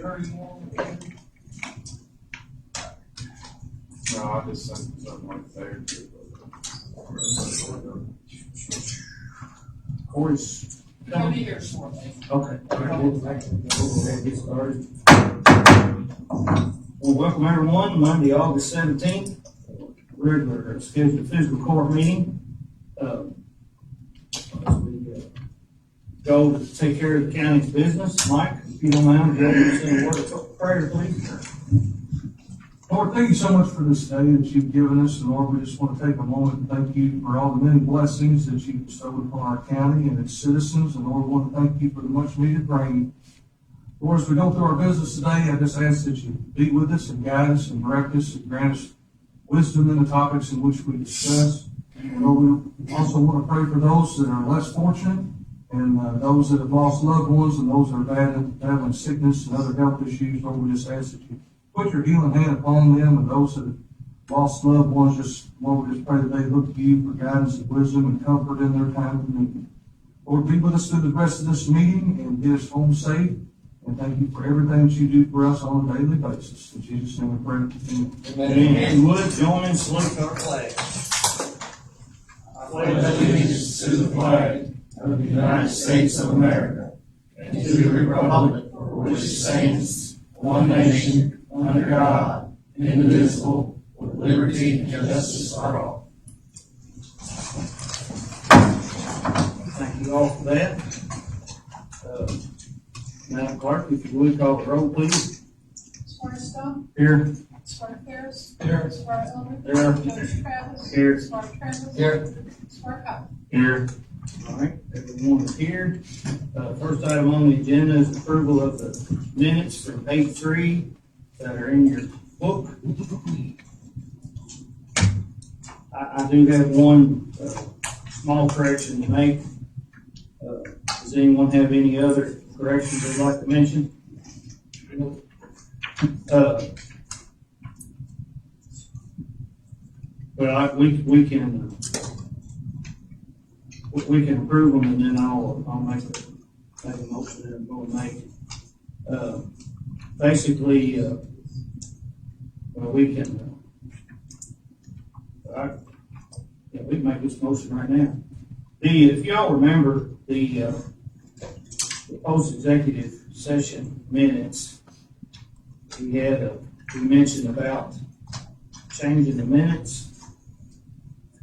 31. No, I just sent something like that. Corey's He'll be here shortly. okay. All right, we'll go ahead and get started. Well, welcome everyone, Monday, August 17th, regular scheduled physical court meeting. As we go to take care of the county's business, Mike, if you don't mind, go and say a word of prayer, please. Lord, thank you so much for this day that you've given us, and Lord, we just want to take a moment and thank you for all the many blessings that you've bestowed upon our county and its citizens, and Lord, we want to thank you for the much needed rain. Lord, as we go through our business today, I just ask that you be with us and guide us and direct us and grant us wisdom in the topics in which we discuss. And Lord, we also want to pray for those that are less fortunate and those that have lost loved ones and those that are battling sickness and other health issues. Lord, we just ask that you put your healing hand upon them, and those that have lost loved ones, Lord, we just pray that they look to you for guidance and wisdom and comfort in their time of need. Lord, be with us through the rest of this meeting and get us home safe. And thank you for everything that you do for us on a daily basis. In Jesus' name we pray. Amen. If you would, join me in salute our flag. I pledge allegiance to the flag of the United States of America and to the republic for which it stands, one nation, under God, indivisible, with liberty and justice for all. Thank you all for that. Madam Clerk, if you would, call the roll, please. Squire Stone, Here. Squire Ferris, Here. Squire Elder, Here. Judge Travis, Here. Squire Travis, Here. Squire Cobb. Here. All right, everyone is here. First item on the agenda is approval of the minutes from 8/3 that are in your book. I do have one small correction to make. Does anyone have any other corrections they'd like to mention? Well, we can approve them, and then I'll make a motion that I'm going to make. Basically, well, we can make this motion right now. If y'all remember the post-executive session minutes, we mentioned about changing the minutes,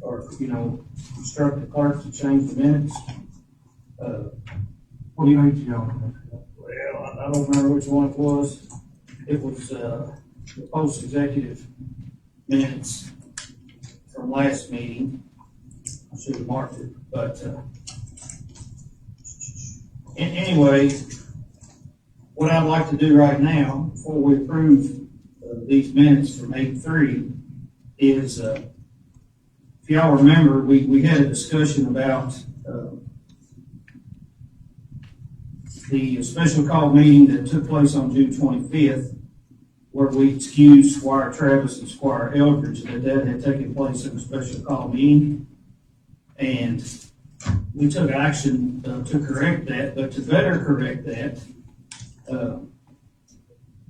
or, instruct the clerk to change the minutes. What do you need to on Well, I don't remember which one it was. It was, the post-executive minutes from last meeting. I should have marked it, but, anyway, what I'd like to do right now, before we approve these minutes from 8/3, is, if y'all remember, we had a discussion about the special call meeting that took place on June 25th, where we excused Squire Travis and Squire Eldridge, that had taken place in a special call meeting. And we took action to correct that, but to better correct that,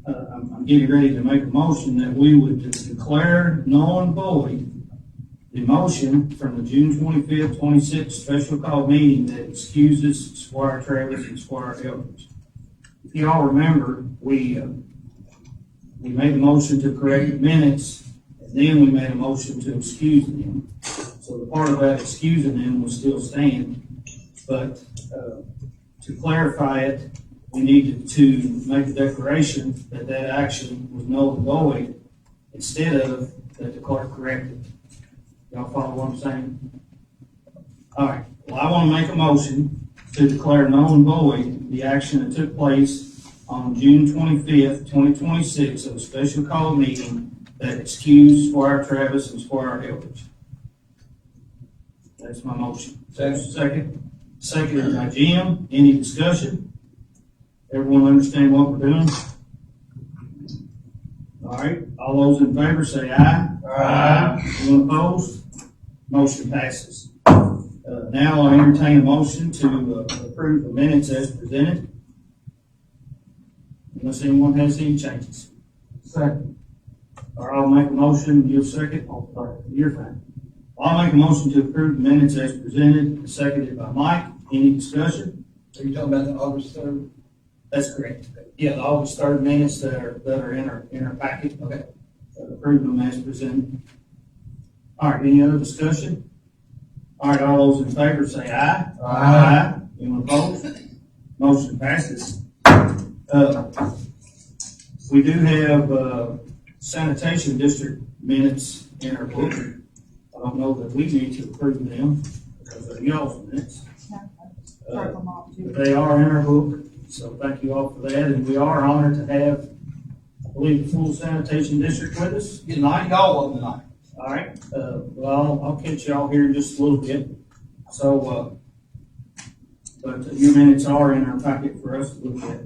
I'm getting ready to make a motion that we would declare null and void the motion from the June 25th, 26th special call meeting that excuses Squire Travis and Squire Eldridge. If you all remember, we made a motion to correct the minutes, and then we made a motion to excuse them. So the part about excusing them will still stand, but to clarify it, we needed to make a declaration that action was null and void instead of that the clerk corrected. Y'all follow what I'm saying? All right. Well, I want to make a motion to declare null and void the action that took place on June 25th, 2026 of a special call meeting that excused Squire Travis and Squire Eldridge. That's my motion. Second. Seconded by Jim. Any discussion? Everyone understand what we're doing? All right. All those in favor say aye. Aye. Anyone opposed? Motion passes. Now I entertain a motion to approve the minutes as presented. unless anyone has any changes. Second. Or I'll make a motion, you second, you're fine. I'll make a motion to approve the minutes as presented, seconded by Mike. Any discussion? Are you talking about the August 3rd? That's correct. Yeah, the August 3rd minutes that are in our packet. Okay. Approve them as presented. All right, any other discussion? All right, all those in favor say aye. Aye. Anyone opposed? Motion passes. We do have, sanitation district minutes in our book. I don't know that we need to approve them because they're y'all's minutes. But they are in our book, so thank you all for that, and we are honored to have, I believe, the full sanitation district with us tonight. Y'all of them tonight. All right, well, I'll catch y'all here in just a little bit. So, but your minutes are in our packet for us to look at.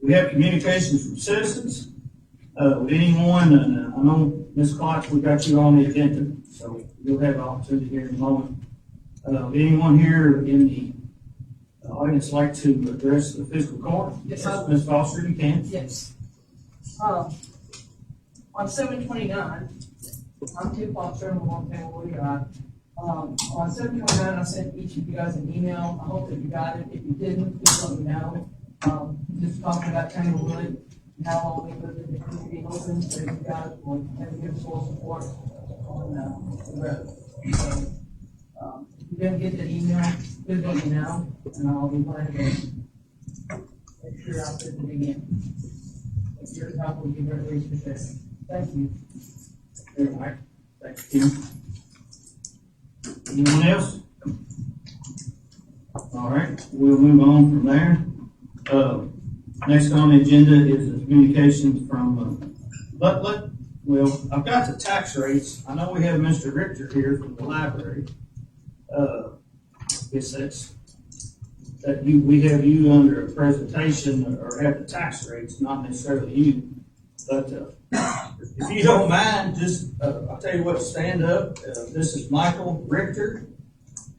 We have communications from citizens. Would anyone, and I know Ms. Klotz, we got you on the agenda, so you'll have an opportunity here in a moment. Anyone here in the audience like to address the fiscal court? Yes. Ms. Foster, you can. Yes. On 7/29, I'm Tim Foster, I'm a one family guy. On 7/29, I sent each of you guys an email. I hope that you got it. If you didn't, please let me know. Just talking about Tanglewood, and how long it was in the community open, so you guys will have a good full support on the road. So, if you didn't get that email, please let me know, and I'll be glad to make sure I put it again. If your help will be very appreciated. Thank you. All right, thank you. Anyone else? All right, we'll move on from there. Next on the agenda is the communications from, well, I've got the tax rates. I know we have Mr. Richter here from the library. I guess we have you under a presentation or have the tax rates, not necessarily you. But, if you don't mind, just, I'll tell you what, stand up. This is Michael Richter.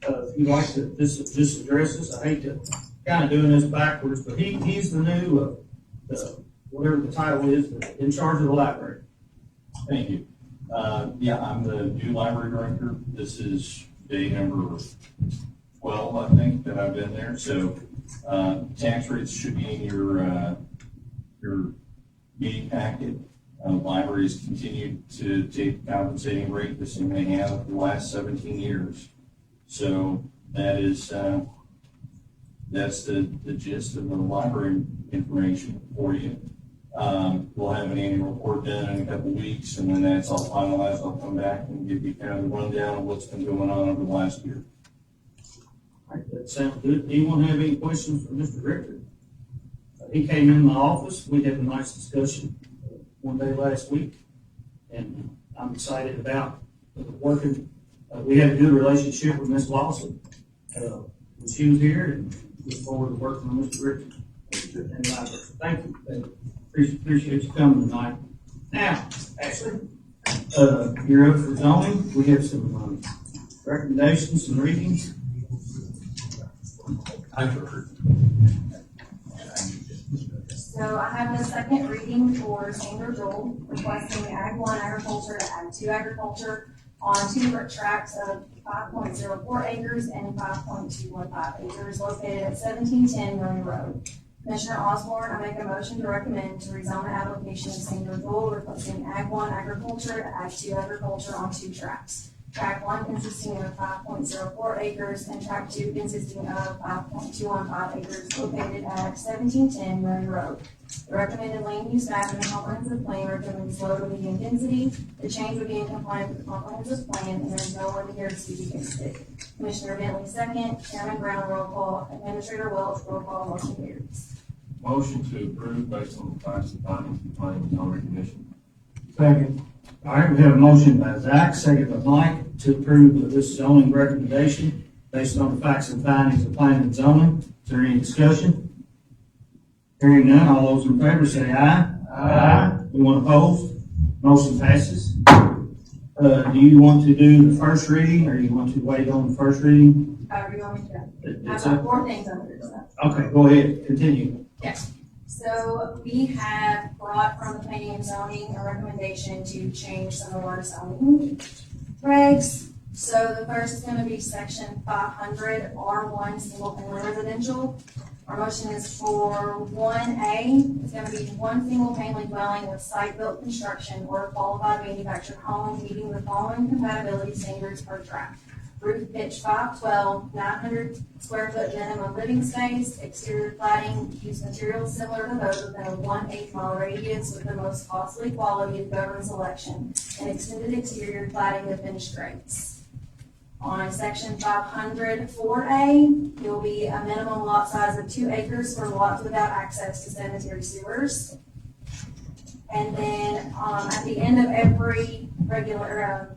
If you'd like to, just address this. I hate to kind of doing this backwards, but he's the new, whatever the title is, in charge of the library. Thank you. Yeah, I'm the new library director. This is day number 12, I think, that I've been there. So, tax rates should be in your meeting packet. Libraries continue to take compensating rate the same they have for the last 17 years. So that is, that's the gist of the library information for you. We'll have an annual report done in a couple weeks, and when that's all finalized, I'll come back and give you kind of a rundown of what's been going on over the last year. All right, that sounds good. Anyone have any questions for Mr. Richter? He came in my office. We had a nice discussion one day last week, and I'm excited about working. We had a good relationship with Ms. Lawson when she was here, and look forward to working with Mr. Richter in the library. Thank you. Appreciate you coming tonight. Now, Ashley, you're up for zoning. We have some recommendations and readings. So I have the second reading for Sandra Joel requesting Ag 1 Agriculture to Ag 2 Agriculture on two tracts of 5.04 acres and 5.215 acres located at 1710 Rooney Road. Commissioner Osborne, I make a motion to recommend to rezone the application of Sandra Joel requesting Ag 1 Agriculture to Ag 2 Agriculture on two tracts. Tract 1 consisting of 5.04 acres and tract 2 consisting of 5.215 acres located at 1710 Rooney Road. The recommended land use map in the comprehensive plan recommends low to medium density. The change would be in compliance with the comprehensive plan, and there is no one here to speak against it. Commissioner Bentley second, Chairman Brown roll call, Administrator Welch roll call, motion carries. Motion to approve based on the facts and findings of the planning and zoning commission. Second. All right, we have a motion by Zach, second by Mike, to approve this zoning recommendation based on the facts and findings of planning and zoning. Is there any discussion? Hearing none, all those in favor say aye. Aye. Anyone opposed? Motion passes. Do you want to do the first reading, or you want to wait on the first reading? However you want me to go. I've It's got up. 4 things under this. Okay, go ahead, continue. Yes. So we have brought from the planning and zoning a recommendation to change some of our zoning regs. So the first is gonna be section 500, R1, single family residential. Our motion is for 1A, it's gonna be one single family dwelling with site-built construction or a qualified manufactured home meeting the following compatibility standards per tract. Roof pitch 512, 900 square foot minimum living space, exterior cladding, use materials similar to those within a 1/8 mile radius with the most costly quality of government selection, and extended exterior cladding with finished grades. On section 500, 4A, there will be a minimum lot size of 2 acres for lots without access to sanitary sewers. And then, at the end of every regular,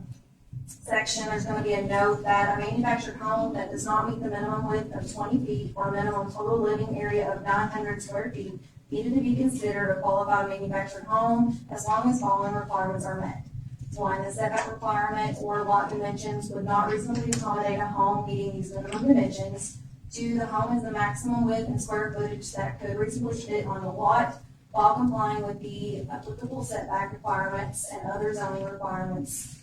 section, there's gonna be a note that a manufactured home that does not meet the minimum width of 20 feet or minimum total living area of 900 square feet needed to be considered a qualified manufactured home as long as following requirements are met. One, the setback requirement or lot dimensions would not reasonably accommodate a home meeting these minimum dimensions. Two, the home is the maximum width and square footage that could reasonably fit on a lot while complying with the applicable setback requirements and other zoning requirements.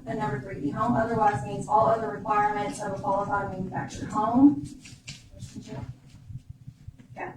Number three, the home otherwise meets all other requirements of a qualified manufactured home. Okay.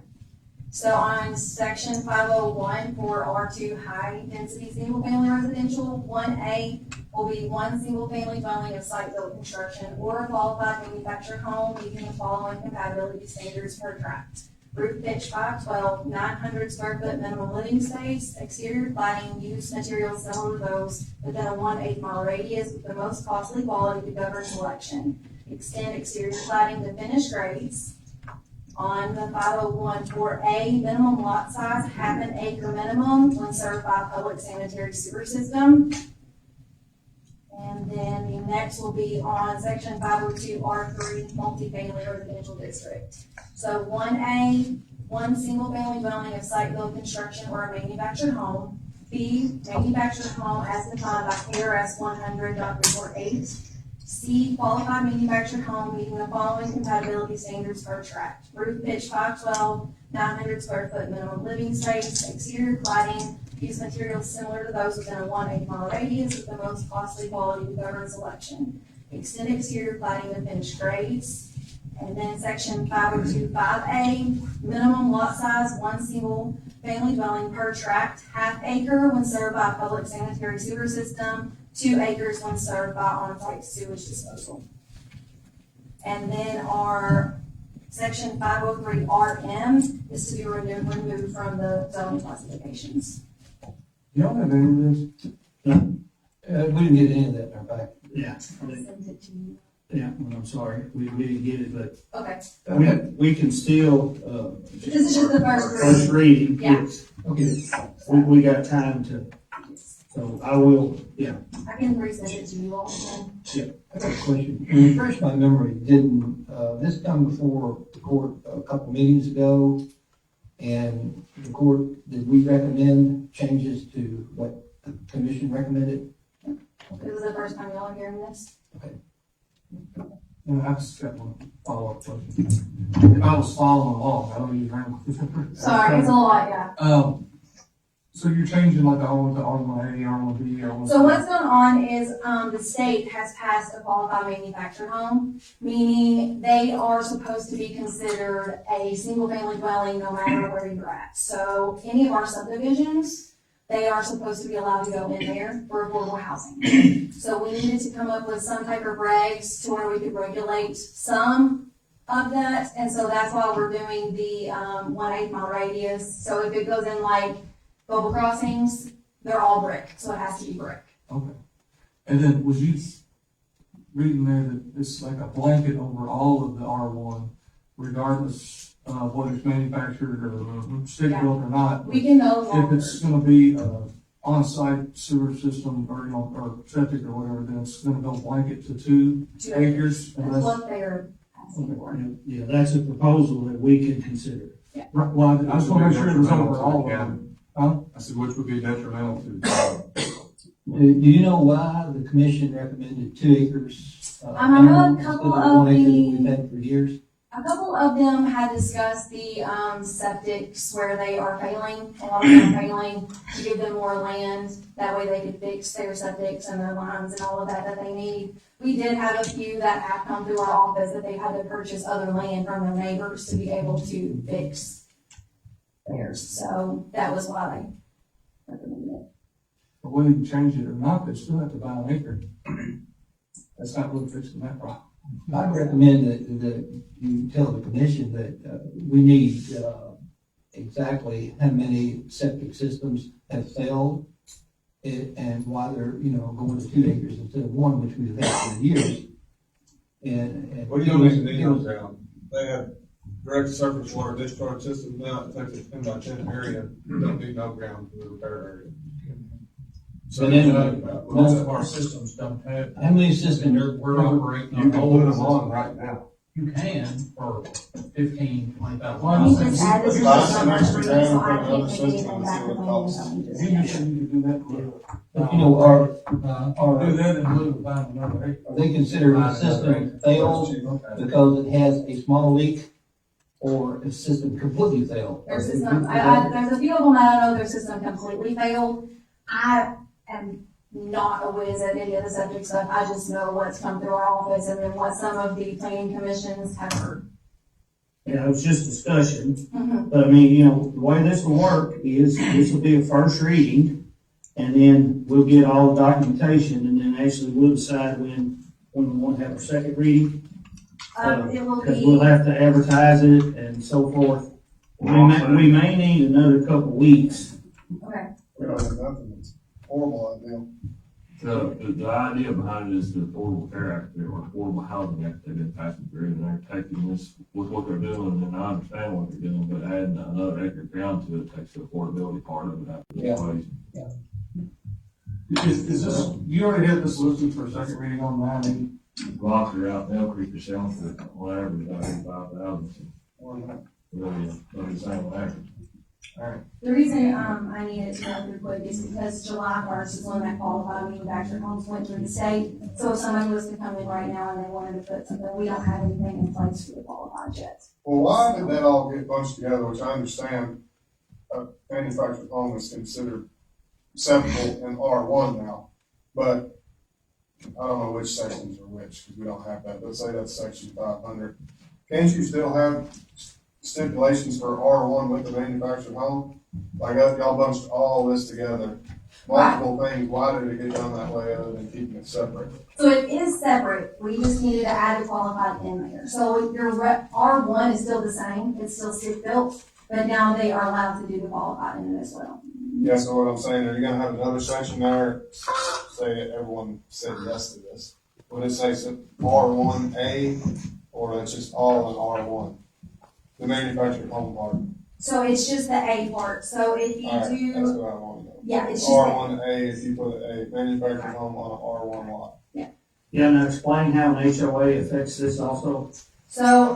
So on section 501 for R2 high density single family residential, 1A will be one single family dwelling of site built construction or a qualified manufactured home meeting the following compatibility standards per tract. Roof pitch 512, 900 square foot minimum living space, exterior cladding, use materials similar to those within a 1/8 mile radius with the most costly quality to govern selection. Extend exterior cladding to finished grades. On the 501 4A, minimum lot size, 1/2 acre minimum when served by a public sanitary sewer system. And then the next will be on section 502 R3, multifamily residential district. So 1A, one single family dwelling of site built construction or a manufactured home. B, manufactured home as defined by KRS 100.348. C, qualified manufactured home meeting the following compatibility standards per tract. Roof pitch 512, 900 square foot minimum living space, exterior cladding, use materials similar to those within a 1/8 mile radius with the most costly quality to govern selection. Extend exterior cladding to finished grades. And then section 502 5A, minimum lot size, one single family dwelling per tract, 1/2 acre when served by a public sanitary sewer system, 2 acres when served by on-site sewage disposal. And then our section 503 RM is to be removed from the zoning classifications. Y'all have any of this? We didn't get any of that in our back. Yeah, Send it to you. yeah, well, I'm sorry, we didn't get it, but Okay, we can still, this is just the first reading. Yeah. Yes. Okay, we got time to, so I will, yeah. I can resend it to you all again. I got a question. Refresh my memory, didn't, this come before the court a couple meetings ago? And the court, did we recommend changes to what the commission recommended? This is the first time y'all are hearing this. And I just got one follow-up question. If I was following along, I don't even remember. Sorry, it's a lot, yeah. So you're changing like the R1A, R1B, R1C? So what's going on is, the state has passed a qualified manufactured home, meaning they are supposed to be considered a single-family dwelling no matter where you're at. So any of our subdivisions, they are supposed to be allowed to go in there for affordable housing. So we needed to come up with some type of regs to where we could regulate some of that, and so that's why we're doing the, 1/8 mile radius. So if it goes in like Global Crossings, they're all brick, so it has to be brick. Okay. And then was you reading there that it's like a blanket over all of the R1, regardless of whether it's manufactured or stick-built or not? We can no If longer, it's gonna be on-site sewer system or, or septic or whatever, then it's gonna go blanket to 2 2 acres. that's Unless, what they're asking for. Yeah, that's a proposal that we can consider. right, well, I just wanna make sure it was over all of them. Huh? I said, which would be detrimental to, Do you know why the commission recommended 2 acres? I know a instead couple of 1 of acre that the- we've had for years? A couple of them had discussed the, septics where they are failing, a lot of them are failing, to give them more land. That way they could fix their septics and their lines and all of that they need. We did have a few that have come through our office that they've had to purchase other land from their neighbors to be able to fix theirs. So that was why they recommended it. But whether you change it or not, they still have to buy an acre. That's not really fixing that problem. I'd recommend that you tell the commission that, we need, exactly how many septic systems have failed and why they're, going to 2 acres instead of 1, which we've had for years. And. What do you mean, the ground? They have direct surface water discharge systems now, it takes a 10 by 10 area, you don't need no ground for the repair area. So And then, most of our systems don't have. How many systems? We're operating. You can put them on right now. You can for 15, 20,000. Let me just add this. Buy to some the extra number, so ground, I put can't another take system anything and back see what from it costs. anything you just You said. should do that for, Are do that in lieu of buying another acre. they considered a system failed because it has a small leak or a system completely failed? Their system, there's a few of them that I know their system completely failed. I am not a whiz at any of the subject stuff. I just know what's come through our office and then what some of the planning commissions have heard. Yeah, it was just discussion. Mhm. But I mean, the way this will work is this will be a first reading, and then we'll get all the documentation, and then actually we'll decide when we want to have our second reading. It will Because we'll be, have to advertise it and so forth. We may need another couple weeks. okay, We don't have nothing, it's horrible idea. The idea behind it is the Affordable Care Act, or Affordable Housing Act, they've been passing through, and they're taking this with what they're doing, and I understand what they're doing, but adding another acre of ground to it takes the affordability part of it out of the Yeah. equation. Is this, you already had this listed for a second reading on 980? Blocks are out, Elm Creek are selling for whatever, about 85,000. Really, the same on average. the reason, I needed to go through quick is because July 1st is when that qualified manufactured homes went through the state. So if somebody was to come in right now and they wanted to put something, we don't have anything in place for the qualified yet. Well, why did that all get bunched together, which I understand a manufactured home is considered acceptable in R1 now, but I don't know which sections are which, because we don't have that, let's say that's section 500. Can't you still have stipulations for R1 with the manufactured home? Like, y'all bunched all this together, multiple things, why did it get done that way other than keeping it separate? So it is separate, we just needed to add the qualified in there. So your R1 is still the same, it's still stick built, but now they are allowed to do the qualified in it as well. Yeah, so what I'm saying, are you gonna have another section there, say everyone said yes to this? Would it say R1A, or it's just all in R1? The manufactured home part? So it's just the A part, so if you Alright, that's do, what I want to know. yeah, it's just, R1A, if you put a manufactured home on an R1 lot. Yeah, now explain how an HOA affects this also. so,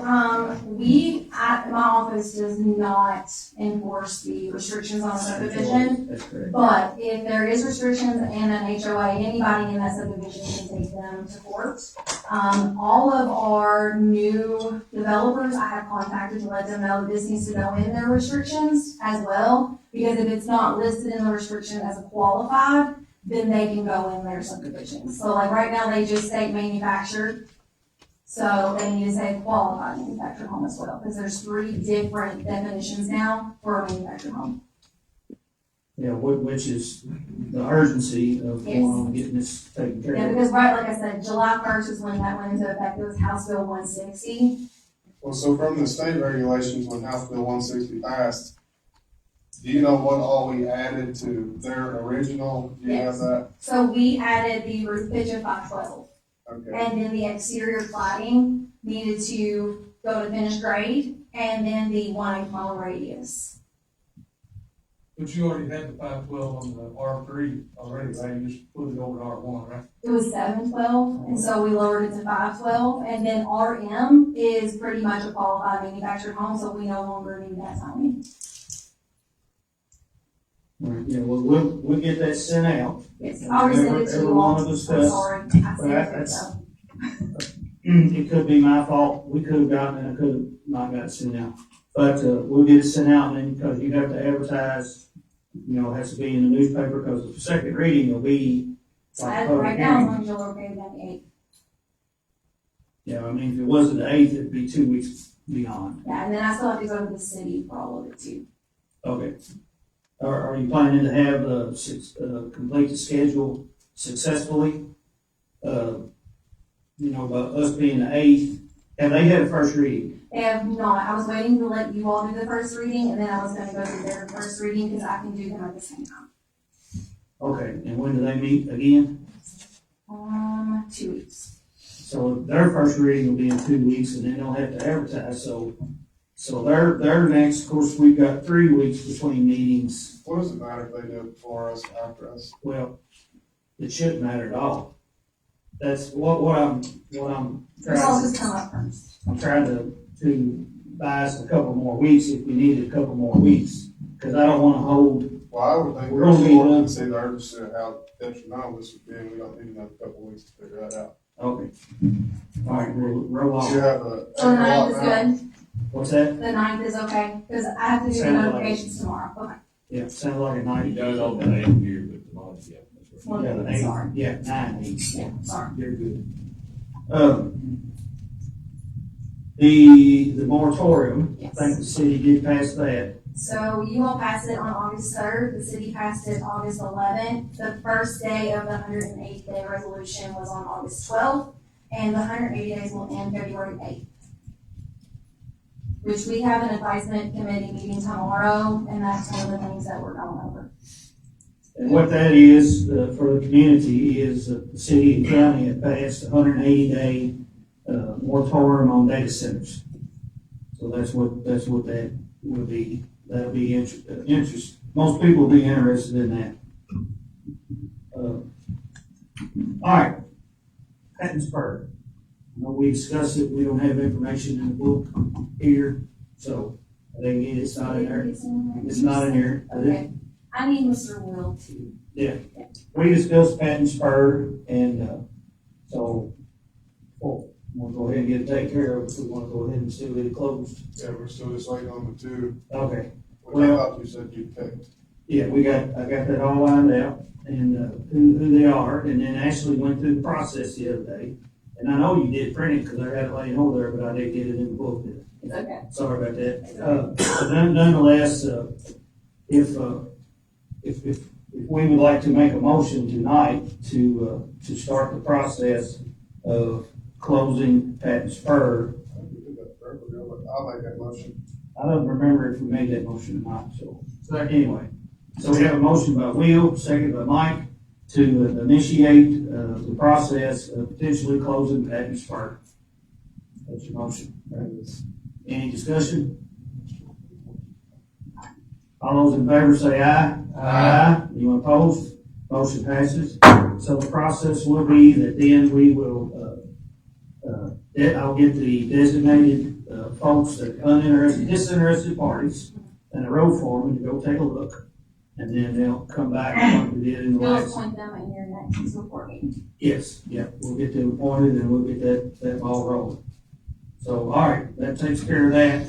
my office does not enforce the restrictions on subdivision. That's correct. But if there is restrictions and an HOA, anybody in that subdivision can take them to court. All of our new developers, I have contacted to let them know that this needs to go in their restrictions as well. Because if it's not listed in the restriction as a qualified, then they can go in their subdivisions. So like right now, they just state manufactured. So they need to say qualified manufactured home as well, because there's 3 different definitions now for a manufactured home. Yeah, which is the urgency of going on getting this taken care Yeah, of. because right, like I said, July 1st is when that went into effect, it was House Bill 160. Well, so from the state regulations, when House Bill 160 passed, do you know what all we added to their original? Do you have Yes. that? So we added the roof pitch of 512. Okay. And then the exterior cladding needed to go to finished grade, and then the 1 mile radius. But you already had the 512 on the R3 already, right? You just put it over to R1, right? It was 712, and so we lowered it to 512, and then RM is pretty much a qualified manufactured home, so we no longer need that zoning. Yeah, we'll get that sent out. Yes, I'll resend it to Every you one all. of us I'm does. sorry, I Well, sent it, that's- so. It could be my fault, we could have gotten it, I could have not got it sent out. But, we'll get it sent out, and then, because you have to advertise, you know, it has to be in the newspaper, because the second reading will be. So like as public right now, hearing. as long as you're okay with that, the 8th. Yeah, I mean, if it wasn't the 8th, it'd be 2 weeks beyond. Yeah, and then I still have to go to the city for all of it too. Okay. Are you planning to have, complete the schedule successfully? You know, about us being the 8th, have they had a first reading? They have not, I was waiting to let you all do the first reading, and then I was gonna go through their first reading, because I can do them at the same time. Okay, and when do they meet again? 2 weeks. So their first reading will be in 2 weeks, and then they'll have to advertise, so their next, of course, we've got 3 weeks between meetings. What does it matter if they do it before us, after us? Well, it shouldn't matter at all. That's what I'm This all trying, just come up first. I'm trying to buy us a couple more weeks if we need a couple more weeks, because I don't wanna hold, Well, I would think We're gonna be we done. can see the urgency of how detrimental this would be, and we don't need another couple of weeks to figure that out. okay. All right, we'll roll You on. have a. So the 9th is good, What's that? the 9th is okay, because I have to do the Sounds like- notifications tomorrow, okay. Yeah, sounds like a You night. guys on the 8th here, but tomorrow, yeah, that's right. Well, Yeah, the 8th. sorry, Yeah, 9 weeks. yeah, sorry. You're good. The moratorium, I Yes. think the city did pass that. So you all passed it on August 3rd, the city passed it August 11th. The first day of the 108th day resolution was on August 12th, and the 180 days will end February 8th. Which we have an advisement committee meeting tomorrow, and that's one of the things that we're going over. And what that is, for the community, is that the city and county have passed a 180-day moratorium on data centers. So that's what that would be, that'll be interest, most people will be interested in that. All right, Hattiesburg. I know we discussed it, we don't have information in the book here, so I think it's not in there. It's not in here. Okay, I need Mr. Will to. We discussed Hattiesburg, and, so, we'll go ahead and get it taken care of, if we wanna go ahead and still get it closed. Yeah, we're still just waiting on the two, Okay, which I thought you said you picked. yeah, I got that all lined out, and, who they are, and then Ashley went through the process the other day. And I know you did print it, because I had it laying over there, but I didn't get it in the book. It's okay. Sorry about that. But nonetheless, if we would like to make a motion tonight to start the process of closing Patton Spur, I think we did that forever ago, but I'll make that motion. I don't remember if we made that motion or not, so. Anyway, so we have a motion by Will, second by Mike, to initiate, the process of potentially closing Patton Spur. That's your motion. Any discussion? All those in favor say aye. Aye. Anyone opposed? Motion passes. So the process will be that then we will, I'll get the designated, folks that are uninterested, disinterested parties and the road foreman to go take a look. And then they'll come back like we did in the You'll last. appoint them at your next report meeting. Yes, yeah, we'll get them appointed and we'll get that ball rolling. So, all right, that takes care of that.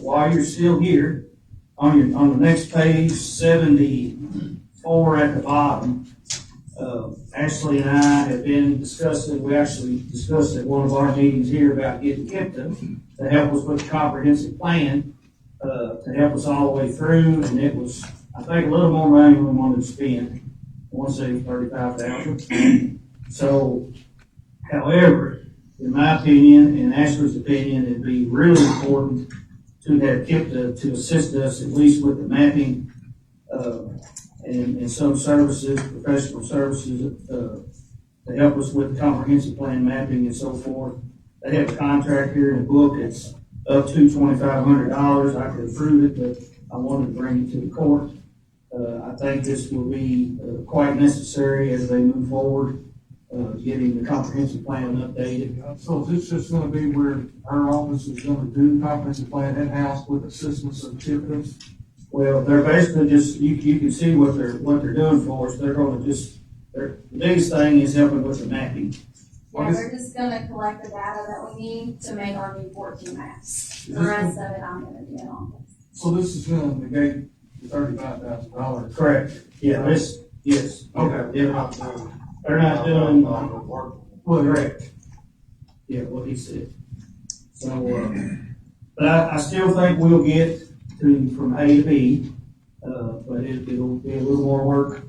While you're still here, on the next page, 74 at the bottom, Ashley and I have been discussing, we actually discussed at one of our meetings here about getting KIPTA to help us with the comprehensive plan, to help us all the way through, and it was, I think, a little more money than we wanted to spend. I want to say $35,000. So, however, in my opinion, and Ashley's opinion, it'd be really important to have KIPTA to assist us at least with the mapping, and some services, professional services, to help us with the comprehensive plan mapping and so forth. They have a contract here in the book, it's up to $2,500. I could approve it, but I wanted to bring it to the court. I think this will be quite necessary as they move forward, getting the comprehensive plan updated. So is this just gonna be where our office is gonna do comprehensive plan in-house with assistance of TIPS? Well, they're basically just, you can see what they're doing for us. They're gonna just, the biggest thing is helping with the mapping. What Yeah, is- they're just gonna collect the data that we need to make our new 14 maps. The Is rest this- of it I'm gonna do in office. So this is gonna negate the $35,000. Correct. Yeah, yes. Okay. They're Yeah, not doing. they're not doing, Work. correct. Yeah, what he said. So, but I still think we'll get from A to B, but it'll be a little more work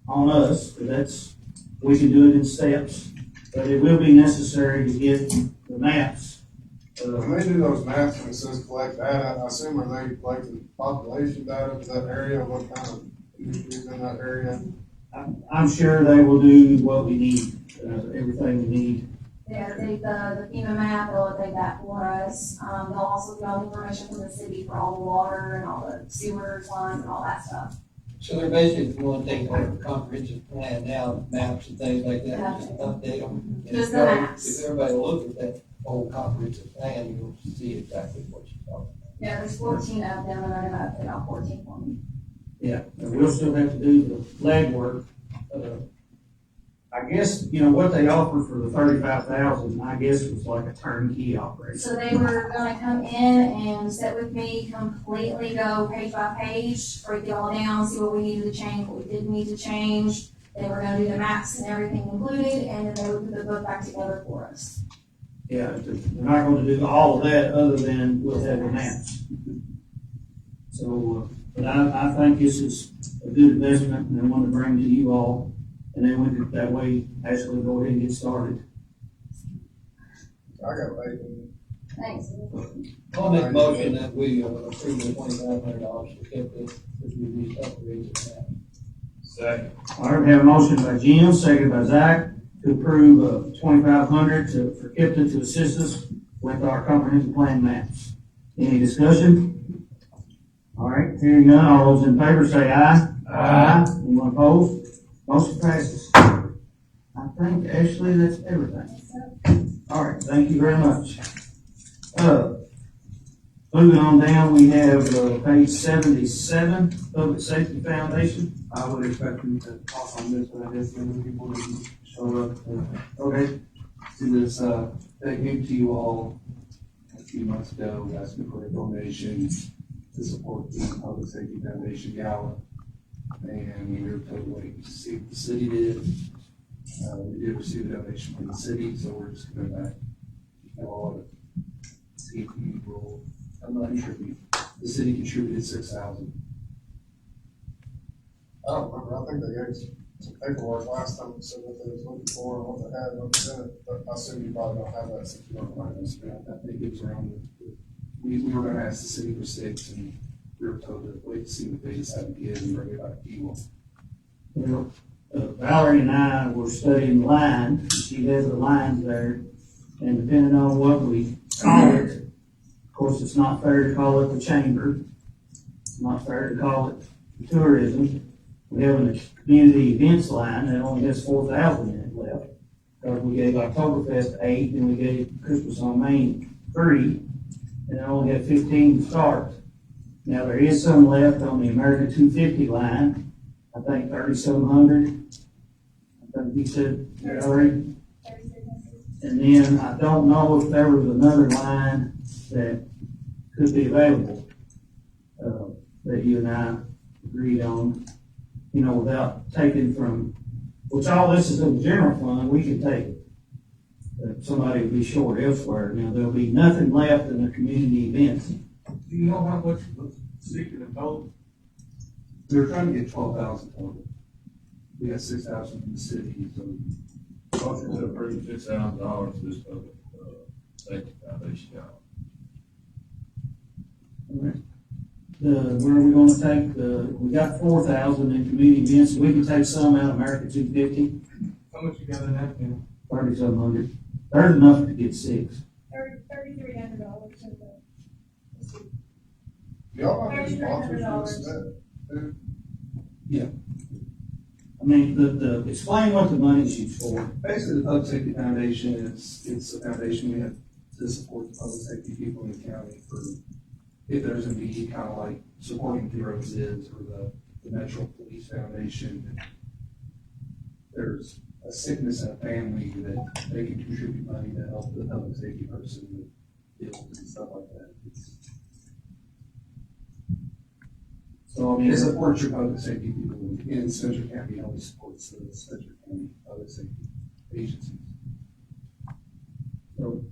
on us, but we can do it in steps. But it will be necessary to get the maps. When they do those maps and it says collect data, I assume are they collecting population data to that area, what kind of industries in that area? I'm sure they will do what we need, everything we need. Yeah, take the FEMA map, they'll take that for us. They'll also get all the information from the city for all the water and all the sewers lines and all that stuff. So they're basically going to take our comprehensive plan now, maps and things like that, and just update them. And Just if the everybody- maps. If everybody looks at that whole comprehensive plan, you'll see exactly what you're talking about. Yeah, there's 14 of them and they're gonna update all 14 for me. Yeah, and we'll still have to do the legwork. I guess, what they offered for the 35,000, I guess was like a turnkey operation. So they were gonna come in and sit with me, completely go page by page, break it all down, see what we needed to change, what we didn't need to change. They were gonna do the maps and everything included, and then they would put the book back together for us. Yeah, they're not gonna do all of that other than we'll have the maps. So, but I think this is a good investment and I want to bring to you all. And then we could, that way, actually go ahead and get started. I got faith in Thanks. I'll make a motion that we approve the $2,500 for KIPTA, which we these upgrades of that. Second. All right, we have a motion by Jim, seconded by Zach, to approve $2,500 for KIPTA to assist us with our comprehensive plan maps. Any discussion? All right, hearing none, all those in favor say aye. Aye. Anyone opposed? Motion passes. I think, Ashley, that's everything. All right, thank you very much. Moving on down, we have page 77, Public Safety Foundation. I would expect them to talk on this, but I guess the other people didn't show up Okay. to this, they came to you all a few months ago, asking for a donation to support the Public Safety Foundation Gala. And we were told to wait to see what the city did. We did receive a donation from the city, so we're just going back, to see if we will, I'm not sure if the city contributed 6,000. I don't remember, I think they gave some paperwork last time, that said what they was looking for and what they had and represented, but I assume you probably don't have that since you don't write this. I think it was around, we were gonna ask the city for 6, and we were told to wait to see what they decided to give and bring it back to you all. Well, Valerie and I were studying the line. She has the lines there. And depending on what we call it, of course, it's not fair to call it the chamber. It's not fair to call it tourism. We have a community events line that only has 4,000 in it left. Because we gave Oktoberfest 8 and we gave Christmas on Main 3, and it only had 15 to start. Now, there is some left on the America 250 line, I think 3,700. I think you said, Valerie. And then I don't know if there was another line that could be available, that you and I agreed on, without taking from, which all this is in the general fund, we could take it. Somebody would be short elsewhere. Now, there'll be nothing left in the community events. Do you know how much the city can vote? We were trying to get 12,000 total. We got 6,000 from the city, so Motion to approve $6,000 to this public, safety foundation gala. Where are we gonna take we got 4,000 in community events, we can take some out of America 250, How much you got in that, then? 3,700. There's enough to get 6. $3,300 in the. Y'all have any sponsors for this? I mean, explain what the money's used for. basically, the Public Safety Foundation it's a foundation we have to support the public safety people in the county for, if there's a need, kind of like supporting Heroes is, or the Metro Police Foundation. There's a sickness in a family, that they can contribute money to help the public safety person with bills and stuff like that. So, I mean, It supports your public safety people, and Spencer County only supports the Spencer County public safety agencies. So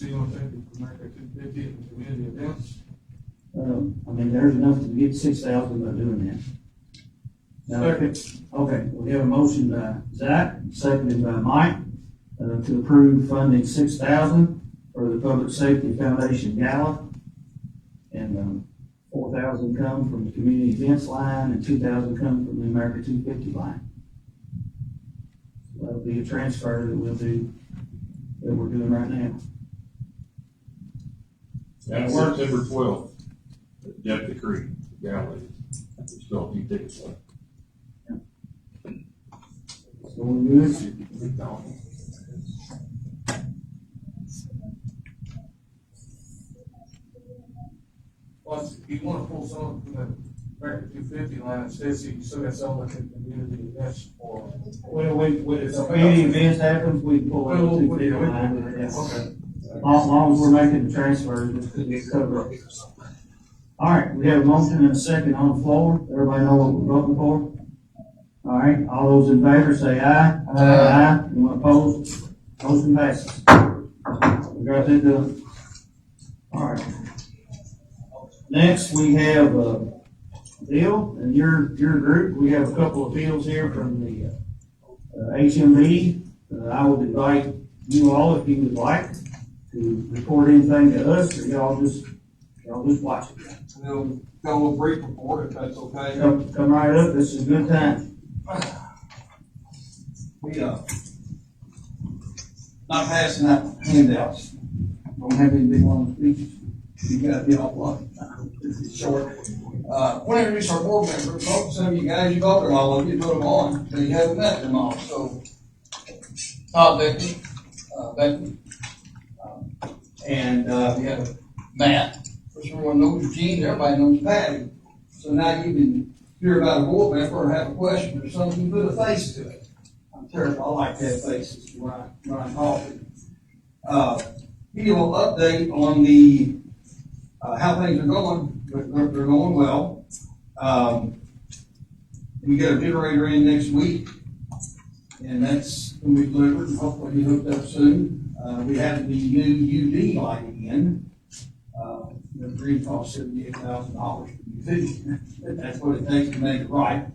you want to thank you for America 250 and community events? I mean, there's enough to get 6,000 by doing that. Now, okay, we have a motion by Zach, seconded by Mike, to approve funding 6,000 for the Public Safety Foundation Gala. And, 4,000 come from the community events line and 2,000 come from the America 250 line. So that'll be a transfer that we'll do, that we're doing right now. And September 12th, at Deputy Creek, Galley. There's still a few tickets left. So we're good? Well, if you want to pull some from the America 250 line, instead, so you still got some like in community events or. When if any events happens, we pull out the 250 line. Yeah. Okay. As long as we're making the transfers, it could get covered. All right, we have a motion and a second on the floor. Everybody know what we're voting for? All right, all those in favor say aye. Aye. Anyone opposed? Motion passes. We got that done. All right. Next, we have, Bill, and your group, we have a couple of bills here from the, HMB. I would invite you all, if you would like, to report anything to us, or y'all just watch it. We'll go a little brief report, if that's okay. Come right up, this is a good time. We, not passing out handouts. Don't have any big long speeches. You gotta be off lucky. This is short. Want to introduce our board members. Most of you guys, you voted on all of you, put them on, but you haven't met them all. So, Todd Becky, Becky, and we have Matt. Which everyone knows Eugene, everybody knows Patty. So now you can hear about a board member or have a question or something, put a face to it. I'm terrible, I like to have faces when I'm talking. Give you a little update on the, how things are going. They're going well. We got a generator in next week, and that's going to be delivered and hopefully be hooked up soon. We have the new UV lighting in. The green cost $78,000 to be That's what it takes to make it right.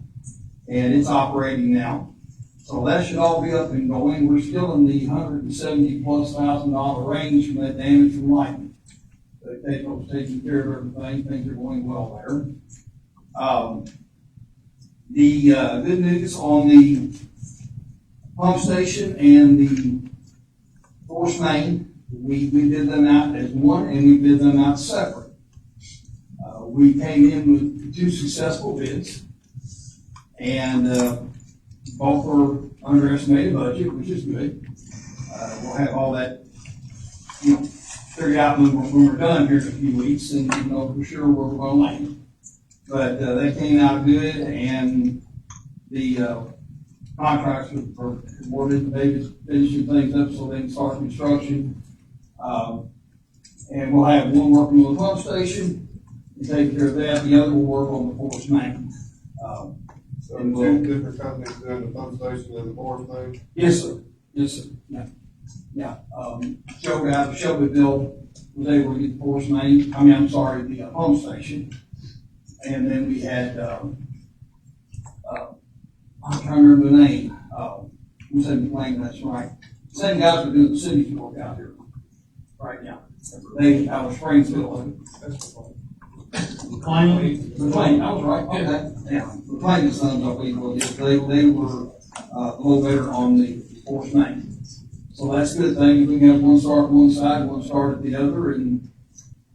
And it's operating now. So that should all be up and going. We're still in the $170,000+ range from that damage from lightning. But they folks taking care of everything. Things are going well there. The good news on the pump station and the force main, we did them out as one and we did them out separate. We came in with 2 successful bids, and both were underestimated budget, which is good. We'll have all that, figured out when we're done here in a few weeks, and know for sure where we're going to land. But they came out good, and the contracts were awarded. They just finishing things up so they can start construction. And we'll have one working on the pump station and take care of that. The other will work on the force main. So two different companies doing the pump station and the board thing? Yes, sir. Yes, sir. Yeah. Joe out of Shelbyville was able to get the force main, the pump station. And then we had, I'm trying to remember the name, who's in McLean, that's right. Same guys are doing the city's work out here right now. They, out of Springfield. McLean, I was right, okay. Yeah, McLean and Sons, I believe, they were, a little better on the force main. So that's a good thing. We can have one start on one side, one start at the other, and,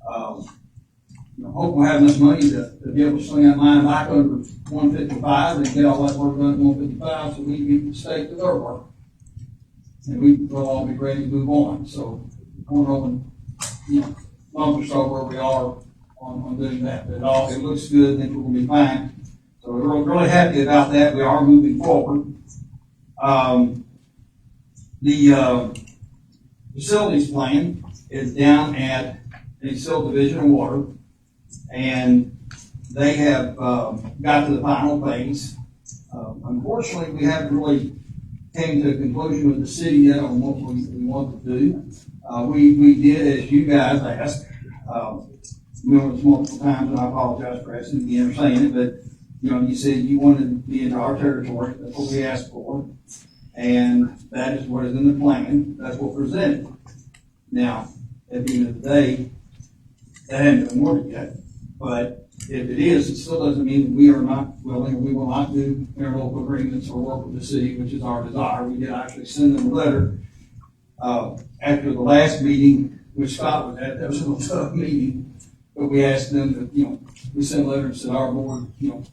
hope we'll have enough money to be able to swing that line back under 155 and get all that work done at 155 so we can get the state to their work. And we'll all be ready to move on. So, I'm hoping, month or so where we are on doing that. But it looks good. I think we'll be fine. So we're really happy about that. We are moving forward. The facilities plan is down at the Sill Division of Water, and they have got to the final phase. Unfortunately, we haven't really came to a conclusion with the city yet on what we want to do. We did, as you guys asked, numerous multiple times, and I apologize for asking again or saying it, but, you know, you said you wanted to be into our territory, that's what we asked for, and that is what is in the plan, that's what presented. Now, at the end of the day, that hasn't been awarded yet, but if it is, it still doesn't mean that we are not willing, or we will not do interlocal agreements or work with the city, which is our desire. We did actually send them a letter, after the last meeting, which Scott was at, that was a little tough meeting, but we asked them to, you know, we sent a letter and said, our board, you know,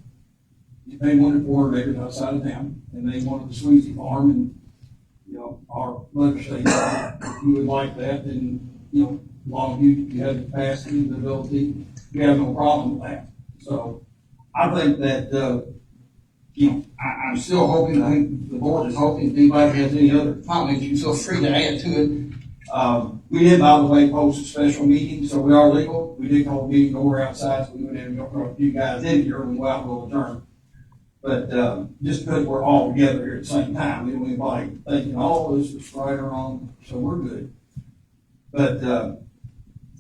they wanted 400 acres outside of town, and they wanted the Sweezy farm, and, you know, our letter stated, if you would like that, then, you know, as long as you have the capacity, the ability, we have no problem with that. So I think that, you know, I'm still hoping, I think the board is hoping, if anybody has any other comments, you feel free to add to it. We did, by the way, post a special meeting, so we are legal. We did call a meeting over outside, so we went in and got a few guys in here, and we go out and we'll adjourn. But, just because we're all together here at the same time, we don't want anybody thinking, oh, this is right or wrong, so we're good. But,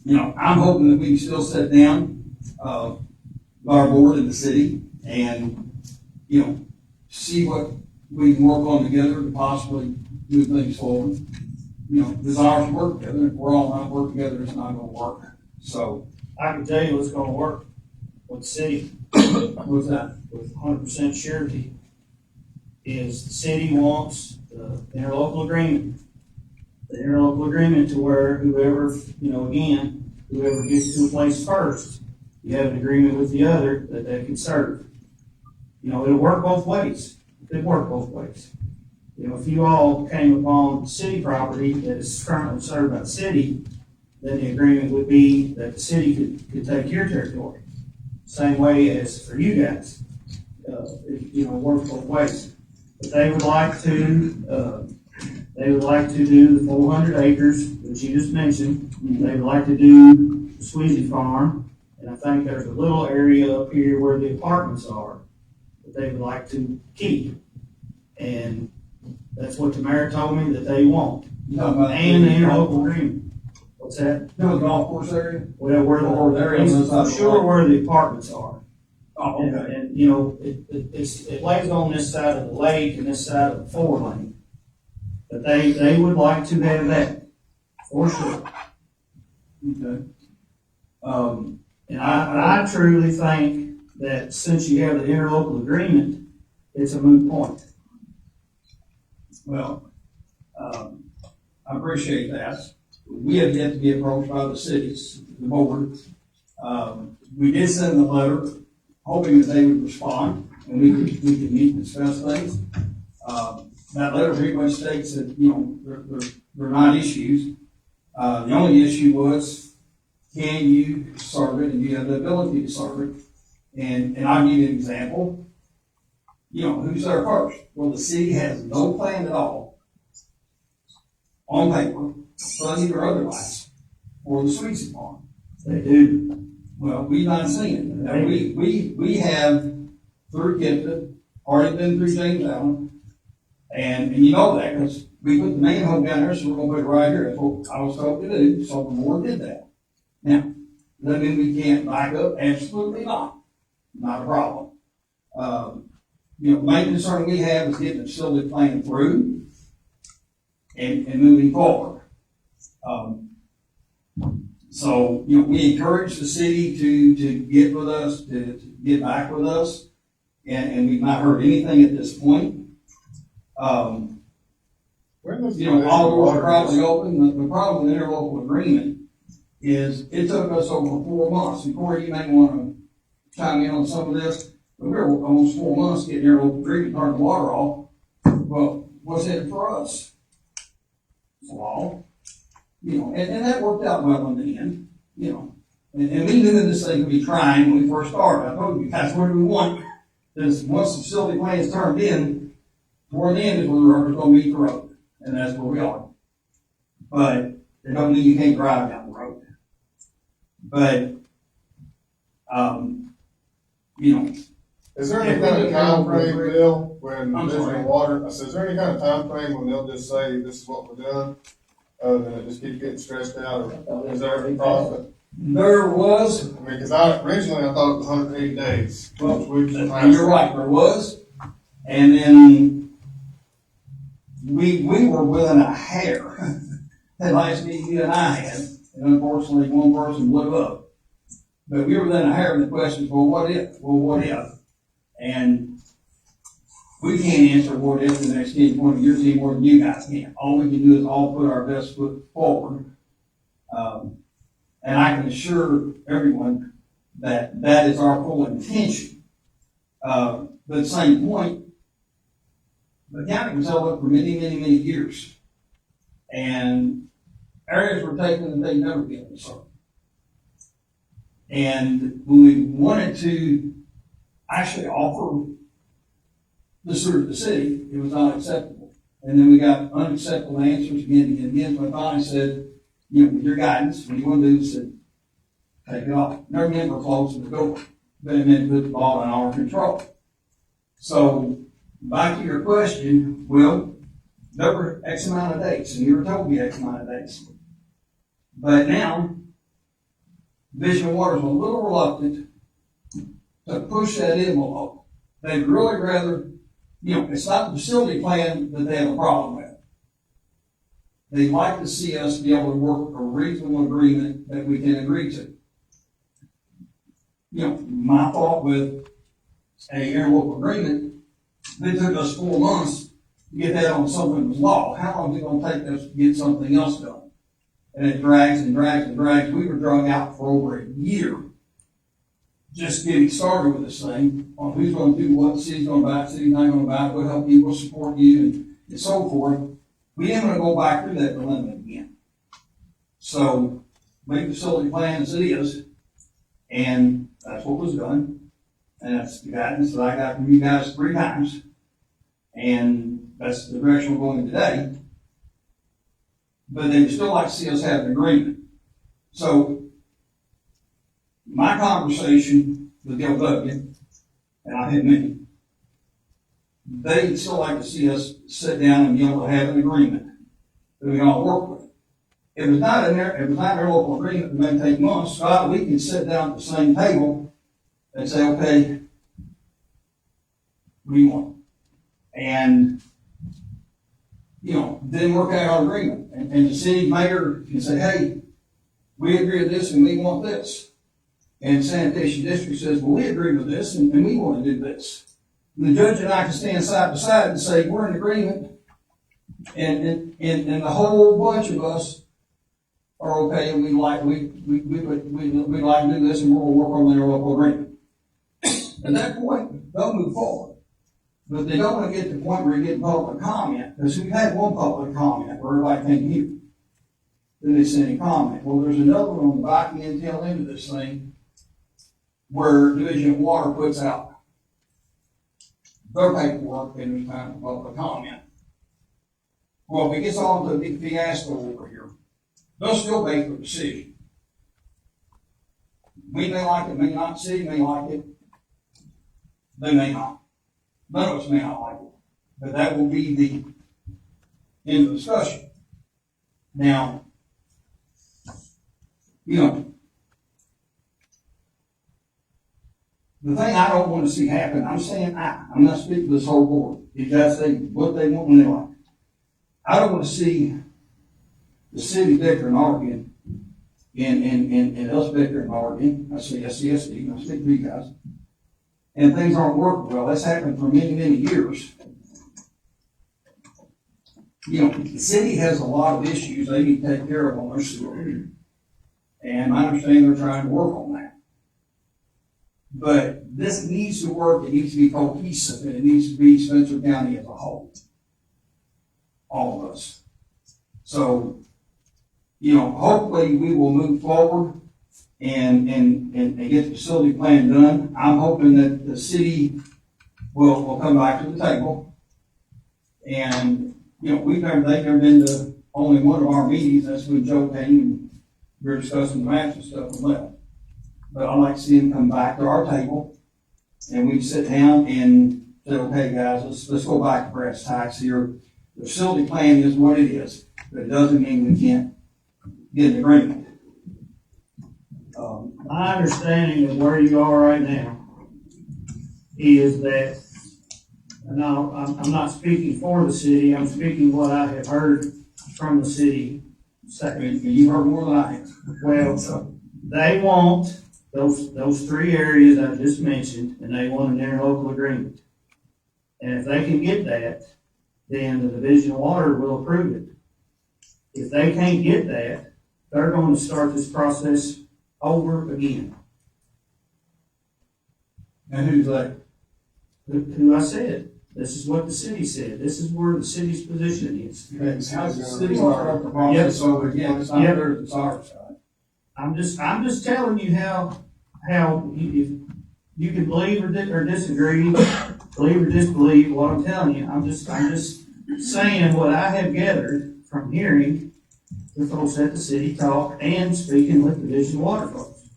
you know, I'm hoping that we can still sit down, our board in the city and, you know, see what we can work on together to possibly move things forward. You know, desires to work together. If we're all not working together, it's not gonna work. So, I can tell you what's gonna work with the city, what's that? with 100% surety, is the city wants the interlocal agreement. The interlocal agreement to where whoever, you know, again, whoever gets to a place first, you have an agreement with the other that they can serve. You know, it'll work both ways. It'll work both ways. You know, if you all came upon city property that is currently served by the city, then the agreement would be that the city could take your territory. Same way as for you guys. You know, work both ways. But they would like to do the 400 acres that you just mentioned. They would like to do the Sweezy farm. And I think there's a little area up here where the apartments are that they would like to keep. And that's what the mayor told me that they want. And the interlocal agreement. What's that? No, the golf course area? Well, where I'm sure where the apartments are. Oh, okay. And, you know, it lays on this side of the lake and this side of the 4-lane. But they would like to have that, for sure. Okay. And I truly think that since you have the interlocal agreement, it's a moot point. Well, I appreciate that. We have yet to be approached by the cities, the board. We did send a letter hoping that they would respond and we could meet and discuss things. That letter pretty much states that, you know, they're not issues. The only issue was, can you serve it and do you have the ability to serve it? And I'll give you an example. You know, who's there first? Well, the city has no plan at all on paper, funding or otherwise, for the Sweezy farm. They do. Well, we've not seen it. Now, we have through Kipton, already been through James Allen, and you know that, because we put the manhole down there, so we're gonna put it right here. That's what I was told to do, so the board did that. Now, does that mean we can't back up? Absolutely not. Not a problem. You know, main concern we have is getting the facility plan through and moving forward. So, you know, we encourage the city to get with us, to get back with us, and we've not heard anything at this point. You know, all doors are probably open. The problem with interlocal agreement is it took us over 4 months. And Corey, you may want to chime in on some of this, but we were almost 4 months getting interlocal agreement, turn the water off. Well, what's in it for us? Law. You know, and that worked out well in the end, you know. And we knew this thing would be trying when we first started. I told you, that's what we want. Because once the facility plan is turned in, toward the end is when the rubber's going to meet the road. and that's where we are. But it don't mean you can't drive down the road. But, you know, Is there any kind of time frame, Bill, when I'm Division sorry. of Water, I said, is there any kind of time frame when they'll just say, this is what we're doing? Other than it just keeps getting stressed out, or is there any process? there was, I mean, cause originally I thought it was 180 days. well, which we- and you're right, there was. And then we were within a hair. That last meeting you and I had, and unfortunately, one person blew up. But we were within a hair of the questions, well, what if? Well, what if? And we can't answer what if in the next 10, 20 years any more than you guys can. All we can do is all put our best foot forward. And I can assure everyone that that is our full intention. But at the same point, the county was held up for many, many, many years. And areas were taken that they'd never been served. And when we wanted to actually offer the sewer to the city, it was not acceptable. And then we got unacceptable answers again and again and again. So I finally said, you know, with your guidance, what do you want to do? I said, take it off. Never meant we're closing the door, but it meant put the ball in our control. So back to your question, well, there were X amount of dates, and you were told me X amount of dates. But now, Division of Water is a little reluctant to push that envelope. They'd really rather, you know, it's not the facility plan that they have a problem with. They'd like to see us be able to work a reasonable agreement that we can agree to. You know, my thought with a interlocal agreement, it took us 4 months to get that on something that was law. How long is it gonna take us to get something else done? And it drags and drags and drags. We were drawn out for over a year just getting started with this thing on who's gonna do what, the city's gonna buy it, city's not gonna buy it, we'll help you, we'll support you, and so forth. We didn't wanna go back through that dilemma again. So, make the facility plan as it is, and that's what was done. And that's the guidance that I got from you guys 3 times. And that's the direction we're going today. But they would still like to see us have an agreement. So, my conversation with DLW, and I had many, they'd still like to see us sit down and be able to have an agreement that we can all work with. If it's not in there, if it's not in our local agreement, it may take months, Scott, we can sit down at the same table and say, okay, what do you want? And, you know, then work out our agreement. And the city mayor can say, hey, we agree with this and we want this. And sanitation district says, well, we agree with this and we want to do this. And the judge and I can stand side by side and say, we're in agreement. And the whole bunch of us are okay and we'd like to do this and we'll work on their local agreement. At that point, they'll move forward. But they don't want to get to the point where you get public comment, because we've had one public comment where everybody came here. Then they sent a comment. Well, there's another one on the back end, tail end of this thing, where Division of Water puts out their paperwork and there's time for public comment. Well, if it gets on to a big fiasco over here, they'll still make the decision. We may like it, may not, city may like it, they may not. None of us may not like it, but that will be the end of the discussion. Now, you know, the thing I don't want to see happen, I'm saying I'm not speaking to this whole board. You guys say what they want when they like. I don't want to see the city bickering and arguing and us bickering and arguing. I say SCSD, I speak to you guys. And things aren't working well. That's happened for many, many years. You know, the city has a lot of issues they need to take care of on their sewer. And I understand they're trying to work on that. But this needs to work, it needs to be cohesive, and it needs to be Spencer County as a whole. All of us. So, you know, hopefully we will move forward and get the facility plan done. I'm hoping that the city will come back to the table and you know, they've never been to only one of our meetings, that's when Joe came and we were discussing the maps and stuff and left. But I'd like to see him come back to our table and we sit down and say, okay, guys, let's go back to brass tacks here. The facility plan is what it is, but it doesn't mean we can't get an agreement. My understanding of where you are right now is that, and I'm not speaking for the city, I'm speaking what I have heard from the city say. You heard more than I have. Well, they want those three areas I just mentioned, and they want an interlocal agreement. And if they can get that, then the Division of Water will approve it. If they can't get that, they're going to start this process over again. And who's that? Who I said, this is what the city said, this is where the city's position is. How's the city start up the process over again? It's not Yep. theirs, it's our side. I'm just telling you how if you can believe or disagree, believe or disbelieve what I'm telling you. I'm just saying what I have gathered from hearing the folks at the city talk and speaking with Division of Water folks.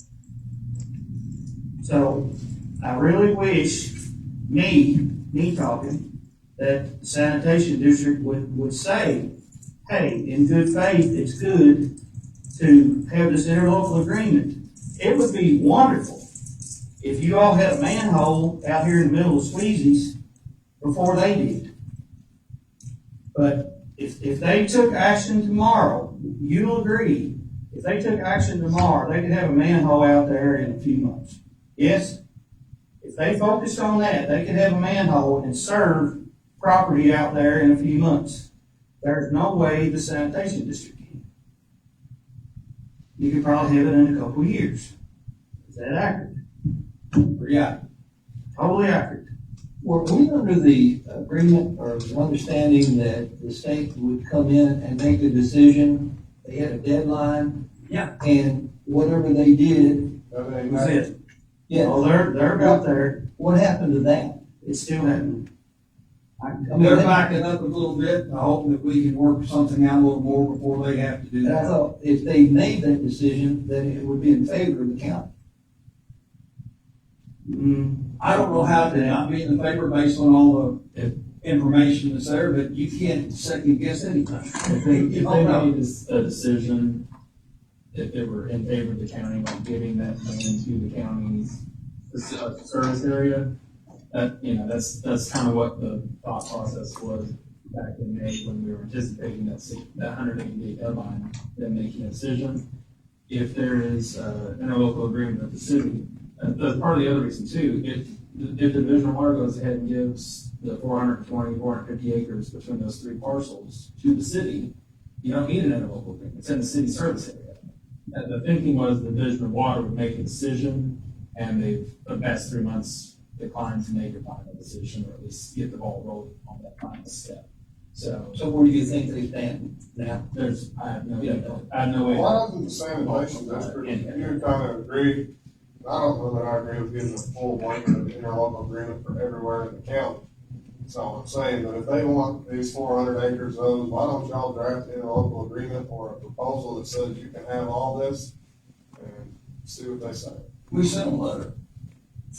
So I really wish me talking, that the sanitation district would say, hey, in good faith, it's good to have this interlocal agreement. It would be wonderful if you all had a manhole out here in the middle of Sweezy's before they did. But if they took action tomorrow, you'll agree, if they took action tomorrow, they could have a manhole out there in a few months. Yes? If they focused on that, they could have a manhole and serve property out there in a few months. There's no way the sanitation district can. You could probably have it in a couple of years. Is that accurate? Yeah. Totally accurate. Were we under the agreement or the understanding that the state would come in and make a decision? They had a deadline? Yeah. And whatever they did, That was it. yeah, Well, they're about there. what happened to that? It's still happening. I mean, They're that- backing up a little bit, I hope that we can work something out a little more before they have to do I that. thought if they made that decision, then it would be in favor of the county. I don't know how to not be in the favor based on all the information that's there, but you can't second guess anything. If they made a decision, if they were in favor of the county, like giving that land to the county's service area, that's kind of what the thought process was back in May when we were anticipating that 180-day deadline, then making a decision. If there is an interlocal agreement with the city, that's part of the other reason too, if the Division of Water goes ahead and gives the 450 acres between those three parcels to the city, you don't need an interlocal agreement, it's in the city service area. And the thinking was the Division of Water would make a decision, and they've, the past 3 months, declined to make a final decision, or at least get the ball rolling on that final step. So So where do you think they stand now? I have no way. Why doesn't the sanitation district, you kind of agree, I don't know that I agree with getting a full blanket of interlocal agreement for everywhere in the county. That's all I'm saying, but if they want these 400 acres of, why don't y'all draft an interlocal agreement or a proposal that says you can have all this and see what they say. We sent them a letter.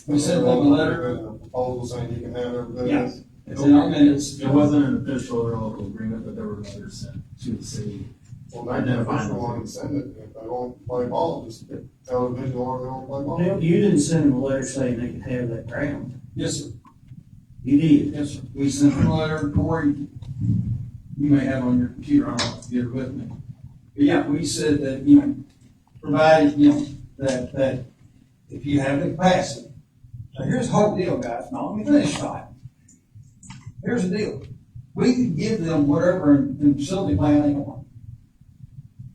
We sent them a letter, And a proposal saying you can have everything. Yeah. it's in our minutes. It wasn't an official interlocal agreement, but there were letters sent to the city. Well, maybe the official one and send it, if they won't play ball, just tell the visual or they won't play ball. Well, you didn't send them a letter saying they could have that ground. Yes, sir. You did. Yes, sir. We sent them a letter, Corey, you may have on your computer, I don't know if you get it with me. But yeah, we said that, provided, that if you have the capacity. So here's the whole deal, guys. Now, let me finish that. Here's the deal. We can give them whatever in facility plan they want.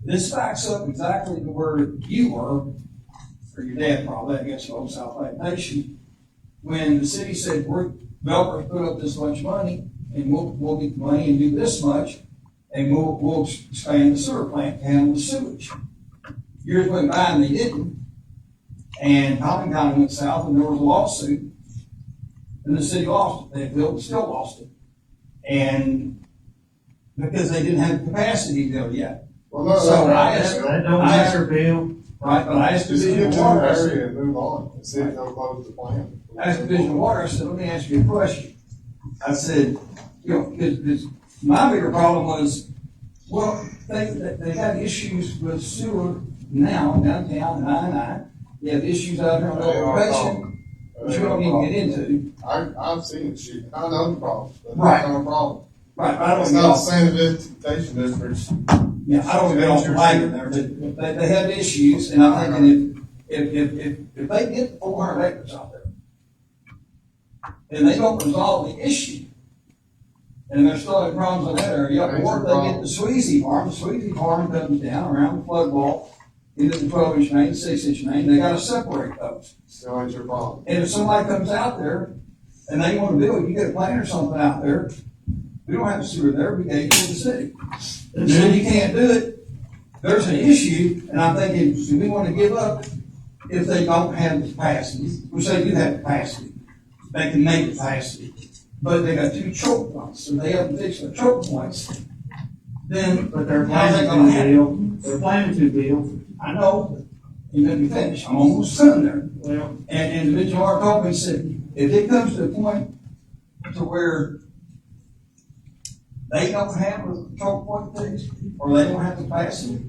This backs up exactly to where you were, or your dad probably, I guess, on South Lake Nation, when the city said, we're, developers put up this much money, and we'll get the money and do this much, and we'll expand the sewer plant, handle the sewage. Years went by and they didn't, and Common County went south and there was a lawsuit, and the city lost it, they still lost it. And because they didn't have capacity to build yet. Well, no, So no, I asked- That don't matter, Bill. Right, but I asked Just Division get of to Water, the I said, area and move on, and see if they'll close the plan. I asked Division of Water, I said, let me ask you a question. I said, you know, because my bigger problem was, well, they have issues with sewer now downtown and I. They have issues out here on the They are a location, problem. which we don't need to get into. I've seen the shit, I know the problem, but Right. that's not a problem. Right, I It's don't not know. sanitation districts. Yeah, I don't want to get off the wagon there, but they have issues, and I'm thinking if they get 400 acres out there, and they don't resolve the issue, and they're still having problems in that area, or if they get the Sweezy farm comes down around the flood wall, into the 12-inch main, 6-inch main, they gotta separate those. Still ain't your problem. And if somebody comes out there and they wanna build, you get a plan or something out there, we don't have a sewer there, we gave it to the city. The city can't do it, there's an issue, and I'm thinking, do we wanna give up if they don't have the capacity? Which they do have capacity, they can make capacity, but they got 2 choke points, so they haven't fixed their choke points. Then, But they're how's that planning gonna to, happen? Bill. They're planning to, Bill. I know, you let me finish, I'm almost done there. Well, And the Mr. told me, he said, if it comes to a point to where they don't have a control point fixed, or they don't have the capacity,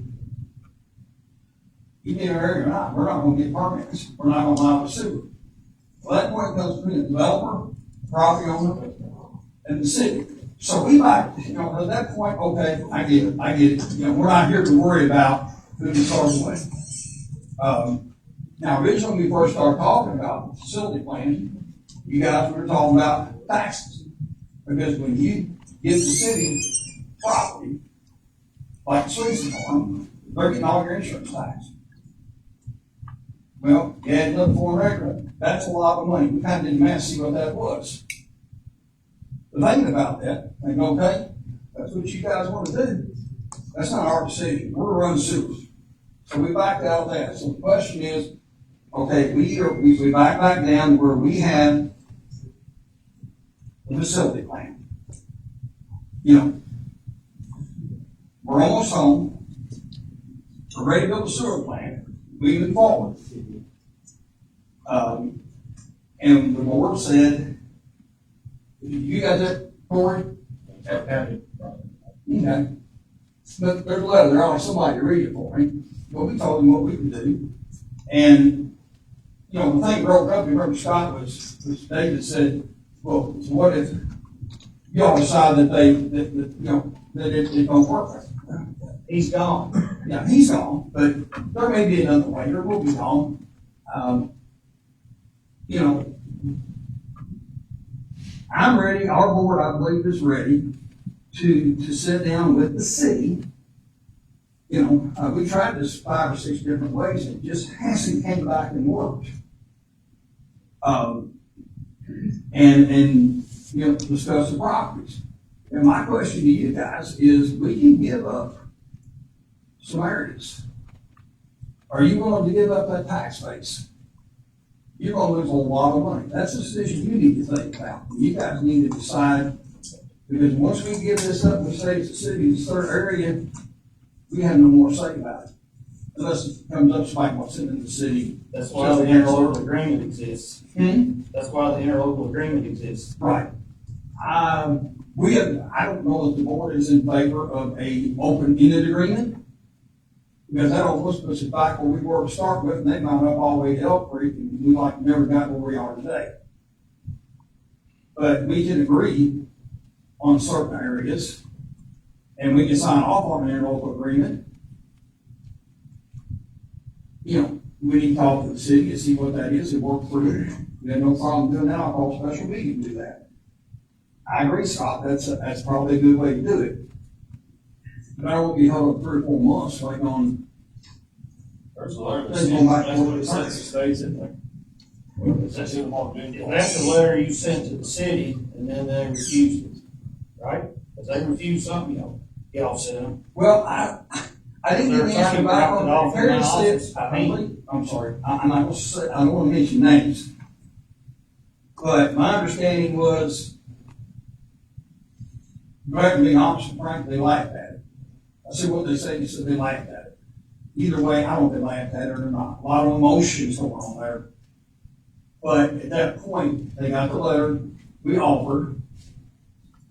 you get an area or not, we're not gonna get permits, we're not gonna allow the sewer. Well, that point comes between the developer, property owner, and the city. So we might, you know, at that point, okay, I get it, you know, we're not here to worry about who the source was. Now, originally, when we first started talking about the facility plan, you guys were talking about taxes. Because when you give the city property, like Sweezy Farm, they're getting all your insurance tax. Well, you add another 400 acre, that's a lot of money. We kind of didn't math see what that was. But thinking about that, think, okay, that's what you guys want to do. That's not our decision. We're running sewers. So we backed out of that. So the question is, okay, we back down where we have the facility plan. You know, we're almost home. We're ready to build a sewer plant. We move forward. And the board said, you got that, Corey? Okay. But there's a letter there, I'll somebody to read it for me. But we told them what we could do. And, you know, the thing broke up, remember Scott was David said, well, so what if y'all decide that it don't work? he's gone. Yeah, he's gone, but there may be another way, there will be gone. You know, I'm ready, our board, I believe, is ready to sit down with the city. You know, we tried this 5 or 6 different ways, and it just hasn't came back and worked. And, you know, discuss the properties. And my question to you guys is, we can give up some areas. Are you willing to give up that tax base? You're gonna lose a lot of money. That's a decision you need to think about. You guys need to decide, because once we give this up, we say it's a city, it's third area, we have no more say about it. Unless it comes up like what's in the city. That's why the interlocal agreement exists. Hmm? That's why the interlocal agreement exists. Right. I don't know if the board is in favor of a open-ended agreement. Because that almost puts it back where we were to start with, and they mount up all the way to Elk Creek, and we never got where we are today. But we can agree on certain areas, and we can sign off on an interlocal agreement. You know, we need to talk to the city and see what that is, and work through it. We have no problem doing that, I'll call a special meeting to do that. I agree, Scott, that's probably a good way to do it. But I won't be held up 3 or 4 months waiting on. There's a letter that That's says, going back that's to what what it it says, it stays in there. It says it won't do If that's the letter you sent to the city, and then they refused it, right? If they refuse something, y'all send them. Well, I didn't get the answer back on Off that. in my Harry office. said, I'm sorry, I'm not gonna say, I don't wanna mention names. But my understanding was Greg, to be honest, Frank, they laughed at it. I said, what they say, he said they laughed at it. Either way, I don't know if they laughed at it or not. A lot of emotions going on there. But at that point, they got the letter, we offered,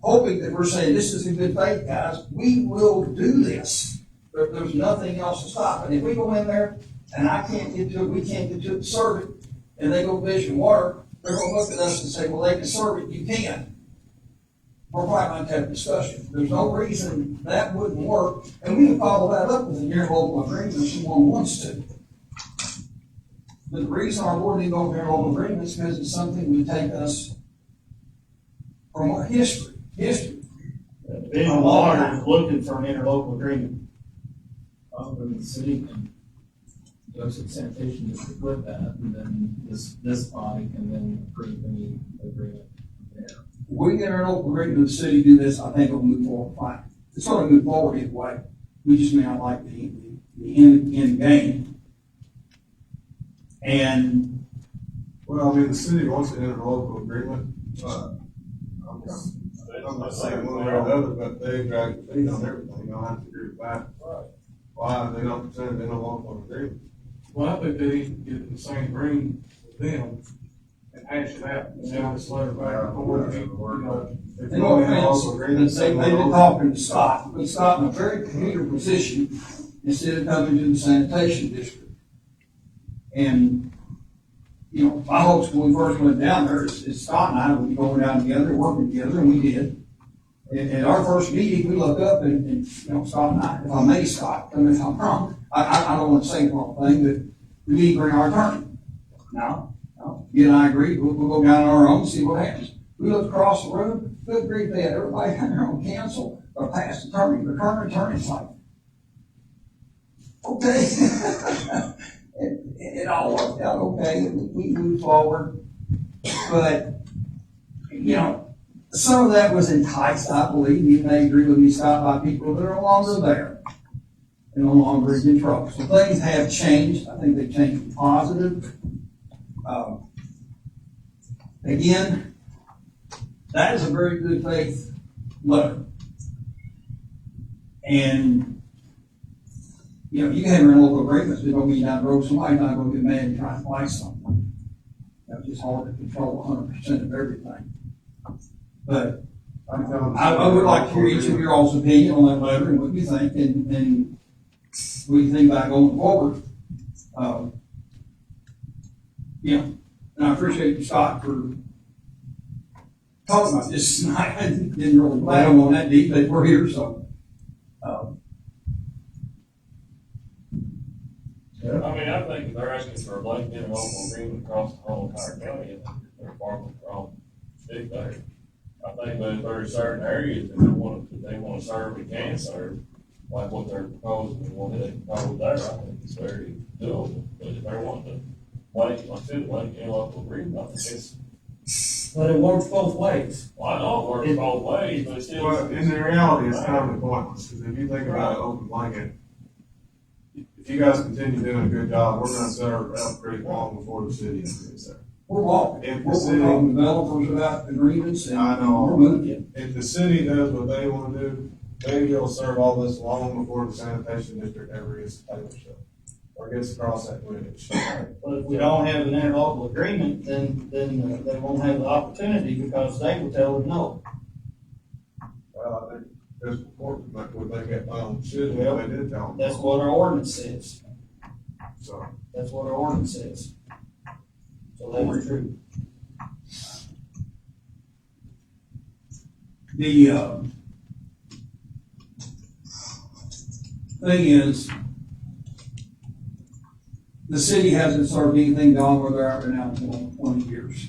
hoping that we're saying, this is in good faith, guys, we will do this. But there's nothing else to stop it. If we go in there and I can't get to it, we can't get to it to serve it, and they go fish and water, they're gonna look at us and say, well, they can serve it, you can't. We're probably going to have a discussion. There's no reason that wouldn't work, and we can follow that up with an interlocal agreement if someone wants to. But the reason our board didn't go with interlocal agreements is because it's something would take us from our history. Big water is looking for an interlocal agreement. Then the city can go to the sanitation district with that, and then this body can then approve any agreement there. We get our local agreement with the city, do this, I think it'll move forward fine. It's gonna move forward either way. We just may not like the end game. And Well, I mean, the city wants an interlocal agreement, I'm not saying one way or the other, but they drag the feet on everything, you don't have to agree with that. Why, they don't present an interlocal agreement? Well, I think they need to get in the same room with them and hash it out, and now this letter back and forth, you know. If they you don't don't have also they've agreement, been talking to Scott, put Scott in a very computer position instead of coming to the sanitation district. And, you know, my hopes when we first went down there is Scott and I would be going down together, working together, and we did. At our first meeting, we looked up and you know, Scott and I, if I may, Scott, tell me if I'm wrong, I don't want to say the wrong thing, but we need to bring our attorney. No, you and I agreed, we'll go down on our own, see what happens. We looked across the room, good grief, they had everybody down there on council, or past attorney, the current attorney's like, okay. It all worked out okay, we moved forward, but, you know, some of that was enticed, I believe, you may agree with me, Scott, by people that are no longer there, and no longer in control. So things have changed, I think they've changed for positive. Again, that is a very good faith letter. And, you know, you can have your local agreements, but don't mean down the road, somebody's not gonna get mad and try to fight something. It's just hard to control 100% of everything. But I would like to hear each of your all's opinion on that letter and what you think, and what you think about going forward. You know, and I appreciate you, Scott, for talking about this tonight. I didn't really plan on that deep, but we're here, so. I mean, I think if they're asking for a blanket interlocal agreement across the whole entire county, I think they're far from the wrong stick there. I think that if there are certain areas that they want to serve and can serve, like what they're proposing and what they propose there, I think it's very doable. But if they want to blanket, like I said, blanket interlocal agreement, I think it's, But it works both ways. well, I know it works both ways, but it's still. Well, in the reality, it's kind of pointless, because if you think about an open blanket, if you guys continue doing a good job, we're gonna serve Elk Creek long before the city is there. We're walking. If the We're city- talking to developers about agreements and I know. we're moving. If the city does what they wanna do, they will serve all this long before the sanitation district ever gets to pay themselves, or gets across that bridge. But if we don't have an interlocal agreement, then they won't have the opportunity because they will tell them no. Well, I think this report would make that final decision, if they did tell them. That's what our ordinance says. So, That's what our ordinance says. So that's true. The, thing is, the city hasn't served anything down where they're at right now in 20 years.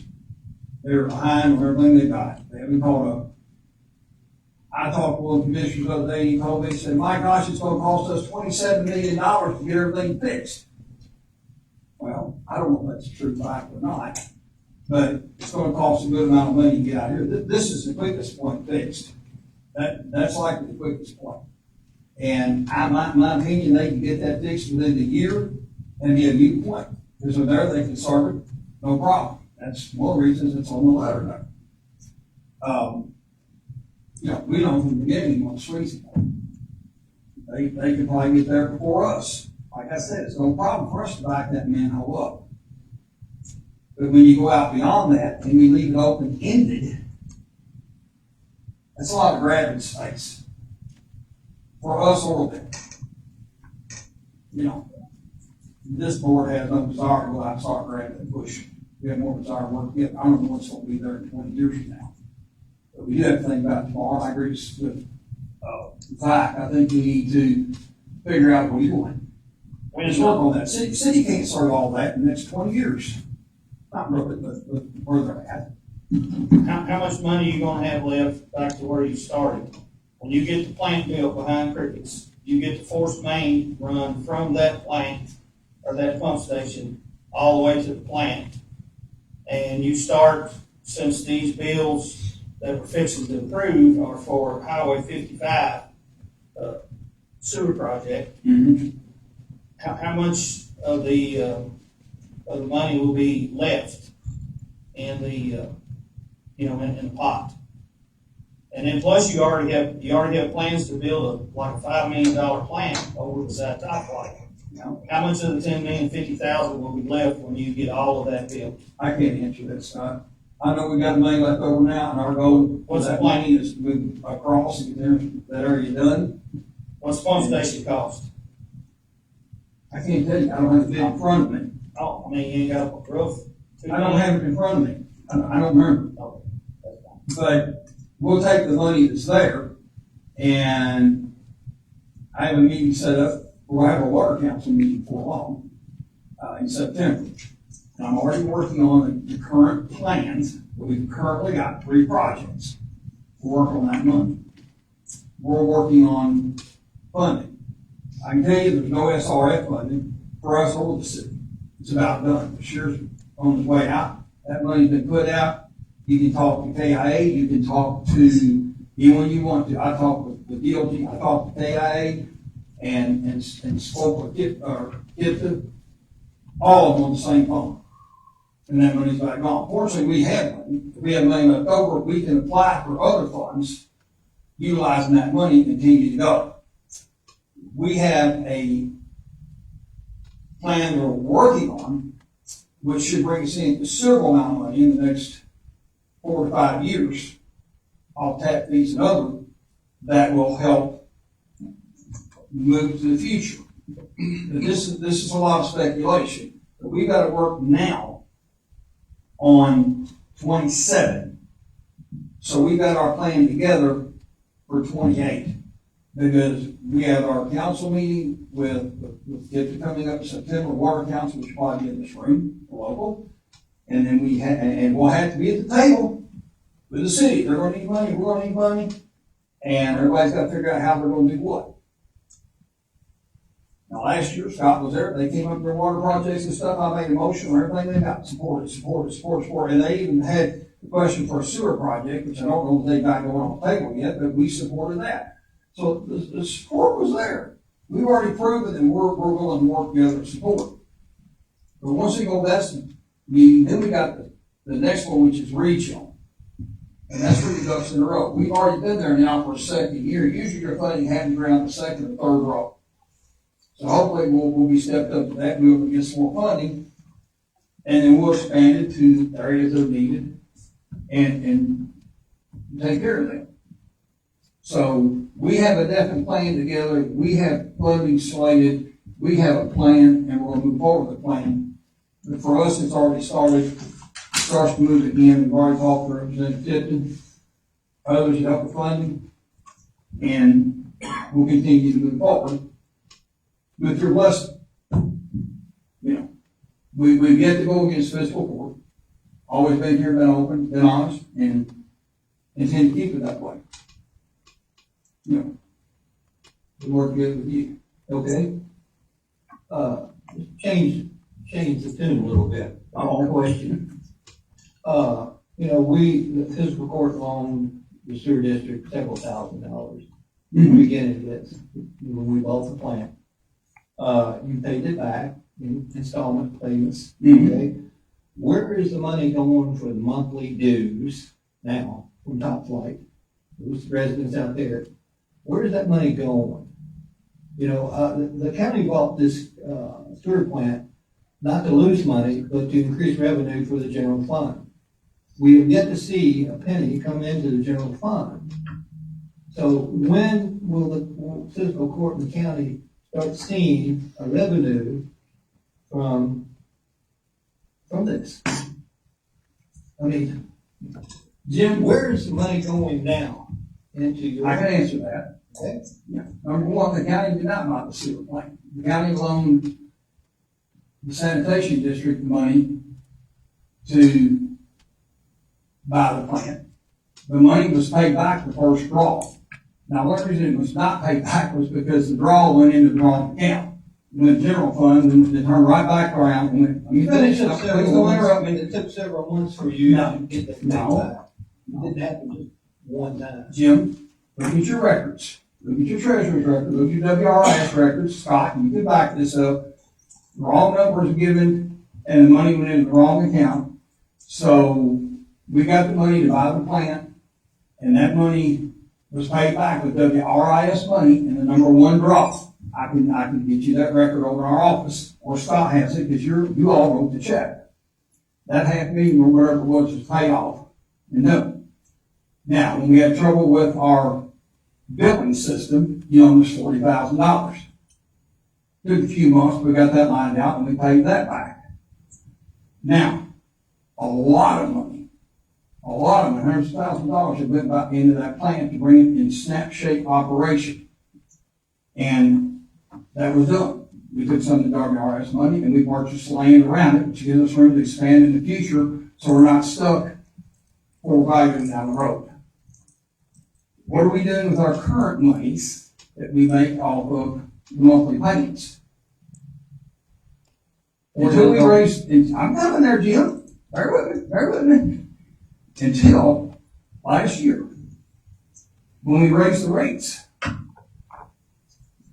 They're behind on everything they got. They haven't caught up. I talked to one of the commissioners the other day, he told me, he said, my gosh, it's gonna cost us $27 million to get everything fixed. Well, I don't know if that's a true fact or not, but it's gonna cost a good amount of money to get out here. This is the quickest point fixed. That's likely the quickest point. And my opinion, they can get that fixed within the year and be a new point. Because from there, they can serve it, no problem. That's one of the reasons it's on the letter there. we don't even get any more streets. They could probably get there before us. Like I said, it's no problem for us to back that manhole up. But when you go out beyond that and we leave it open-ended, that's a lot of grabbing space for us or them. This board has no desire to go out and start grabbing and pushing. We have more desire to work together. I don't know what's going to be there in 20 years from now. But we do have to think about tomorrow. I agree with Zach. I think we need to figure out what we want. We just work on that. City can't serve all that in the next 20 years. Not really, but where they're at. How much money are you gonna have left back to where you started? When you get the plant built behind Crickets, you get the forced main run from that plant or that pump station all the way to the plant. And you start, since these bills that we're fixing to approve are for Highway 55 sewer project, how much of the money will be left in the, in the pot? And then plus you already have plans to build like a $5 million plant over beside Top Light. How much of the $10,050,000 will be left when you get all of that built? I can't answer that, Scott. I know we got money left over now, and our goal What's that the plan? money is to move across and get that area done. What's the pump station cost? I can't tell you. I don't have it in front of me. Oh, I mean, you ain't got a roof? I don't have it in front of me. I don't remember. Oh, that's fine. But we'll take the money that's there, and I have a meeting set up. We'll have a water council meeting before long, in September. And I'm already working on the current plans, but we've currently got 3 projects to work on that money. We're working on funding. I can tell you there's no SRF funding for us or the city. It's about done. The share's on its way out. That money's been put out. You can talk to KIA, you can talk to anyone you want to. I talked with DOT, I talked to KIA and spoke with KIPTA, all of them on the same phone. And that money's back gone. Fortunately, we have money. If we have money left over, we can apply for other funds, utilizing that money and continue to go. We have a plan we're working on, which should bring us in a considerable amount of money in the next 4 to 5 years. I'll tap these and other that will help move to the future. But this is a lot of speculation. But we got to work now on 27. So we got our plan together for 28. Because we have our council meeting with KIPTA coming up in September, water council, which will probably be in this room, local. And then we'll have to be at the table with the city. They're gonna need money, we're gonna need money. And everybody's gotta figure out how they're gonna do what. Now, last year, Scott was there, they came up with their water projects and stuff, I made a motion on everything they got, support. And they even had the question for a sewer project, which I don't know if they got going on the table yet, but we supported that. So the support was there. We've already proven that we're willing to work together and support. But once we go that's meeting, then we got the next one, which is regional. And that's 3 ducks in a row. We've already been there now for a second year. Usually you're funding happens around the second and third row. So hopefully we'll be stepped up to that, we'll get some more funding, and then we'll expand it to areas that are needed and take care of them. So we have a definite plan together, we have funding slated, we have a plan, and we're gonna move forward with the plan. But for us, it's already started, starts to move again, we've already talked to Representative Tipton, others to help with funding, and we'll continue to move forward. With your blessing, we've yet to go against fiscal court. Always been here, been open, been honest, and intend to keep it that way. We work together with you. Okay? Change the tune a little bit. On question. The fiscal court loaned the sewer district several $1,000s. In the beginning of this, when we bought the plant. You paid it back in installment payments, okay? Where is the money going for the monthly dues now from Top Flight? those residents out there, where does that money go? You know, the county bought this, sewer plant not to lose money, but to increase revenue for the general fund. We have yet to see a penny come into the general fund. So when will the fiscal court in the county start seeing a revenue from this? I mean, Jim, where is the money going now into your? I can answer that. Okay. Yeah. Number one, the county did not buy the sewer plant. The county loaned the sanitation district money to buy the plant. The money was paid back the first draw. Now, one reason it was not paid back was because the draw went into the wrong account. In the general fund, and it turned right back around and went, You finished up please several don't months, interrupt I me. mean, it took several months for you No. to get that No. back. It didn't happen just one time. Jim, look at your records. Look at your treasurer's record, look at your WRS records, Scott, you can back this up. The wrong numbers were given and the money went into the wrong account. So we got the money to buy the plant and that money was paid back with WRIS money in the number one draw. I can get you that record over in our office, or Scott has it, because you all wrote the check. That $500,000 or whatever it was paid off and done. Now, when we had trouble with our billing system, you loaned us $40,000. Took a few months, we got that lined out and we paid that back. Now, a lot of money, hundreds of thousands of dollars have went back into that plant to bring it in snap shape operation. And that was done. We took some of the WRS money and we purchased land around it, which gives us room to expand in the future, so we're not stuck for value down the road. What are we doing with our current monies that we make off of the monthly payments? Until we raise, I'm coming there, Jim. Bear with me. Until last year, when we raised the rates,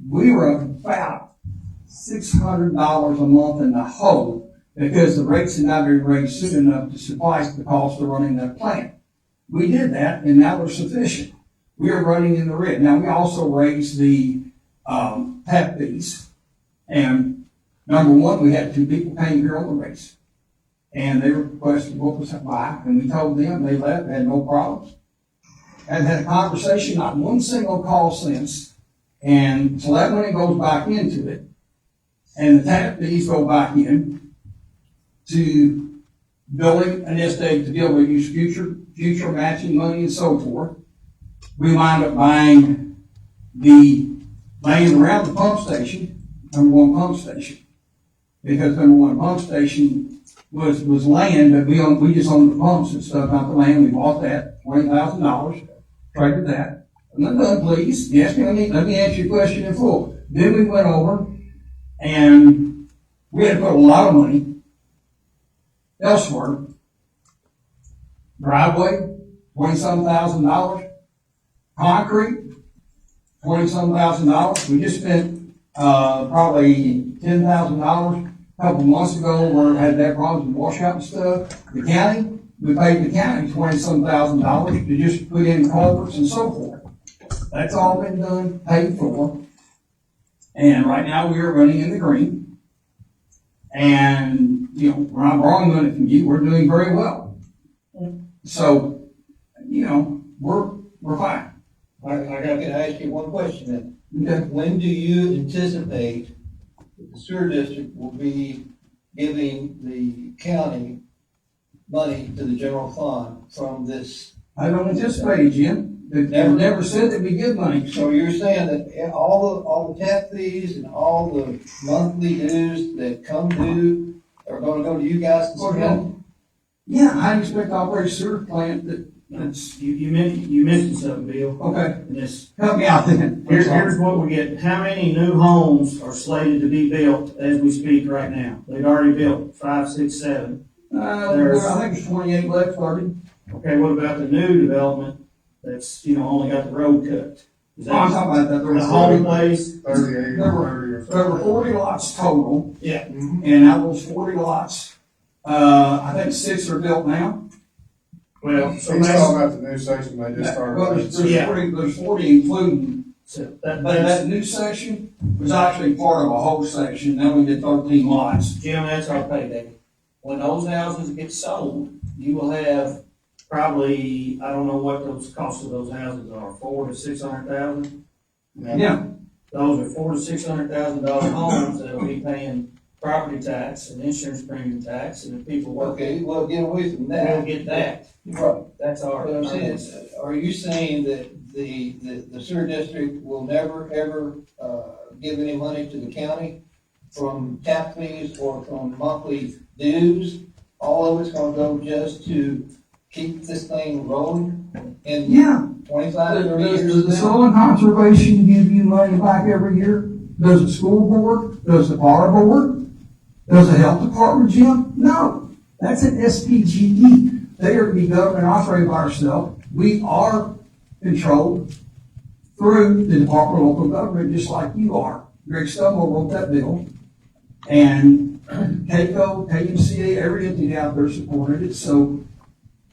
we were about $600 a month in the hole because the rates had not been raised soon enough to suffice the cost of running that plant. We did that, and now they're sufficient. We are running in the red. Now, we also raised the tap fees. And number one, we had two people came here on the race. And they requested what was why, and we told them, they left, had no problems. And had a conversation, not one single call since. And so that money goes back into it. And the tap fees go back in to building an estate to be able to use future matching money and so forth. We wind up buying the land around the pump station, number one pump station. Because number one pump station was land that we just owned the pumps and stuff, not the land. We bought that, $20,000, traded that. I'm not done, please. Yes, let me answer your question in full. Then we went over and we had to put a lot of money elsewhere. Driveway, $20-some thousand. Concrete, $20-some thousand. We just spent probably $10,000 a couple months ago where we had that problems with washout and stuff. The county, we paid the county $20-some thousand to just put in culverts and so forth. That's all been done, paid for. And right now we are running in the green. And, we're not borrowing money from you. We're doing very well. So, we're fine. I gotta ask you one question then. Okay. When do you anticipate that the sewer district will be giving the county money to the general fund from this? I don't anticipate it, Jim. They never said there'd be good money. So you're saying that all the tap fees and all the monthly dues that come due are gonna go to you guys to spend? Yeah, I expect to operate a sewer plant that's, You missed something, Bill. okay, And this, help me out then. here's what we get. How many new homes are slated to be built as we speak right now? They've already built 5, 6, 7. I think it's 28 left, 30. Okay, what about the new development that's, only got the road cut? Is Oh, I'm that talking about that. the whole place? 38 There or were 30 or 40 lots total, Yeah. and out of those 40 lots, I think 6 are built now. Well, He's so talking that's, about the new section they just started. Well, there's Yeah. 40 including, so but that new section was actually part of a whole section, then we did 13 lots. Jim, that's our payday. When those houses get sold, you will have probably, I don't know what those costs of those houses are, $400,000 to $600,000. Yeah. Those are $400,000 to $600,000 homes that'll be paying property tax and insurance premium tax, and if people work, Okay, well, get away from we'll that. get that. Right. That's our. But I'm saying, are you saying that the sewer district will never, ever, give any money to the county from tap fees or from monthly dues? All of it's gonna go just to keep this thing rolling in Yeah. 25, 30 Does years the now? soil and conservation give you money back every year? Does the school board? Does the fire board? Does the health department, Jim? No. That's an SPGE. They are to be governed and operated by ourselves. We are controlled through the Department of Local Government, just like you are. Greg Stumble wrote that bill. And KCO, KMCA, every entity out there supported it. So,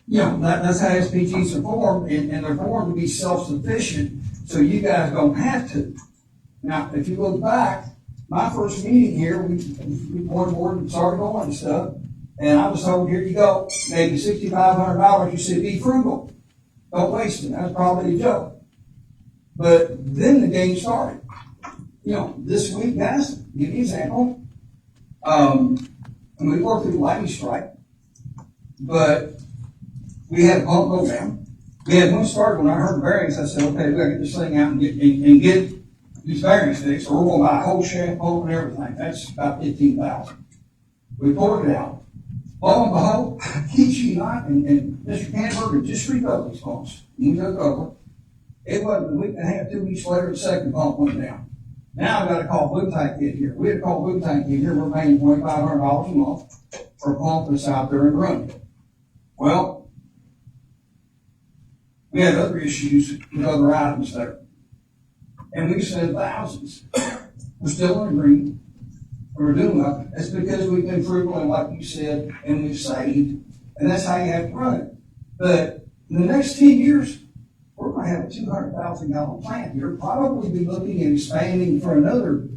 you know, that's how SPGs are formed, and they're formed to be self-sufficient, so you guys don't have to. Now, if you look back, my first meeting here, we went board and started going and stuff, and I was told, here you go, maybe $6,500, you said, be frugal. Don't waste it, that's probably a joke. But then the game started. You know, this week, guys, give you an example. And we worked through the lightning strike, but we had a pump go down. We had one start when I heard the bearings, I said, okay, we gotta get this thing out and get these bearings fixed, or we're gonna buy a whole shaft pump and everything. That's about 15,000. We poured it out. Lo and behold, Keachy and I and Mr. Canberg had just rebuilt these pumps. We took over. It wasn't a week and a half, 2 weeks later, the second pump went down. Now I've got to call Blue Tank in here. We had to call Blue Tank in here. We're paying $2,500 a month for a pump that's out there and running. Well, we had other issues with other items there. And we spent thousands. We're still in the green. We're doing that. That's because we've been frugal and like you said, and we've saved. And that's how you have to run it. But in the next 10 years, we're going to have a 200,000 gallon plant here. Probably be looking at expanding for another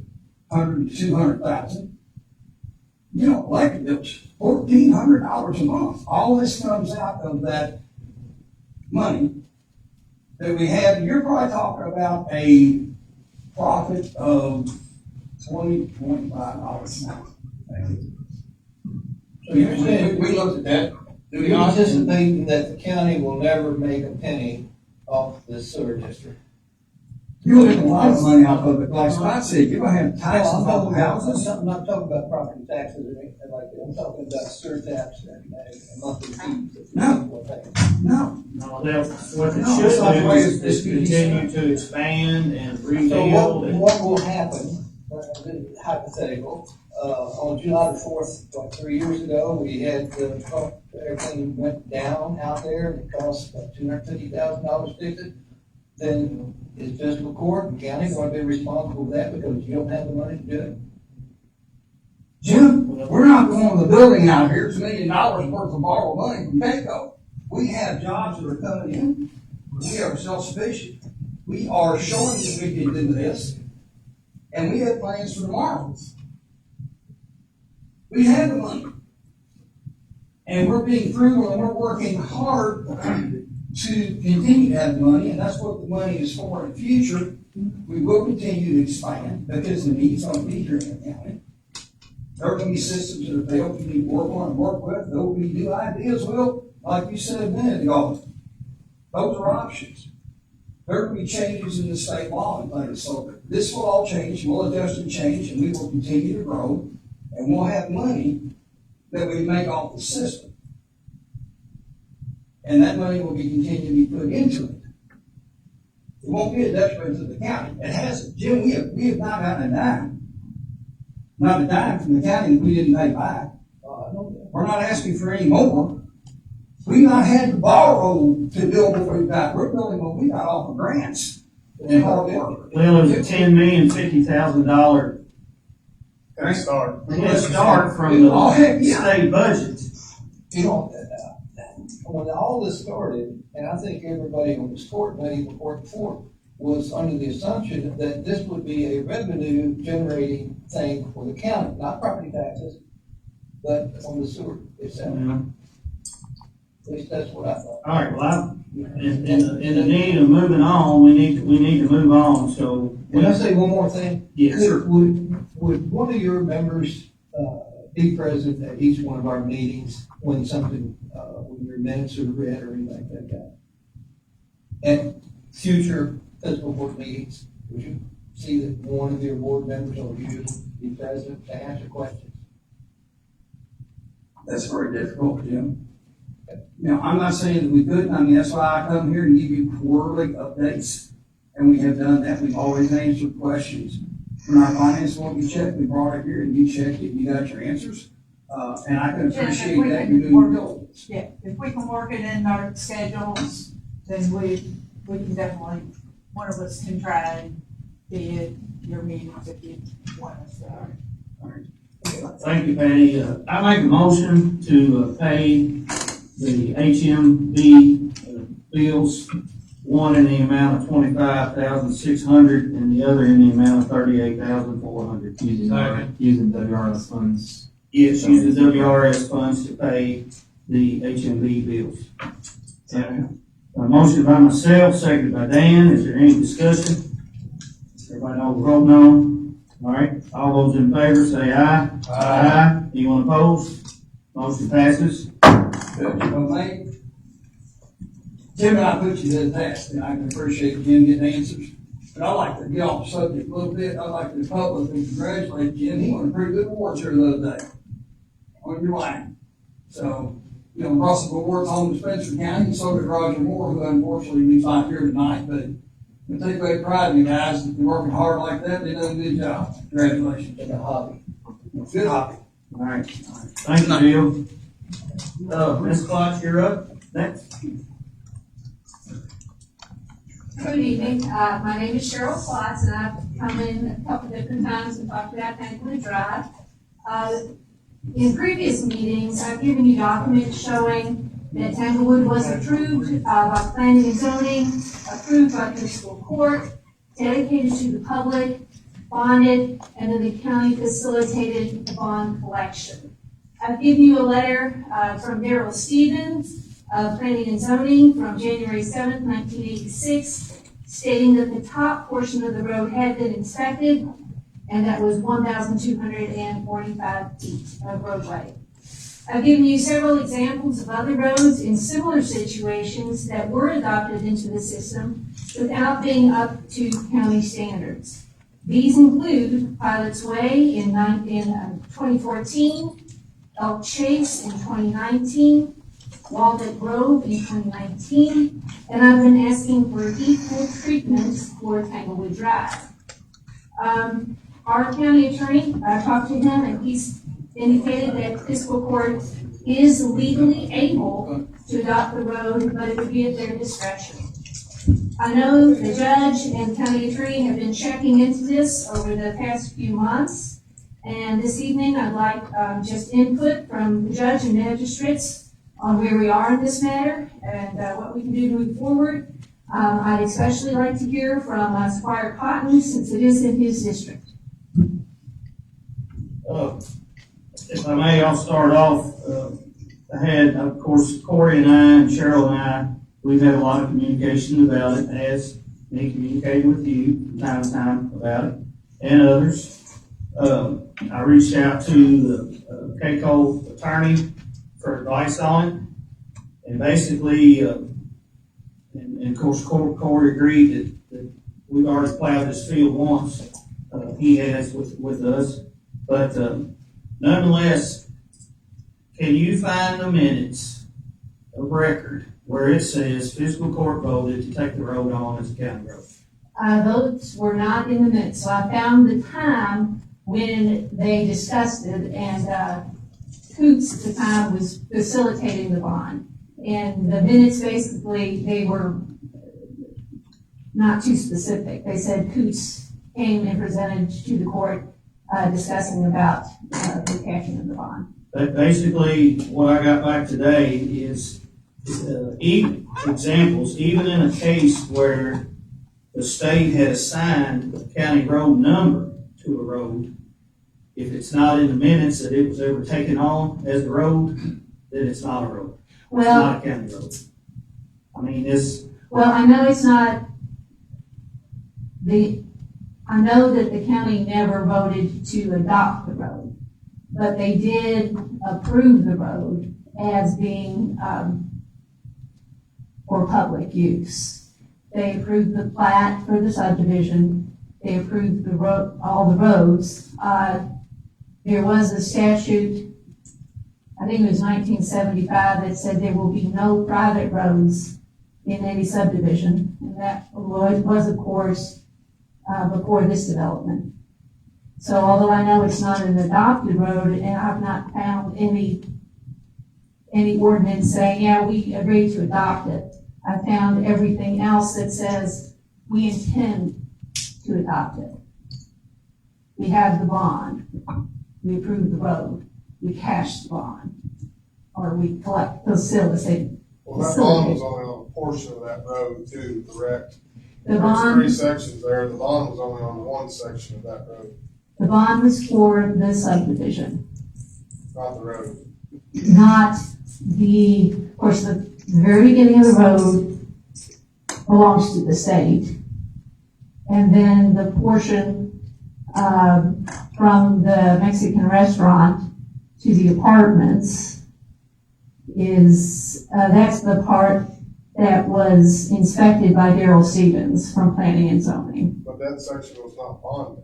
100 to 200,000. You know, electric bills, $1,400 a month. All this comes out of that money that we have. You're probably talking about a profit of $20, $25 an hour. So you're saying, We looked at that. do you anticipate that the county will never make a penny off the sewer district? You'll get a lot of money off of it. Like Scott said, you're going to have taxes I'm on houses. not talking about property taxes or anything like that. I'm talking about sewer tax and monthly fees. No. No. No, what it No, should it's not the way do is continue to expand and So rebuild. and- what will happen, hypothetical, on July the 4th, like 3 years ago, we had the pump, everything went down out there, it cost about $250,000 to fix it. Then is fiscal court and county going to be responsible for that because you don't have the money to do it? Jim, we're not going to the building out here. It's $1 million worth of borrowed money from PECO. We have jobs that are coming in. We are self-sufficient. We are showing that we can do this. And we have plans for tomorrow. We have the money. And we're being frugal and we're working hard to continue to have money, and that's what the money is for in the future. We will continue to expand because the need's going to be here in the county. There are going to be systems that have failed, you need to work on and work with. There will be new ideas, Will, like you said a minute ago. Those are options. There will be changes in the state law and things, so this will all change, we'll adjust and change, and we will continue to grow, and we'll have money that we make off the system. And that money will be continued to be put into it. It won't be a detriment to the county. It hasn't. Jim, we have not gotten a dime. Not a dime from the county that we didn't pay back. We're not asking for any more. We've not had to borrow to build what we've got. We're building what we got off of grants and hard work. Well, it was a $10,050,000 Good start. head start from Oh, heck, the yeah. state budget. You know, when all this started, and I think everybody on this court, not even court before, was under the assumption that this would be a revenue generating thing for the county, not property taxes, but on the sewer itself. At least that's what I thought. All right, well, in the need of moving on, we need to move on, so. Can I say one more thing? Yes, sir. Would one of your members, be present at each one of our meetings when something, when your minutes are read or anything like that? At future fiscal court meetings, would you see that one of your board members or you be present to answer questions? That's very difficult, Jim. Now, I'm not saying that we couldn't. I mean, that's why I come here and give you quarterly updates. And we have done that. We've always answered questions. When our finance will be checked, we brought it here and you checked it, you got your answers. And I can appreciate that you're doing your diligence. Yeah, if we can work it in our schedules, then we can definitely, one of us can try and be at your meetings if you want us to. Thank you, Patty. I make a motion to pay the HMB bills, one in the amount of $25,600 and the other in the amount of $38,400. Using WRS funds. Yes, use the WRS funds to pay the HMB bills. A motion by myself, seconded by Dan. Is there any discussion? Everybody know what we're voting on? All right, all those in favor say aye. Aye. Anyone opposed? Motion passes. Jim and I put you to the task, and I can appreciate Jim getting answers. But I'd like to get off the subject a little bit. I'd like to publicly congratulate Jim. He won a pretty good award here the other day on your line. So, you know, brought some awards home to Spencer County, and so did Roger Moore, who unfortunately is not here tonight. But I take great pride in you guys. If you're working hard like that, they done a good job. Congratulations. It's a hobby. Good hobby. All right. Thank you, Bill. Ms. Klotz, you're up. Next. Good evening. My name is Cheryl Klotz, and I've come in a couple different times and talked about Tanglewood Drive. In previous meetings, I've given you documents showing that Tanglewood was approved by planning and zoning, approved by fiscal court, dedicated to the public, bonded, and then the county facilitated the bond collection. I've given you a letter from Darrell Stevens, Planning and Zoning, from January 7th, 1986, stating that the top portion of the road had been inspected, and that was 1,245 feet of roadway. I've given you several examples of other roads in similar situations that were adopted into the system without being up to county standards. These include Pilot's Way in 2014, Elk Chase in 2019, Walnut Grove in 2019, and I've been asking for equal treatment for Tanglewood Drive. Our county attorney, I talked to him, and he's indicated that fiscal court is legally able to adopt the road, but it would be at their discretion. I know the judge and county attorney have been checking into this over the past few months, and this evening I'd like just input from the judge and magistrates on where we are in this matter and what we can do to move forward. I'd especially like to hear from Squire Cotton, since it is in his district. If I may, I'll start off. I had, of course, Corey and I and Cheryl and I, we've had a lot of communication about it, as me communicating with you from time to time about it, and others. I reached out to the KCO attorney for advice on it, and basically, and of course, Corey agreed that we've already plowed this field once. He has with us, but nonetheless, can you find the minutes of record where it says fiscal court voted to take the road on as a county road? Those were not in the minutes, so I found the time when they discussed it, and Coots at the time was facilitating the bond. And the minutes, basically, they were not too specific. They said Coots came and presented to the court discussing about the cashing of the bond. But basically, what I got back today is even in a case where the state has signed a county road number to a road, if it's not in the minutes that it was ever taken on as a road, then it's not a road. It's Well, not a county road. I mean, well, I know it's not I know that the county never voted to adopt the road, but they did approve the road as being, for public use. They approved the plat for the subdivision, they approved all the roads. There was a statute, I think it was 1975, that said there will be no private roads in any subdivision. And that was, of course, before this development. So although I know it's not an adopted road, and I've not found any ordinance saying, yeah, we agree to adopt it, I found everything else that says we intend to adopt it. We have the bond, we approve the road, we cash the bond, or we collect, facilitate. Well, that bond was only on a portion of that road too, correct? The There's bond, 3 sections there, the bond was only on one section of that road, the bond was for the subdivision, not the road. not of course, the very beginning of the road belongs to the state. And then the portion, from the Mexican restaurant to the apartments is, that's the part that was inspected by Daryl Stevens from Planning and Zoning. But that section was not bonded.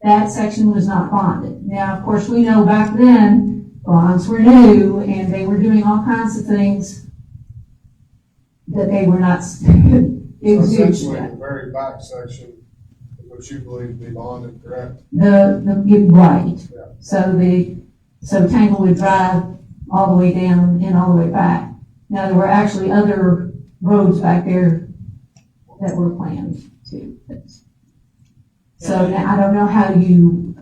That section was not bonded. Now, of course, we know back then, bonds were new, and they were doing all kinds of things that they were not So essentially, yet. the very back section is what you believe to be bonded, correct? Right. Yeah. So Tanglewood Drive all the way down and all the way back. Now, there were actually other roads back there that were planned too. So now I don't know how you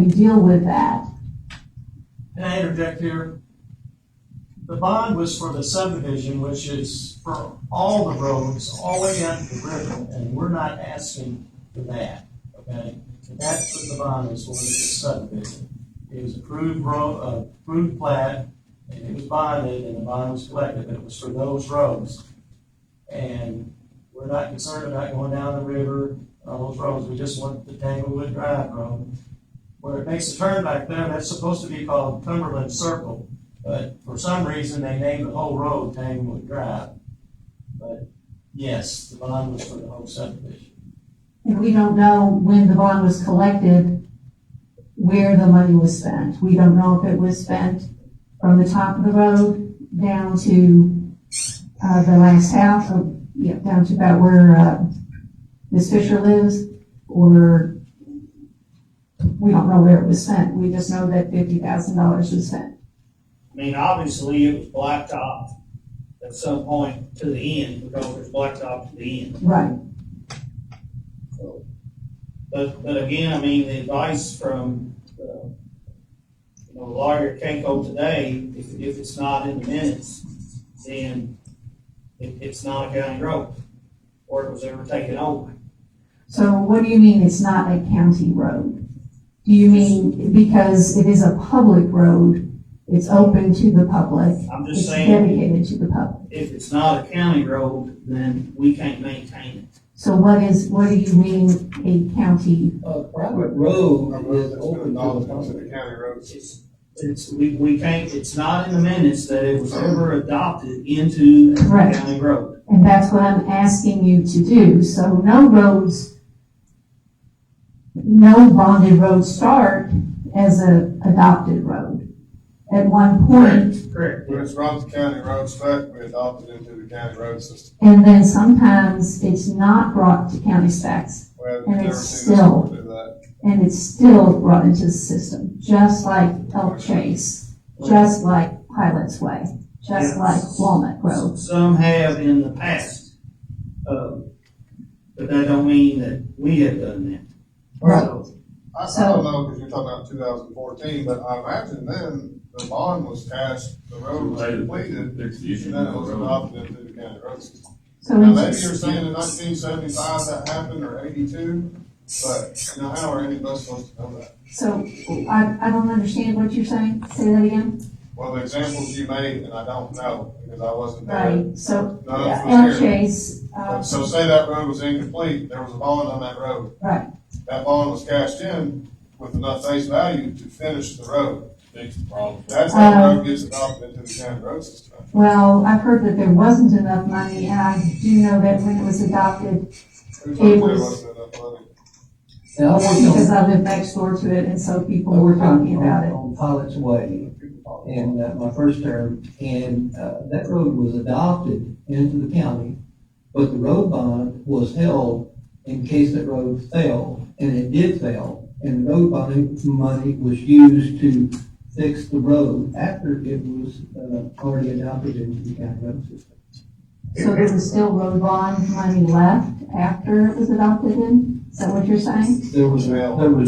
deal with that. Can I interject here? The bond was for the subdivision, which is for all the roads, all the way down to the river, and we're not asking for that, okay? That's what the bond was for, the subdivision. It was approved plat, and it was bonded, and the bond was collected, but it was for those roads. And we're not concerned about going down the river, on those roads, we just want the Tanglewood Drive road. Where it makes a turn back there, that's supposed to be called Cumberland Circle, but for some reason, they named the whole road Tanglewood Drive. But yes, the bond was for the whole subdivision. And we don't know when the bond was collected, where the money was spent. We don't know if it was spent from the top of the road down to the last house, or down to about where Ms. Fisher lives, or we don't know where it was spent. We just know that $50,000 was spent. I mean, obviously, it was blacktop at some point to the end, because there's blacktop to the end. Right. So, but again, I mean, the advice from lawyer Keiko today, if it's not in the minutes, then it's not a county road, or it was ever taken over. So what do you mean it's not a county road? Do you mean because it is a public road, it's open to the public? I'm just it's saying, dedicated to the public. if it's not a county road, then we can't maintain it. So what do you mean a county? A private road A road is that's open been to the adopted into public. the county roads. We can't, it's not in the minutes that it was ever adopted into a Right. county road. And that's what I'm asking you to do. So no bonded roads start as a adopted road. At one point, Correct. When it's brought to county road spec, we adopt it into the county road system. and then sometimes it's not brought to county specs, Well, And I've never it's seen this still- one do that. and it's still brought into the system, just like Elk Chase, just like Pilot's Way, just Yeah. like Walnut Grove. Some have in the past, but that don't mean that we have done that. Right. So, I don't know, because you're talking about 2014, but I imagine then the bond was cashed, the road was completed, Fix the issue. and then it was adopted into the county road system. So Now, maybe it's- you're saying in 1975 that happened, or 82, but, you know, how are any of us supposed to know that? So, I don't understand what you're saying, say that again? Well, the examples you made, and I don't know, because I wasn't there. Right, so, None of us L. was here. Chase, So say that road was incomplete, there was a bond on that road. right, That bond was cashed in with enough face value to finish the road. Fix the problem. That's how the road gets adopted into the county road system. well, I've heard that there wasn't enough money, and I do know that when it was adopted, Who told you there was- wasn't enough money? And I worked because on, I live next door to it, and so people were talking about it. on Pilot's Way in my first term, and that road was adopted into the county, but the road bond was held in case that road failed, and it did fail, and the road bonding money was used to fix the road after it was already adopted into the county road system. So there was still road bond money left after it was adopted in? Is that what you're saying? There was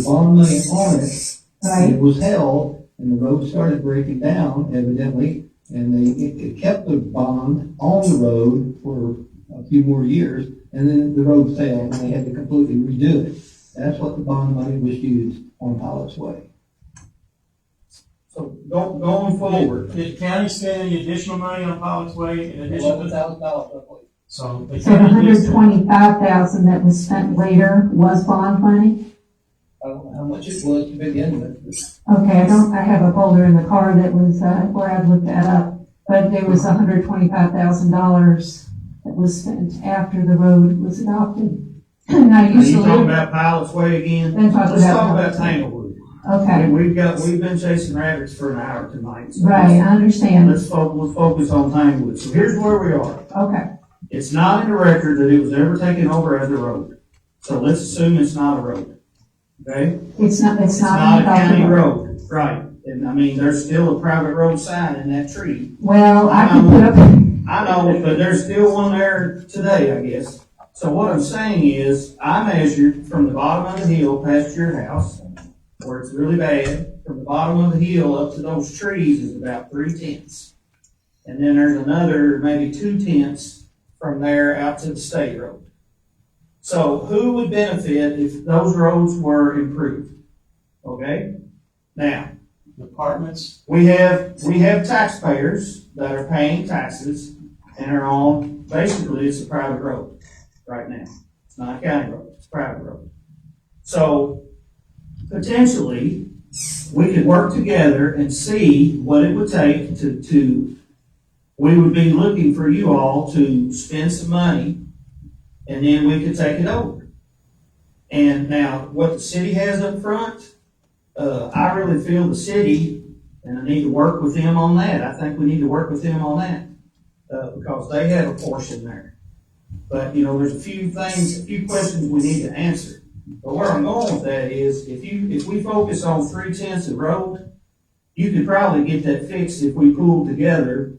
bond money on it, Right? it was held, and the road started breaking down evidently, and it kept the bond on the road for a few more years, and then the road failed, and they had to completely redo it. That's what the bond money was used on Pilot's Way. So going forward, Did the county spend any additional money on Pilot's Way in addition to? $11,000. So the So the county needs to- $125,000 that was spent later was bond money? I don't know how much it was to begin with, Okay, I have a folder in the car that was, where I looked that up, but there was $125,000 that was spent after the road was adopted. And I are used you to talking live, about Pilot's Way again? Then talk Let's about talk about Pilot's Way. Tanglewood. okay, We've been chasing rabbits for an hour tonight. So right, I understand, let's focus on Tanglewood. So here's where we are. okay, It's not in the record that it was ever taken over as a road. So let's assume it's not a road. Okay? it's not It's not a adopted county road. road, right? And I mean, there's still a private road sign in that tree. Well, I could put up, I know, but there's still one there today, I guess. So what I'm saying is, I measured from the bottom of the hill past your house, where it's really bad, from the bottom of the hill up to those trees is about 3/10. And then there's another maybe 2/10 from there out to the state road. So who would benefit if those roads were improved? Okay? Now, Departments, we have taxpayers that are paying taxes and are on, basically, it's a private road right now. It's not a county road, it's a private road. So potentially, we could work together and see what it would take we would be looking for you all to spend some money, and then we could take it over. And now, what the city has up front, I really feel the city, and I need to work with them on that. I think we need to work with them on that, because they have a portion there. But, you know, there's a few questions we need to answer. But where I'm going with that is, if we focus on 3/10 of road, you could probably get that fixed if we pooled together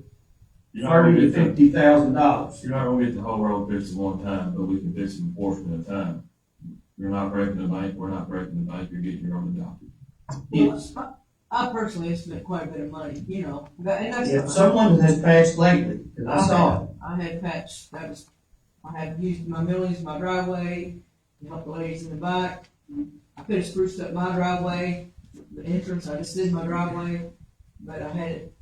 You're not gonna $30,000 to get the, $50,000. you're not gonna get the whole road fixed at one time, but we can fix it a portion at a time. You're not breaking the bank, we're not breaking the bank, you're getting your own adopted. Yes. I personally have spent quite a bit of money, you know, and that's. If someone has patched lately, because I saw it. I had patched, I had used my millions in my driveway, to help the ladies in the back. I could have spruced up my driveway, the entrance, I just did my driveway, but I had it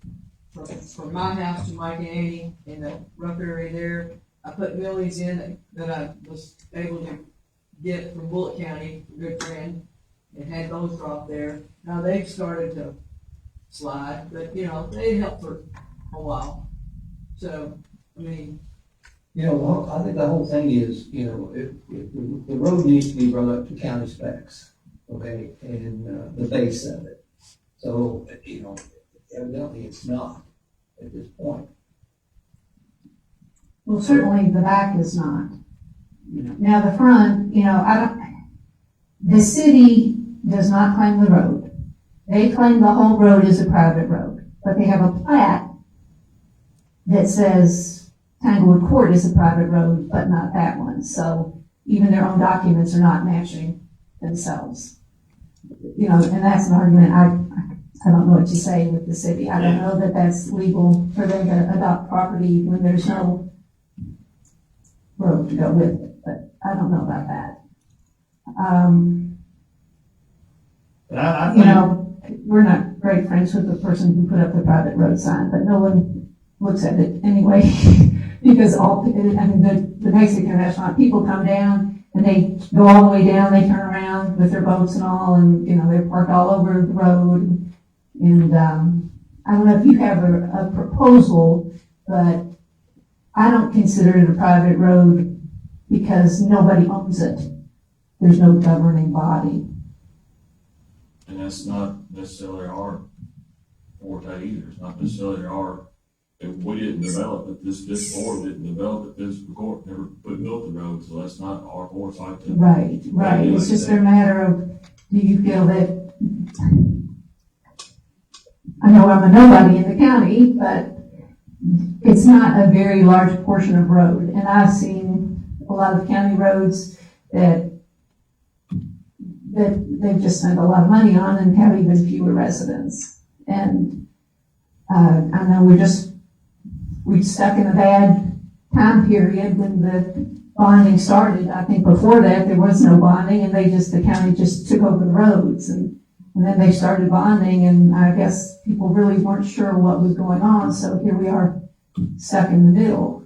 from my house to Mike and Annie in the rough area there. I put millions in that I was able to get from Bullitt County, a good friend, and had those drop there. Now they've started to slide, but you know, they helped for a while. So, I mean, You know, I think the whole thing is, you know, if the road needs to be brought up to county specs, okay, and the base of it. So, you know, evidently it's not at this point. well, certainly the back is not. Now, the front, the city does not claim the road. They claim the whole road is a private road, but they have a plat that says Tanglewood Court is a private road, but not that one. So even their own documents are not matching themselves. And that's an argument I don't know what to say with the city. I don't know that that's legal for them to adopt property when there's no road to go with it, but I don't know about that. But I You think, know, we're not great friends with the person who put up the private road sign, but no one looks at it anyway. Because the Mexican restaurant, people come down and they go all the way down, they turn around with their boats and all, and, you know, they park all over the road. And, I don't know if you have a proposal, but I don't consider it a private road because nobody owns it. There's no governing body. And that's not necessarily our forte either. It's not necessarily our, if we didn't develop it, this board didn't develop it, this court never built the road, so that's not our foresight to. Right. It's just a matter of, do you feel that, I know I'm a nobody in the county, but it's not a very large portion of road. And I've seen a lot of county roads that they've just spent a lot of money on and have even fewer residents. And, I know we're stuck in a bad time period when the bonding started. I think before that, there was no bonding and the county just took over the roads and then they started bonding and I guess people really weren't sure what was going on. So here we are stuck in the middle.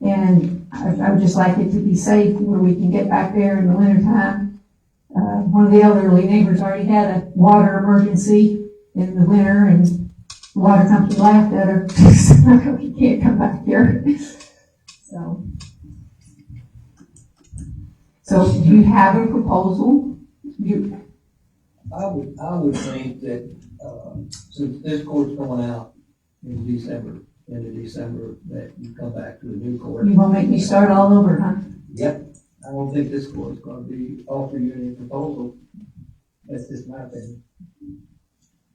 And I would just like it to be safe where we can get back there in the wintertime. One of the elderly neighbors already had a water emergency in the winter and the water company laughed at her. You can't come back here. So do you have a proposal? I would think that, since this court's going out in December, end of December, that you come back to the new court. You gonna make me start all over, huh? Yep, I don't think this court's gonna be offering you any proposal. That's just my opinion.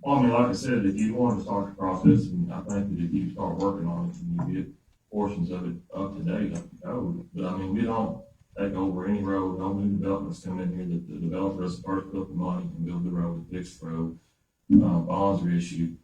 Well, I mean, like I said, if you want to start the process, and I think that if you start working on it and you get portions of it up to date, up to code, but I mean, we don't take over any road, no new developments come in here, that the developer has first put the money and build the road, fix the road, bonds are issued.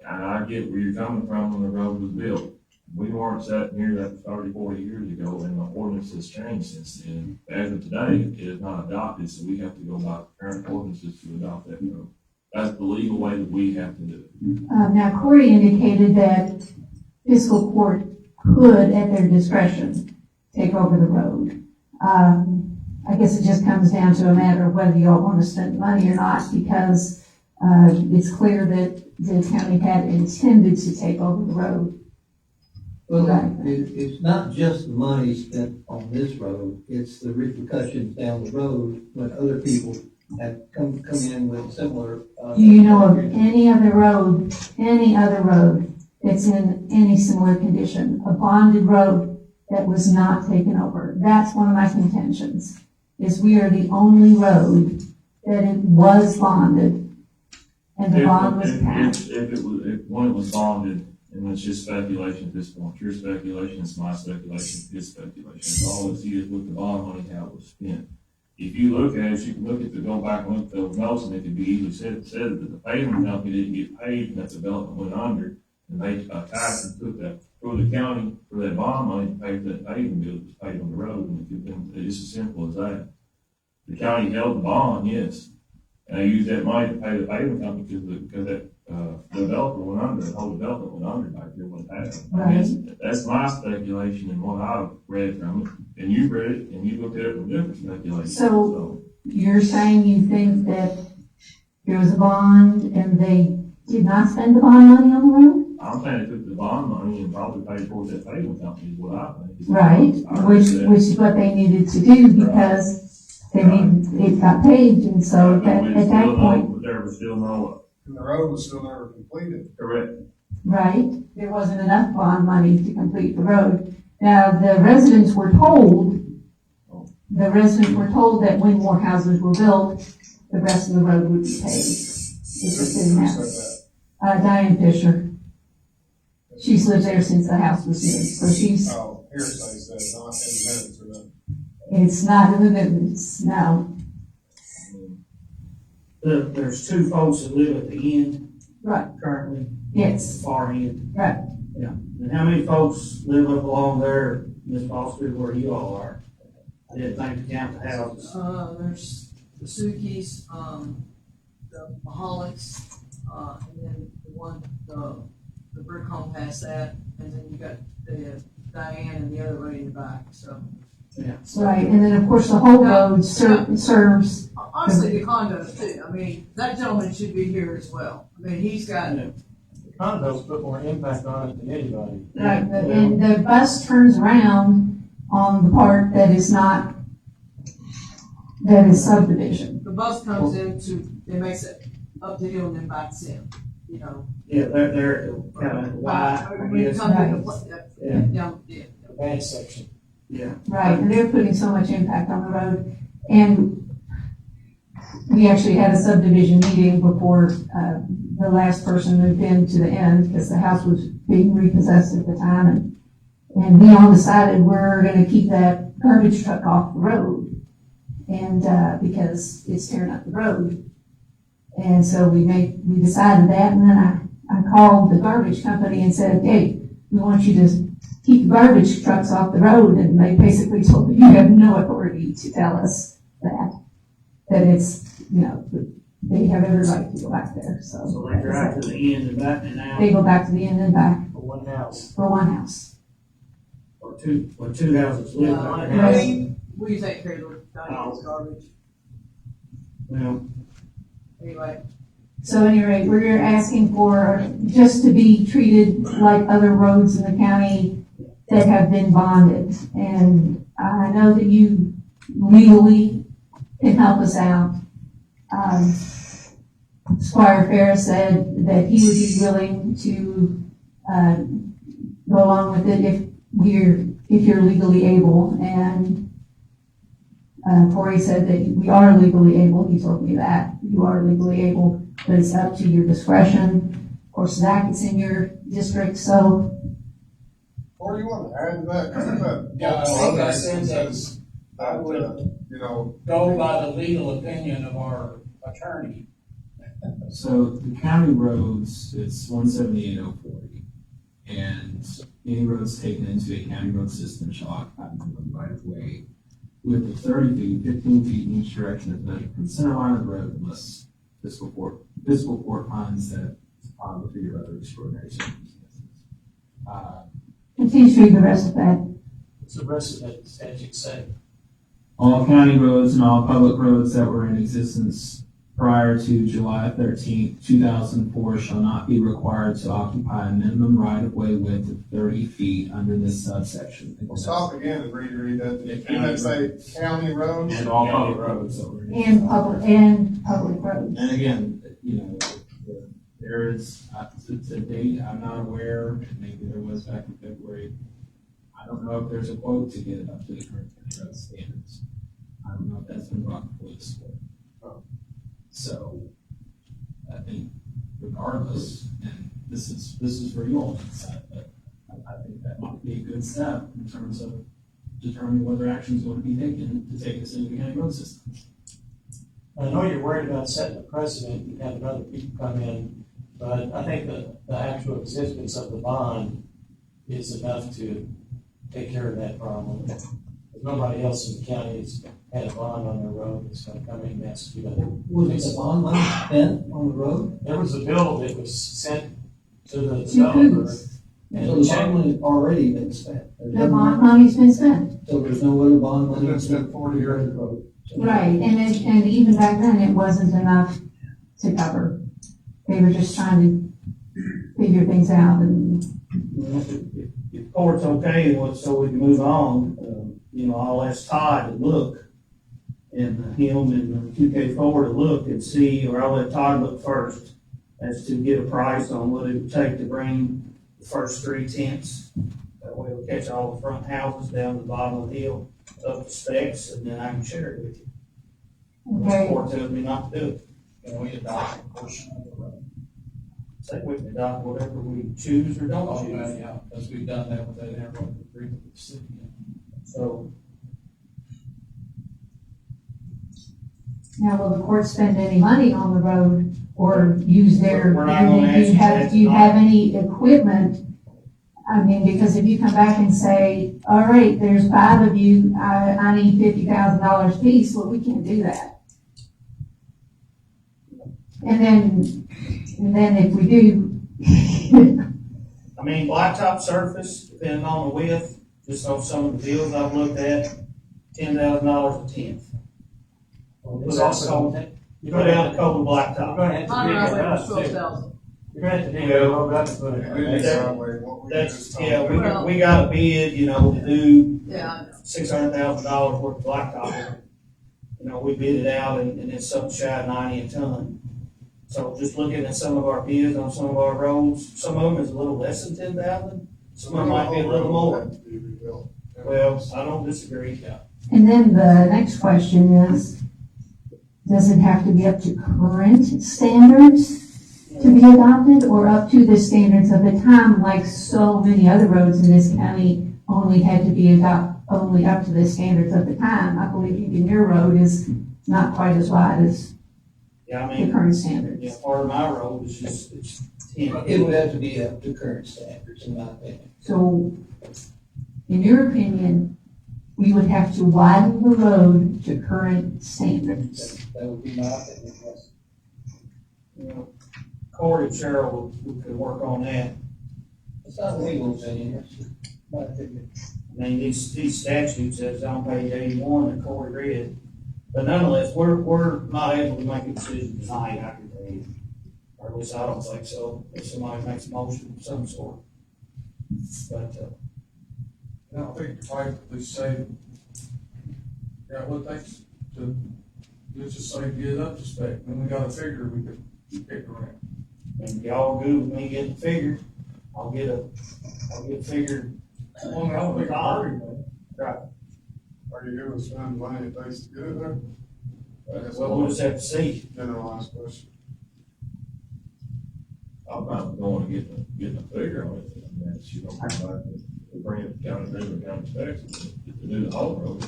And I get where you're coming from when the road was built. We weren't sitting here that 30, 40 years ago, and the ordinance has changed since then. As of today, it is not adopted, so we have to go by current ordinances to adopt that road. That's the legal way that we have to do it. Now Corey indicated that fiscal court could, at their discretion, take over the road. I guess it just comes down to a matter of whether you all want to spend money or not, because it's clear that the county had intended to take over the road. Well, it's not just the money spent on this road, it's the repercussions down the road when other people have come in with similar. Do you know of any other road that's in any similar condition? A bonded road that was not taken over? That's one of my contentions, is we are the only road that it was bonded and the bond was passed. When it was bonded, and it's just speculation at this point, your speculation is my speculation, his speculation. It's all it's is with the bond money, how it was spent. If you look at it, you can look at go back and look at those notes, and it could be easily said that the paving company didn't get paid, and that development went under, and they taxed and took that for the county, for that bond money to pay for that paving bill that was paid on the road, and it's as simple as that. The county held the bond, yes, and they used that money to pay the paving company because that developer went under, the whole development went under back there when it happened. I mean, that's my speculation and what I've read from it, and you read it, and you looked at it from different speculation. So you're saying you think that there was a bond and they did not spend the bond money on the road? I'm saying they took the bond money and probably paid towards that paving company is what I think. Right, which is what they needed to do because it got paved, and so at that point. There was still no. And the road was still never completed. Correct. Right, there wasn't enough bond money to complete the road. Now, the residents were told that when more houses were built, the rest of the road would be paved. It just didn't happen. Diane Fisher. She's lived there since the house was built, so she's. Oh, hearsay says not in the minutes or that. It's not in the minutes, no. there's two folks that live at the end Right, currently, yes, far end. right. Yeah, and how many folks live up along there, Ms. Foster, where you all are? I didn't think to count the houses. There's the Sukis, the Mahalics, and then the one, the brick home past that, and then you got the Diane and the other lady in the back, so. Yeah. Right, and then of course the whole road serves, Honestly, the condos too, I mean, that gentleman should be here as well, I mean, he's got, Condos put more impact on it than anybody. right, and the bus turns around on the part that is not, that is subdivision. the bus comes into, it makes it up the hill and then backs in, you know. Yeah, they're kind of wide, I When you guess. come to the, Yeah. down, yeah. The bad section. Yeah. Right, and they're putting so much impact on the road. And we actually had a subdivision meeting before, the last person moved in to the end, because the house was being repossessed at the time. And we all decided we're gonna keep that garbage truck off the road. And, because it's tearing up the road. And so we decided that, and then I called the garbage company and said, hey, we want you to keep garbage trucks off the road, and they basically told me, you have no authority to tell us that it's, you know, they have every right to go back there, so. So they drive to the end and back and out, They go back to the end and back For one house. for one house. or two houses live Uh, there. we take care of the Diane's garbage, Well, anyway. So anyway, we're asking for just to be treated like other roads in the county that have been bonded. And I know that you legally can help us out. Squire Ferris said that he would be willing to, go along with it if you're legally able. And, Corey said that we are legally able. He told me that you are legally able, but it's up to your discretion. Of course, Zach, it's in your district, so. Or you want to add to that? 'Cause that- Yeah, I think I said that says I would you know, go by the legal opinion of our attorney. So the county roads, it's 178,040. And any roads taken into a county road system shall occupy the minimum right of way with the 30 feet, 15 feet in each direction as measured from the center line of the road unless fiscal court finds that upon the figure of other extraordinary circumstances. Please read the rest of that. What's the rest of that statute say? All county roads and all public roads that were in existence prior to July 13th, 2004 shall not be required to occupy a minimum right-of-way width of 30 feet under this subsection. we'll stop again and reread that. Didn't that say county roads? And all public roads that were in And public roads. And again, you know, there is, to date, I'm not aware, and maybe there was back in February. I don't know if there's a quote to get it up to the current county road standards. I don't know if that's been brought before this court. So, I think regardless, and this is for you all to decide, but I think that might be a good step in terms of determining whether action is going to be taken to take us into the county road system. I know you're worried about setting a precedent and having other people come in, but I think the actual existence of the bond is enough to take care of that problem. Nobody else in the county has had a bond on their road that's gonna come in and ask you to. Was the bond money spent on the road? There was a bill that was sent to the To developer. whose? So the bond money already been spent. The bond money's been spent. So there's no other bond money. It's been 40 years. the road. Right, and even back then, it wasn't enough to cover. They were just trying to figure things out and, if court's okay, so we can move on, I'll ask Todd to look, and him and QK4 to look and see, or I'll let Todd look first, as to get a price on what it would take to bring the first 3 tents. That way we'll catch all the front houses down to the bottom of the hill, up to specs, and then I can share it with you. okay. The court tells me not to do it. And we adopt a portion of the road. Say we can adopt whatever we choose or don't Oh, choose. yeah, because we've done that with that interlocal agreement with the city. So, Now, will the court spend any money on the road or use their, We're not gonna do you answer that do you have tonight. any equipment? I mean, because if you come back and say, all right, there's 5 of you, I need $50,000 apiece, well, we can't do that. And then if we do, I mean, blacktop surface, depending on the width, just on some of the bills I've looked at, $10,000 a tenth. It's also, You go down the cold you're blacktop. gonna have to On dig our it way up to too. 12,000. You're gonna have to dig it up to put it. Maybe sideways, what we That's, just yeah, talked we got a bid, you know, to do Yeah, I know. $600,000 worth of blacktop. You know, we bid it out and it's something shy of 90 a ton. So just looking at some of our bids on some of our roads, some of them is a little less than 10,000, some of them might be a little more. Well, I don't disagree. and then the next question is, does it have to be up to current standards to be adopted or up to the standards of the time, like so many other roads in this county only had to be only up to the standards of the time? I believe even your road is not quite as wide as Yeah, I the mean, current yeah, standards. part of my road is just, it's 10. It would have to be up to current standards, in my opinion. So, in your opinion, we would have to widen the road to current standards. That would be my opinion, yes. You know, Corey and Cheryl, we could work on that. It's not legal, opinion, it's my opinion. I mean, these statutes, that's on page 81 that Corey read. But nonetheless, we're not able to make a decision tonight, I can tell you. Or at least I don't think so, if somebody makes a motion of some sort. But, And I think if I at least say, yeah, what it takes to, let's just say, get it up to spec, then we got a figure we could pick around. and y'all good with me getting a figure, I'll get a figure. Well, I don't think it's hurry, man. Right. Are you good with spending money if they get it there? Well, we'll just have to see. Generalized question. I'm not going to get a figure on it, and that's, you know, like, we bring it to county, county specs, to do the whole road.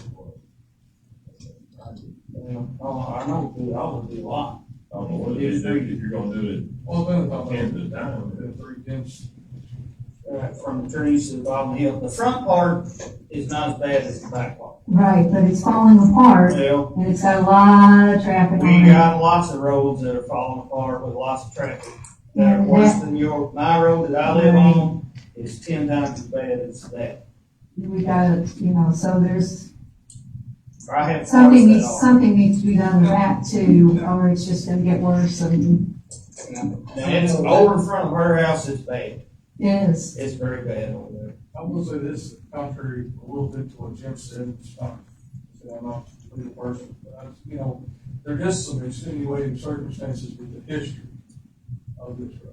I know we always do a lot. I don't know what it is, if you're gonna do it Well, then about 10 at a time. 3/10. From the trees to the bottom of the hill. The front part is not as bad as the back part. Right, but it's falling apart, Well, and it's got a lot of traffic on we it. got lots of roads that are falling apart with lots of traffic. That are worse than my road that I live on is 10 times as bad as that. We gotta, so there's, I have. something parsed that off. something needs to be done with that too, or it's just gonna get worse, and Now, it's over in front of her house, it's bad. yes. It's very bad over there. I will say this, contrary a little bit to what Jim said, it's not, I'm not a legal person, but there is some extenuating circumstances with the history of this road.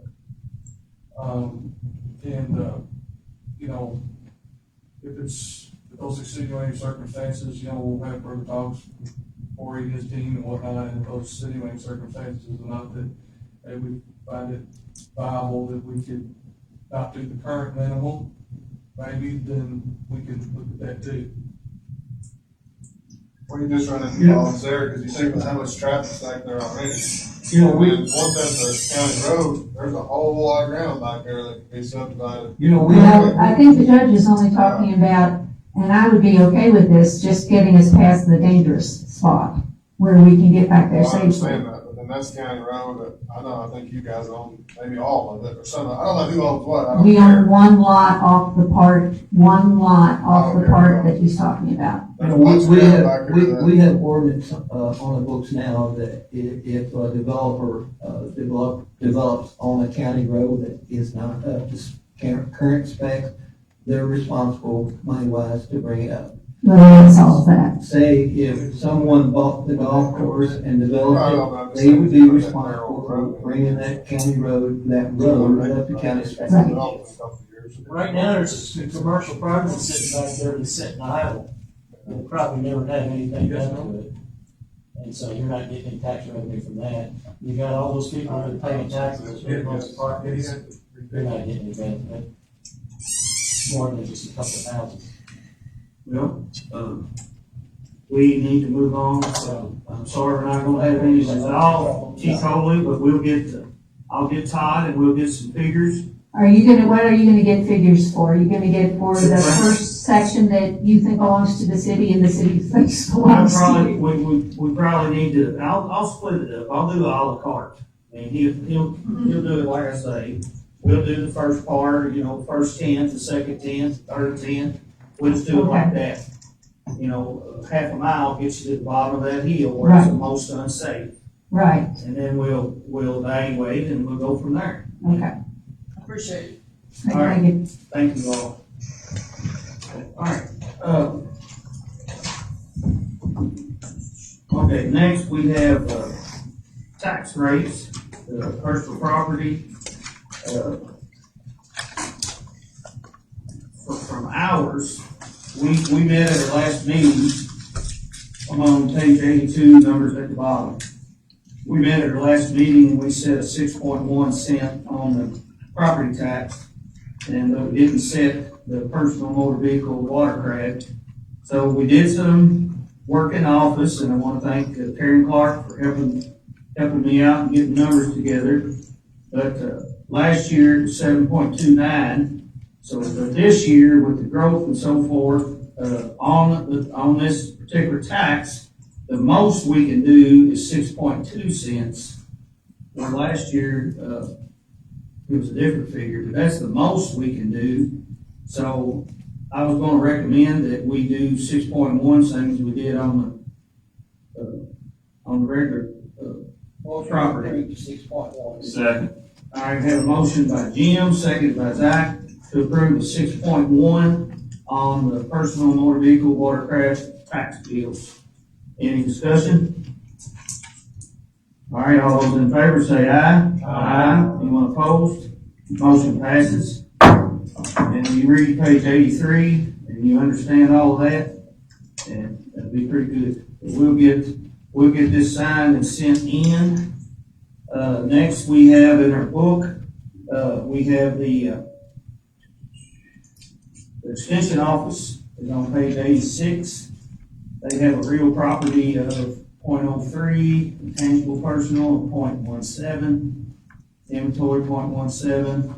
If those extenuating circumstances, we'll have further talks for his team and whatnot, and if those extenuating circumstances are not that, we find it viable that we could not do the current minimum, maybe then we could look at that too. We just run into problems there, because you think about how much traffic's back there already. Once that's a county road, there's a whole lot of ground back there that can be subdivided. Well, I think the judge is only talking about, and I would be okay with this, just getting us past the dangerous spot where we can get back there Well, I safely. understand that, but then that's county road that, I think you guys own maybe all of it, or some, I don't know who owns what, I don't We care. own one lot off the part that he's talking about. There's lots of We ground have, back there that- we have ordinance, on the books now that if a developer, develops on a county road that is not up to current specs, they're responsible money-wise to bring it up. But that's all that. Say if someone bought the golf course and I developed don't it, know, I'm just they would be saying, responsible for bringing that county road, that road up to county specs. Right. Developed in a couple of years. Right now, there's a commercial property sitting back there that's sitting idle. It'll probably never have anything done to it. And so you're not getting any tax revenue from that. You got all those people that are paying taxes for those apartments. You're not getting any benefit. More than just a couple of houses. Well, we need to move on, so I'm sorry we're not gonna have any resolve totally, but I'll get Todd and we'll get some figures. What are you gonna get figures for? Are you gonna get for the first section that you think belongs to the city and the city thinks belongs to you? We probably need to, I'll split it up, I'll do a la carte. And he'll do it like I say, we'll do the first part, first 10th, the second 10th, third 10th, we'll just do it like that. Half a mile gets you to the bottom of that hill where it's the most unsafe. Right, And then we'll evaluate and we'll go from there. okay. Appreciate it. All right. Thank you. Thank you all. All right, okay, next we have, tax rates, personal property, from ours, we met at our last meeting, I'm on page 82, numbers at the bottom. We met at our last meeting and we set a 6.1 cent on the property tax, and we didn't set the personal motor vehicle watercraft. So we did some work in the office, and I want to thank Terry Clark for helping me out and getting numbers together. But last year, 7.29. So for this year, with the growth and so forth, on this particular tax, the most we can do is 6.2 cents. Where last year, it was a different figure, but that's the most we can do. So I was gonna recommend that we do 6.1, same as we did on the regular, property. 6.1. Second. I have a motion by Jim, seconded by Zach, to approve the 6.1 on the personal motor vehicle watercraft tax bills. Any discussion? All right, all those in favor say aye. Aye. Anyone opposed? Motion passes. And you read page 83, and you understand all of that, and that'd be pretty good. We'll get this signed and sent in. Next, we have in our book, we have the extension office is on page 86. They have a real property of 0.03, intangible personal of 0.17, inventory 0.17.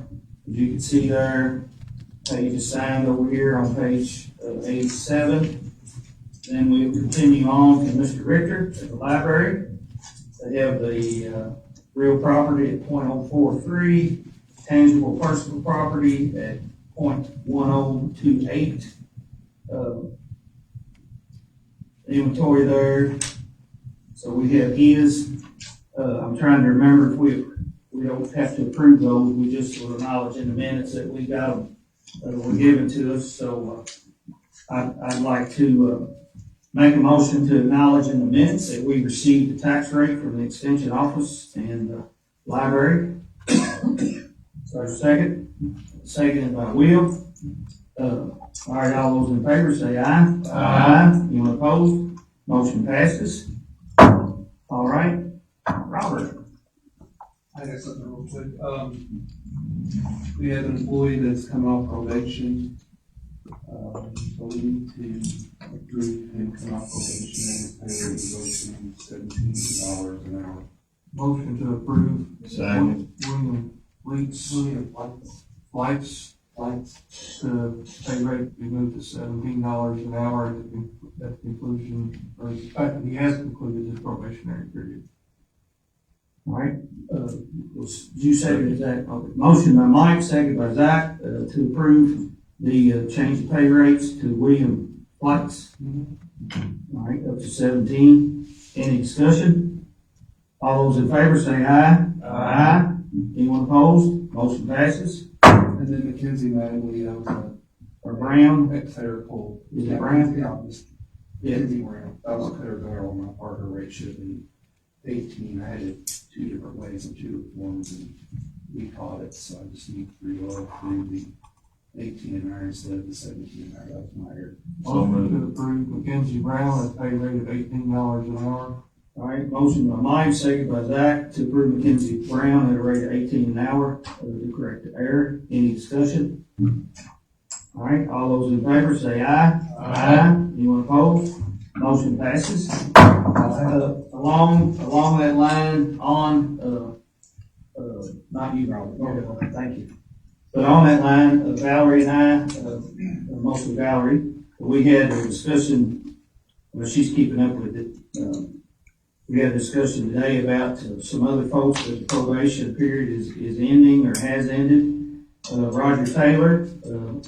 As you can see there, page is signed over here on page 87. Then we'll continue on to Mr. Richter at the library. They have the real property at 0.043, tangible personal property at 0.1028. Inventory there. So we have his, I'm trying to remember if we don't have to approve those, we just will acknowledge in the minutes that we got them, were given to us. So I'd like to make a motion to acknowledge in the minutes that we received the tax rate from the extension office and the library. So seconded by Will. All right, all those in favor say aye. Aye. Anyone opposed? Motion passes. All right, Robert. I got something real quick. We have an employee that's coming off probation. So we need to approve him coming off probation and his pay rate goes to $17 an hour. Motion to approve. Second. William Flights, to pay rate be moved to $17 an hour at the conclusion, or he has concluded his probationary period. All right, you seconded that. Okay. Motion by Mike, seconded by Zach, to approve the change of pay rates to William Flights. All right, up to 17. Any discussion? All those in favor say aye. Aye. Anyone opposed? Motion passes. And then Mackenzie Mattingly, that was Or Brown? a clerical. Is it Brown? Yeah, Mackenzie Brown. That was a clerical on my part. Her rate should have been 18. I had it two different ways and two forms, and we caught it, so I just need to reload through the 18 an hour instead of the 17 an hour. That was my error. Motion to approve Mackenzie Brown at a pay rate of $18 an hour. All right, motion by Mike, second by Zach, to approve Mackenzie Brown at a rate of 18 an hour, to correct the error. Any discussion? All right, all those in favor say aye. Aye. Anyone opposed? Motion passes. Along that line, not you, Robert, thank you. But on that line, Valerie and I, mostly Valerie, we had a discussion, well, she's keeping up with it. We had a discussion today about some other folks that the probation period is ending or has ended. Roger Taylor,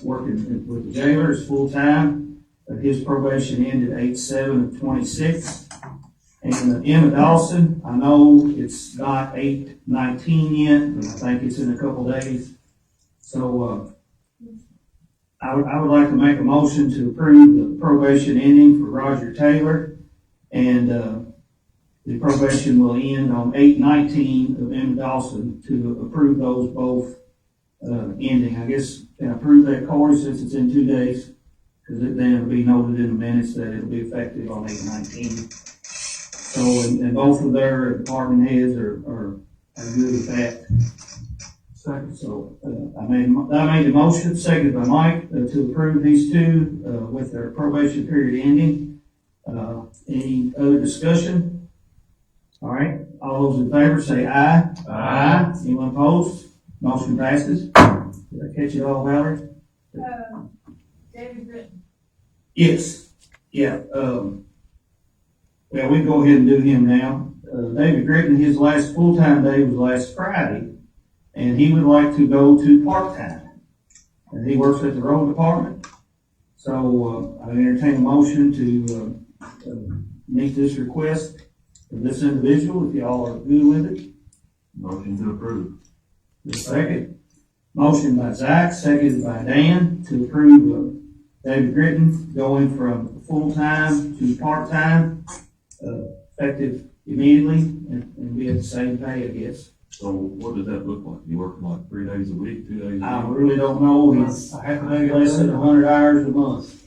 working with the jailer, is full-time. His probation ended 8/7/26. And Emma Dawson, I know it's not 8/19 yet, but I think it's in a couple days. So, I would like to make a motion to approve the probation ending for Roger Taylor. And, the probation will end on 8/19 of Emma Dawson, to approve those both, ending. I guess, can I approve that, Corey, since it's in 2 days? Because then it'll be noted in the minutes that it'll be effective on 8/19. So, and both of their department heads are good with that. Second. So, I made the motion, seconded by Mike, to approve these two, with their probation period ending. Any other discussion? All right, all those in favor say aye. Aye. Anyone opposed? Motion passes. Did I catch it all, Valerie? David Britton. Yes, yeah, well, we can go ahead and do him now. David Gritton, his last full-time day was last Friday, and he would like to go to part-time. And he works at the road department. So, I entertain a motion to, meet this request of this individual, if y'all are good with it. Motion to approve. The second. Motion by Zach, seconded by Dan, to approve, David Gritton going from full-time to part-time, effective immediately, and be at the same pay, I guess. So what does that look like? You working like 3 days a week, 2 days a I week? really don't know, he's less than 100 hours a month.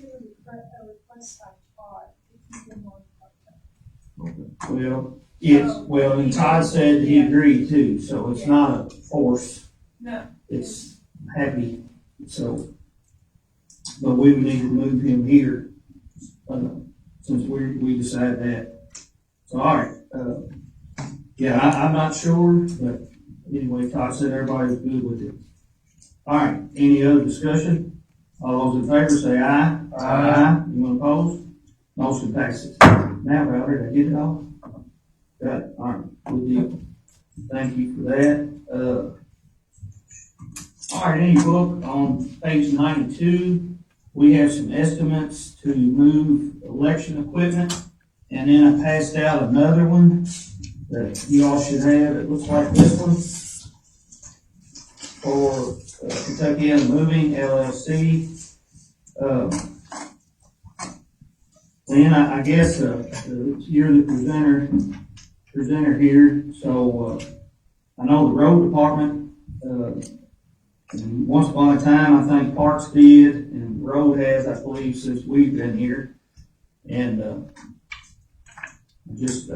Okay. Well, yes, well, and Todd said he agreed too, so it's not a force. No. It's happy, so, but we would need to move him here, since we decided that. So, all right, yeah, I'm not sure, but anyway, Todd said everybody's good with it. All right, any other discussion? All those in favor say aye. Aye. Anyone opposed? Motion passes. Now, Robert, did I get it all? Got it, all right, good deal. Thank you for that. All right, any book on page 92, we have some estimates to move election equipment. And then I passed out another one that you all should have. It looks like this one for Kentucky and Moving LLC. Then I guess you're the presenter here. So I know the road department. And once upon a time, I think Parks did, and Road has, I believe, since we've been here. And just,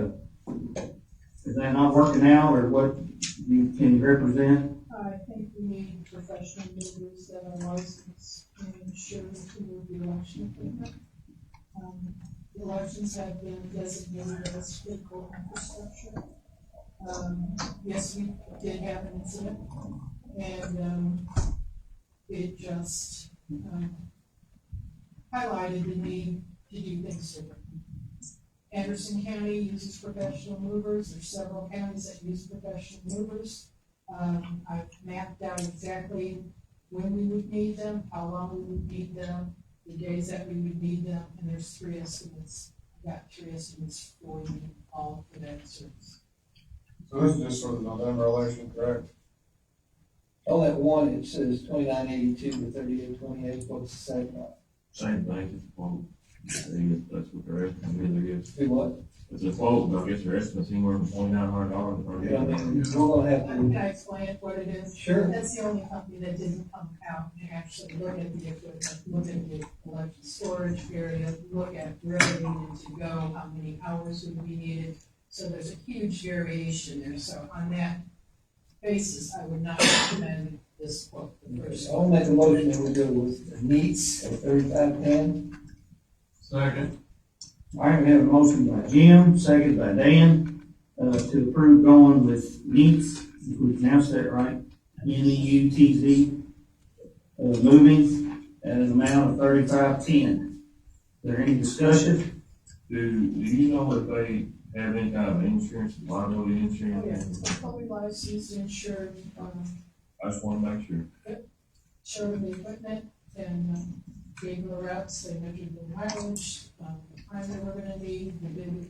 is that not working out, or what can you represent? I think we need professional movers that are licensed and insured to move the election equipment. Elections have been designated as critical infrastructure. Yes, we did have an incident, and it just highlighted the need to do things differently. Anderson County uses professional movers. There's several counties that use professional movers. I've mapped out exactly when we would need them, how long we would need them, the days that we would need them, and there's 3 estimates. I've got 3 estimates for you all for that service. So this is just for the November election, correct? On that one, it says 2982 to 3828, what's the second? Same thing, it's a quote. That's what their estimate is. Do what? It's a quote, but I guess their estimate's anywhere from $2,900 Yeah, I to mean, we're gonna have Can to, I explain it, what it is? Sure. That's the only company that didn't come out and actually look at the equipment, look at the election storage area, look at where they needed to go, how many hours would be needed. So there's a huge variation there. So on that basis, I would not recommend this quote. The first I'll make a motion that we go with the Neats at 3510. Second. All right, we have a motion by Jim, second by Dan, to approve going with Neats, if we pronounced that right, Neutz, moving at an amount of $35.10. Is there any discussion? Do you know if they have any kind of insurance, liability Oh, insurance? yeah, fully licensed, insured, I just wanna make sure. showed the equipment and gave the reps, they measured the mileage, the time they were gonna need,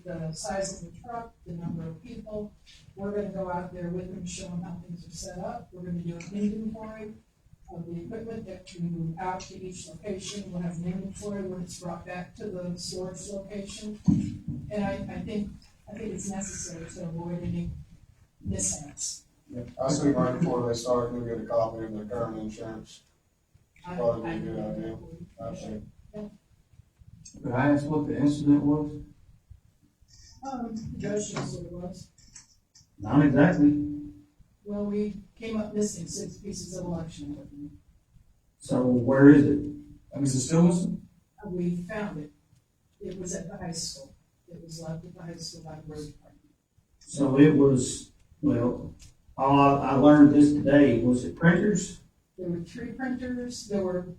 the size of the truck, the number of people. We're gonna go out there with them, show them how things are set up. We're gonna do an inventory of the equipment that we move out to each location. We'll have an inventory when it's brought back to the storage location. And I think it's necessary to avoid any mishaps. I think right before they start, they'll get a copy of their current insurance. I- Probably I- a good idea. I think. Could I ask what the incident was? Judge knows what it was. Not exactly. Well, we came up missing 6 pieces of election equipment. So where is it? Is it still missing? We found it. It was at the high school. It was left at the high school by the road department. So it was, well, I learned this today. Was it printers? There were 3 printers, there were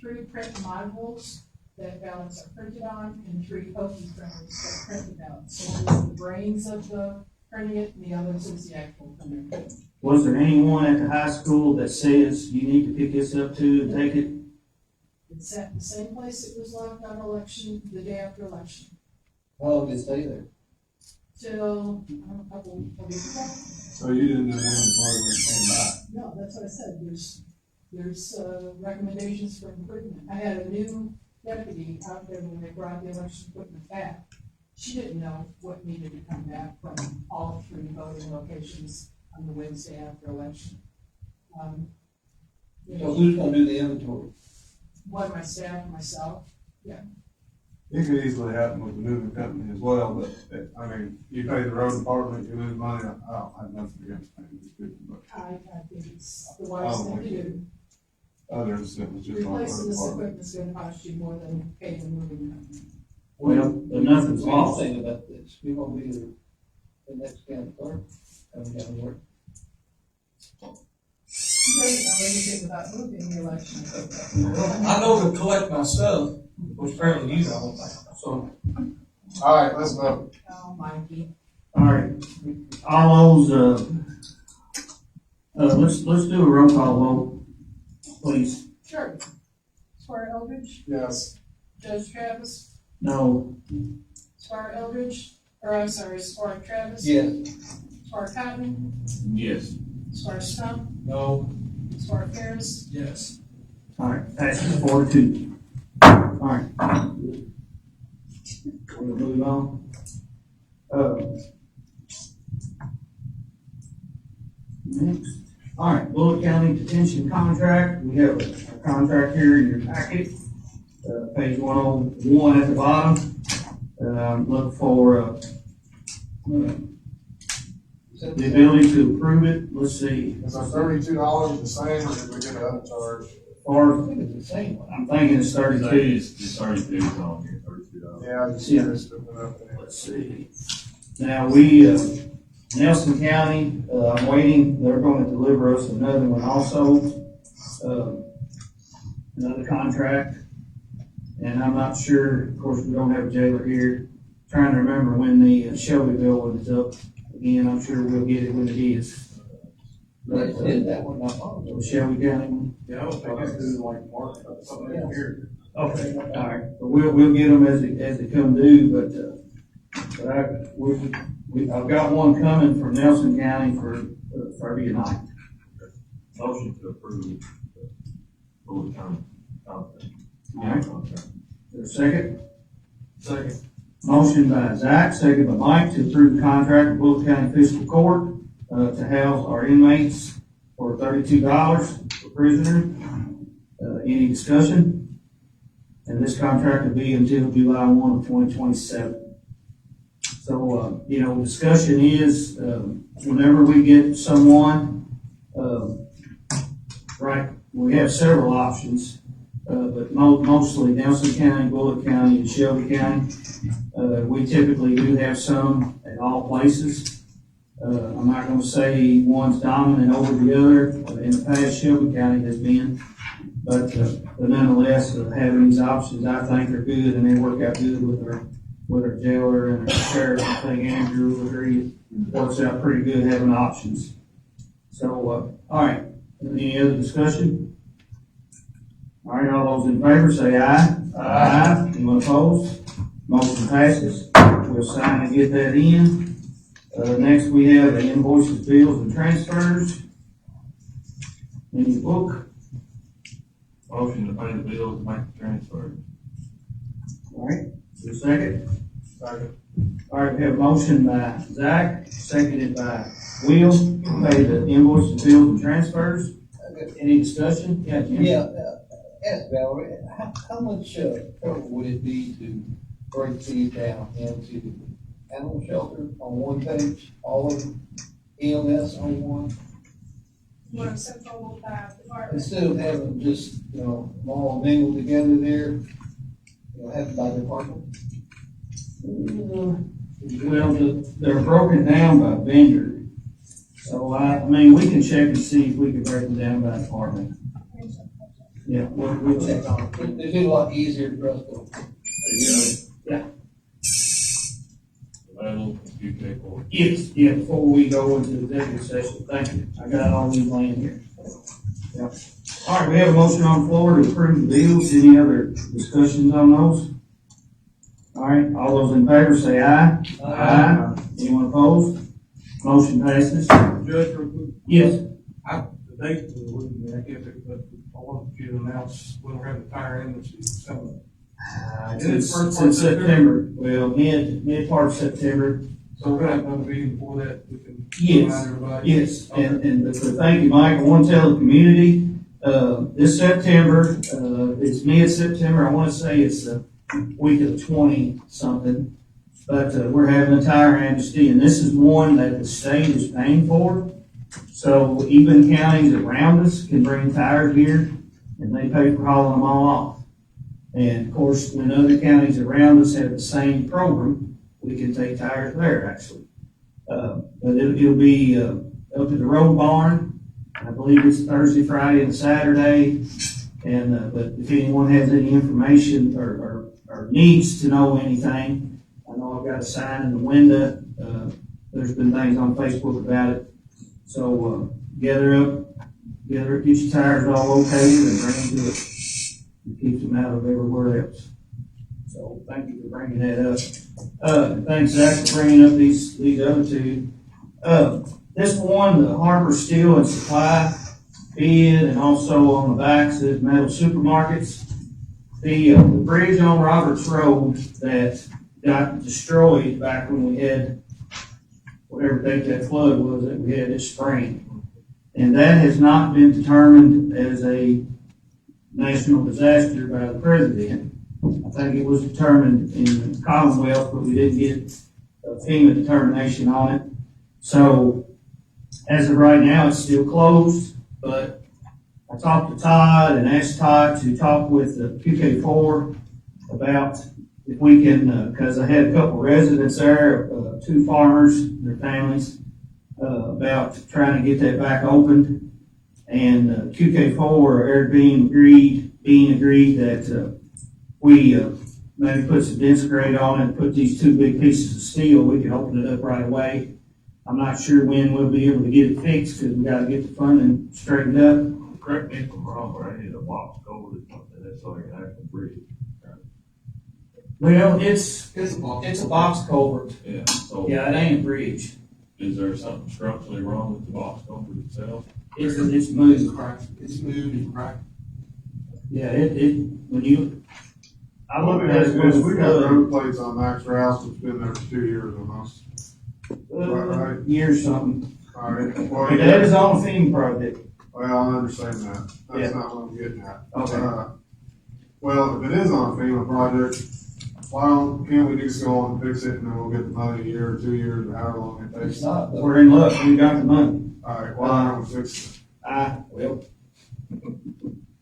3 print modules that ballots are printed on, and 3 open printers that print the ballots. So one is the brains of the printing it, and the others is the actual printer. Was there anyone at the high school that says you need to pick this up too and take it? It's at the same place it was left on election, the day after election. How long did it stay there? Till, a couple of weeks ago. So you didn't know when it came back? No, that's what I said, there's recommendations for improvement. I had a new deputy out there when they brought the election equipment back. She didn't know what needed to come back from all 3 voting locations on the Wednesday after election. You So know, who's gonna do the inventory? one of my staff and myself, It could easily happen with the moving company as well, but, I mean, you pay the road department, you lose money, I don't have nothing against paying these people, but I think it's the wise thing to do. other incident was just on the Replacing road this department. equipment's gonna cost you more than paying the moving company. Well, but nothing's What do you lost. think about this? We gonna be the next county clerk coming down here. You don't know anything about moving the election equipment. I know to collect my stuff, which apparently you don't, so. All right, let's vote. Oh, Mikey. All right, all those, let's do a roll call vote, please. Sure. Squire Eldridge, Yes. Judge Travis, No, Squire Eldridge, or I'm sorry, Squire Travis. Yes. Squire Cotton, Yes. Squire Stump, No. Squire Ferris. Yes. all right, passes 4-2. All right. We'll move on. Next, all right, Bullock County Detention Contract, we have a contract here in your packet, page 101 at the bottom. Look for, the ability to approve it, let's see. Is our $32 the same, or did we get another charge? Or, It's the same one. I'm thinking it's 32. It's 32 on here, $32. Yeah, I just Yeah. curious if it went up there. Let's see. Now, we, Nelson County, I'm waiting, they're gonna deliver us another one also, another contract. And I'm not sure, of course, we don't have a jailer here, trying to remember when the Shelbyville one is up. Again, I'm sure we'll get it when it is. But, Did that one not long ago? the Shelby County one? Yeah, I don't think it's due like March, something like here. Okay, all right, but we'll get them as they come due, but I've got one coming from Nelson County for Friday night. Motion to approve the full-time contract. All right. Contract. Is there a second? Second. Motion by Zach, second by Mike to approve the contract with Bullock County Fiscal Court, to house our inmates for $32 per prisoner. Any discussion? And this contract will be until July 1 of 2027. So, discussion is, whenever we get someone, right, we have several options, but mostly Nelson County, Bullock County, and Shelby County. We typically do have some at all places. I'm not gonna say one's dominant over the other. In the past, Shelby County has been. But nonetheless, having these options, I think are good, and they work out good with our jailer and our sheriff. I think Andrew will agree, works out pretty good having options. So, all right, any other discussion? All right, all those in favor say aye. Aye. Anyone opposed? Motion passes. We'll sign and get that in. Next, we have the invoices, bills, and transfers. In the book. Motion to pay the bills and make the transfer. All right, is there a second? Second. All right, we have a motion by Zach, seconded by Will, to pay the invoices, bills, and transfers. Any discussion? Yeah, Jim? Yeah, ask Valerie, how much trouble would it be to break these down into animal shelter on one page, all of them, EMS on one? We're central department. Instead of having just, them all mingled together there, have it by department? Well, they're broken down by vendor. So I mean, we can check and see if we can break them down by department. Yeah, we'll check on it. It'd be a lot easier for us to. Yeah. UK court. Yes, yeah, before we go into executive session, thank you. I got all these laying here. Yep. All right, we have a motion on the floor to approve the bills. Any other discussions on those? All right, all those in favor say aye. Aye. Anyone opposed? Motion passes. Judge, real quick, Yes. the date of the week, I guess, but I wanted you to announce when we're having the fire embassy coming. It's September, well, mid part of September. So we're gonna have another meeting before that, we can Yes. remind everybody. Yes, and thank you, Mike. I want to tell the community, this September, it's mid-September, I want to say it's the week of the 20-something. But, we're having a tire amnesty, and this is one that the state is paying for. So even counties around us can bring tires here, and they pay for hauling them all off. And of course, when other counties around us have the same program, we can take tires there, actually. But it'll be, up at the road barn. I believe it's Thursday, Friday, and Saturday. And, but if anyone has any information or needs to know anything, I know I've got a sign in the window. There's been things on Facebook about it. So, gather up, get your tires all located and bring them to it. It keeps them out of everywhere else. So, thank you for bringing that up. Thanks, Zach, for bringing up these other two. This one, the Harbor Steel and Supply bid, and also on the back says Metal Supermarkets. The bridge on Roberts Road that got destroyed back when we had whatever date that flood was that we had this spring. And that has not been determined as a national disaster by the president. I think it was determined in the Commonwealth, but we didn't get a FEMA determination on it. So as of right now, it's still closed, but I talked to Todd and asked Todd to talk with the QK4 about if we can, because I had a couple residents there, two farmers, their families, about trying to get that back opened. And QK4, Eric Bean agreed that we maybe put some dense grade on it and put these two big pieces of steel. We can open it up right away. I'm not sure when we'll be able to get it fixed because we got to get the funding straightened up. Correct me if I'm wrong, but I need a box culvert or something, that's like an actual bridge. Well, it's a box culvert. Yeah, so Yeah, it ain't a bridge. is there something structurally wrong with the box culvert itself? It's moved. It's moved and cracked. Yeah, when you, I looked at it. We got road plates on Max Rouse, it's been there for 2 years almost. Right. Years something. All right. But that is on a FEMA project. Well, I understand that. Yeah. That's not what I'm getting at. Okay. Well, if it is on a FEMA project, can't we just go on and fix it and then we'll get the money a year or 2 years or however long it takes? It's not, though. We're in luck. We got the money. All right, well, I'm gonna fix it. Well,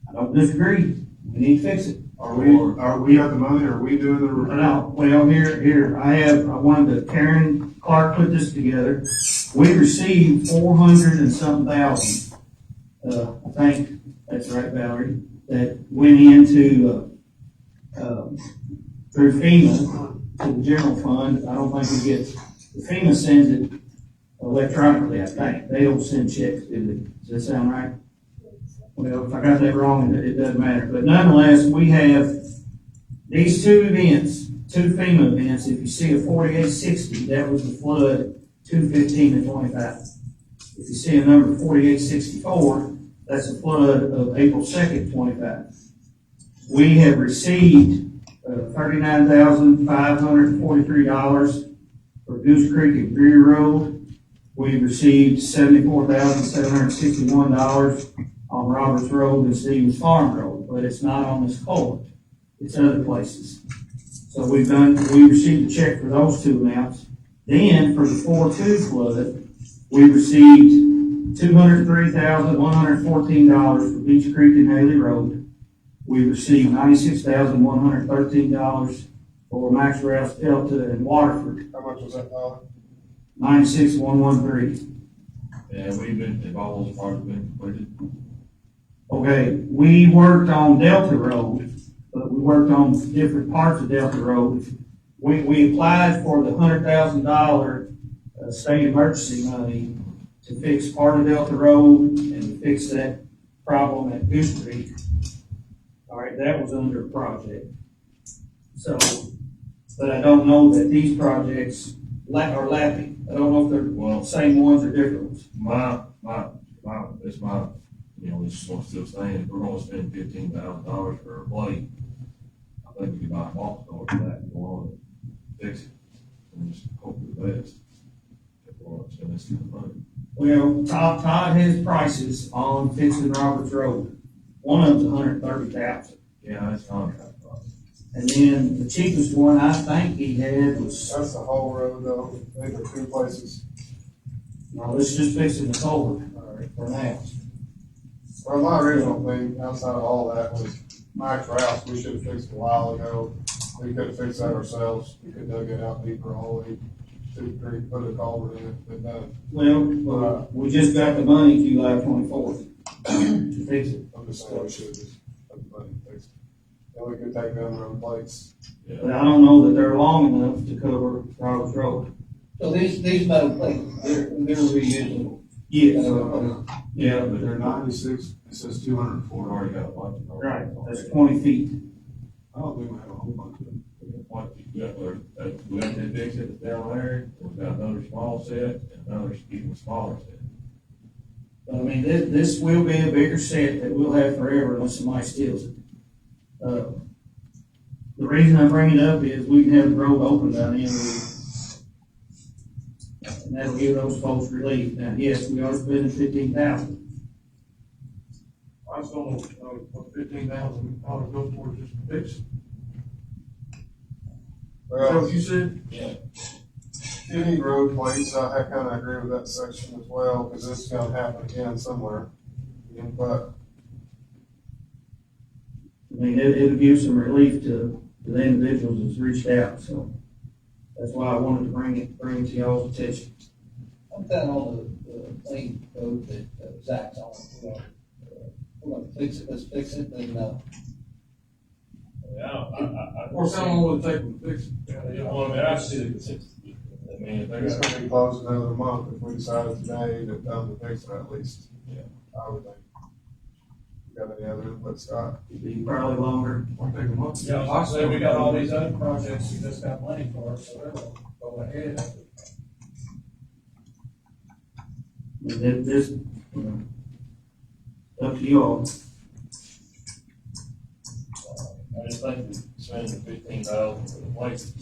I don't disagree. We need to fix it. Are Are we at the money, or are we doing the repair? No, well, here, I wanted to, Karen Clark put this together. We received 400 and something thousand, I think, that's right, Valerie, that went into, through FEMA to the general fund. I don't think we get, FEMA sends it electronically, I think. They don't send checks, do they? Does that sound right? Well, if I got that wrong, it doesn't matter. But nonetheless, we have these two events, two FEMA events. If you see a 4860, that was the flood 2/15 and 25. If you see a number 4864, that's a flood of April 2nd, 25. We have received $39,543 for Goose Creek and Greer Road. We've received $74,761 on Roberts Road and Stevens Farm Road, but it's not on this culvert. It's other places. So we received a check for those two amounts. Then for the 4-2 flood, we received $203,114 for Beach Creek and Haley Road. We received $96,113 for Max Rouse Delta and Waterford. How much was that, Tyler? 96,113. And if all those parts have been completed, Okay, we worked on Delta Road, but we worked on different parts of Delta Road. We applied for the $100,000 state emergency money to fix part of Delta Road and to fix that problem at Goose Creek. All right, that was under a project. So, but I don't know that these projects are lapping. I don't know if they're the same ones or different ones. it's my, it's still saying, if we're gonna spend $15,000 for a blade, I think we could buy a box store for that and go on and fix it, and just hope for the best. If we're gonna spend this kind of money. Well, Todd has prices on fixing Roberts Road. One of them's $130,000. Yeah, that's contract price. And then the cheapest one I think he had was, That's the whole road though, these are two places. well, let's just fixing the culvert, all right, for now. Well, my original thing, outside of all that, was Max Rouse, we should have fixed a while ago. We could have fixed that ourselves, we could dug it out deeper all the way to the creek, put a culvert in it, been done. Well, we just got the money July 24th to fix it. I'm just saying we should have just put the money fixed. And we could take down their own plates. But I don't know that they're long enough to cover Roberts Road. So these metal plates, they're reusable. Yes. Yeah, but they're 96, it says 204. Already got a bunch of. Right, that's 20 feet. I don't think we have a whole bunch of them. We got to fix it down there, we've got another small set, and another even smaller set. But I mean, this will be a bigger set that we'll have forever unless somebody steals it. The reason I bring it up is we can have the road open by the end of the week. And that'll give those folks relief. Now, yes, we are spending $15,000. I just don't know, what $15,000 go for just to fix it. Is that Well, what you said? Yeah. you need road plates, I kind of agree with that section as well, because this is gonna happen again somewhere. But I mean, it'll give some relief to the individuals that's reached out, so that's why I wanted to bring it to y'all's attention. I'm down on the plain road that Zach's on, we're gonna fix it, let's fix it, and, Or how long will it take them to fix it? I see the consensus. I mean, if it's gonna be closed another month if we decided today to come to fix it at least. Yeah. I would think. You got any other input, Scott? It'll be probably longer. Might take a month. Yeah, like I said, we got all these other projects we just got money for, so they'll go ahead. And this, up to y'all. I just think spending $15,000 for the place.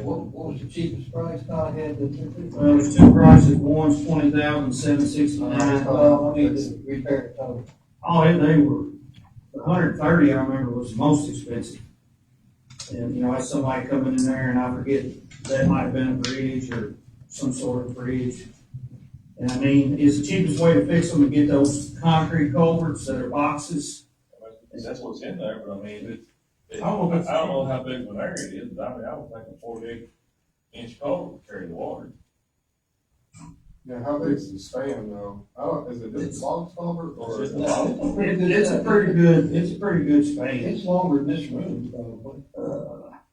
what was the cheapest price Todd had to fix it? Well, there's two prices, one's $20,769. Well, I mean, the repair it, Oh, they were, the 130, I remember, was the most expensive. And, I had somebody coming in there and I forget, that might have been a bridge or some sort of bridge. And I mean, it's the cheapest way to fix them to get those concrete culverts that are boxes That's what's in there, but I mean, I don't know if it's- I don't know how big of an area it is, but I mean, I would think a 48-inch culvert would carry the water. Yeah, how big is the span though? I don't, is it just a box culvert or? It's just a box. It's a pretty good span. It's longer than this room, probably.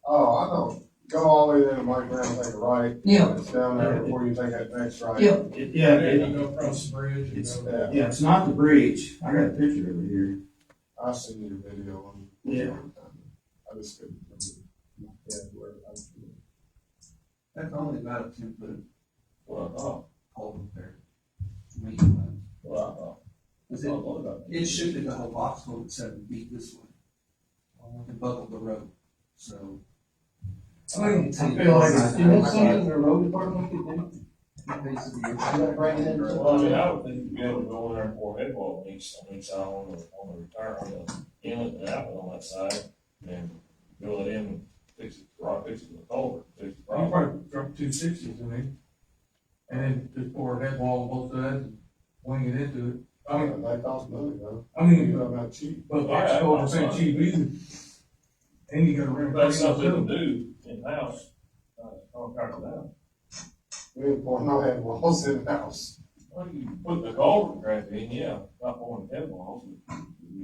Oh, I know. Go all the way into Mike Brown, take a right. Yeah. It's down there before you take that next right. Yeah. You go across the bridge. you It's, go- Yeah, it's not the bridge. I got a picture of it here. I've seen your video on. Yeah. I just couldn't remember. Yeah, where I was. That's only about a 10-foot Well, I thought, culvert there. Medium. well, I thought. Is I it, thought what about it should be the whole box culvert 7 feet this way. And buckle the road, so. I mean, I feel like it's, that's something the road department could do. Basically, You gotta bring it in. Well, I mean, I would think you'd be able to go in there and pour head wall on each side on the return, on the inlet and outlet on that side, and fill it in, and fix it, fix it with a culvert, fix the You problem. probably drop 260s in there. And then just pour a head wall on both sides and wing it into it. I mean, That costs money though. I mean, You know, not cheap. but box culverts ain't cheap either. And you gotta rent. That's something we can do in-house, on top of that. We didn't pour no head walls in the house. Well, you put the culvert crack in, yeah, not pouring the head walls, but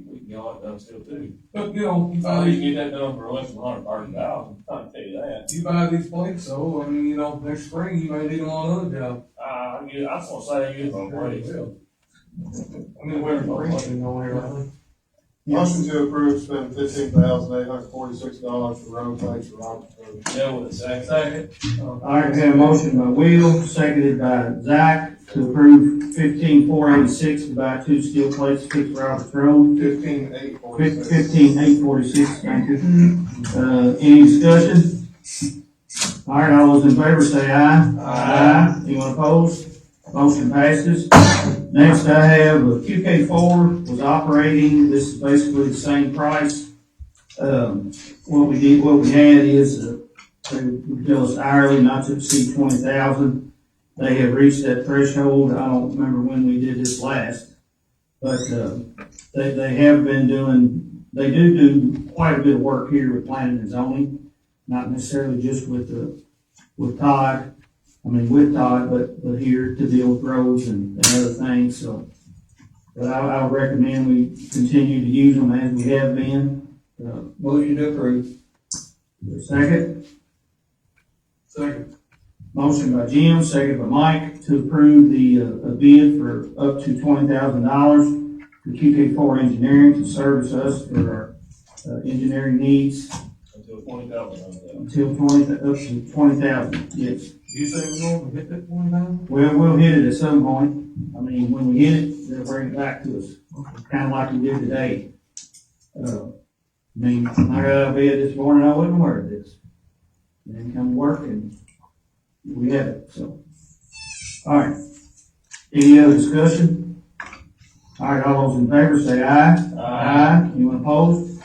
we can get all that done still too. But, you know, you You buy can get that done for less than $130,000, I can tell you that. these plates, so, I mean, you know, next spring, you may need them on another job. I just wanna say, I use my brakes. I mean, we're preaching over here, lately. Motion to approve spending $15,846 for road plates for Roberts Road. Yeah, with a second. All right, we have a motion by Will, seconded by Zach, to approve 15,486 to buy 2 steel plates to fix Roberts Road. 15,846. 15,846, thank you. Any discussion? All right, all those in favor say aye. Aye. Anyone opposed? Motion passes. Next, I have QK4 was operating. This is basically the same price. What we had is, they would bill us hourly not to exceed 20,000. They have reached that threshold. I don't remember when we did this last. But, they have been doing, they do quite a bit of work here with planning and zoning. Not necessarily just with Todd. With Todd, but here to deal with roads and other things, so. But I would recommend we continue to use them as we have been. Motion to approve. Second? Second. Motion by Jim, second by Mike, to approve the, a bid for up to $20,000 for QK4 Engineering to service us for our, engineering needs Until 20,000. until up to 20,000, yes. You say we're gonna hit that 20,000? Well, we'll hit it at some point. When we hit it, they'll bring it back to us, kinda like we did today. I got out of bed this morning, I wasn't aware of this. Then come to work and we have it, so. All right. Any other discussion? All right, all those in favor say aye. Aye. Anyone opposed?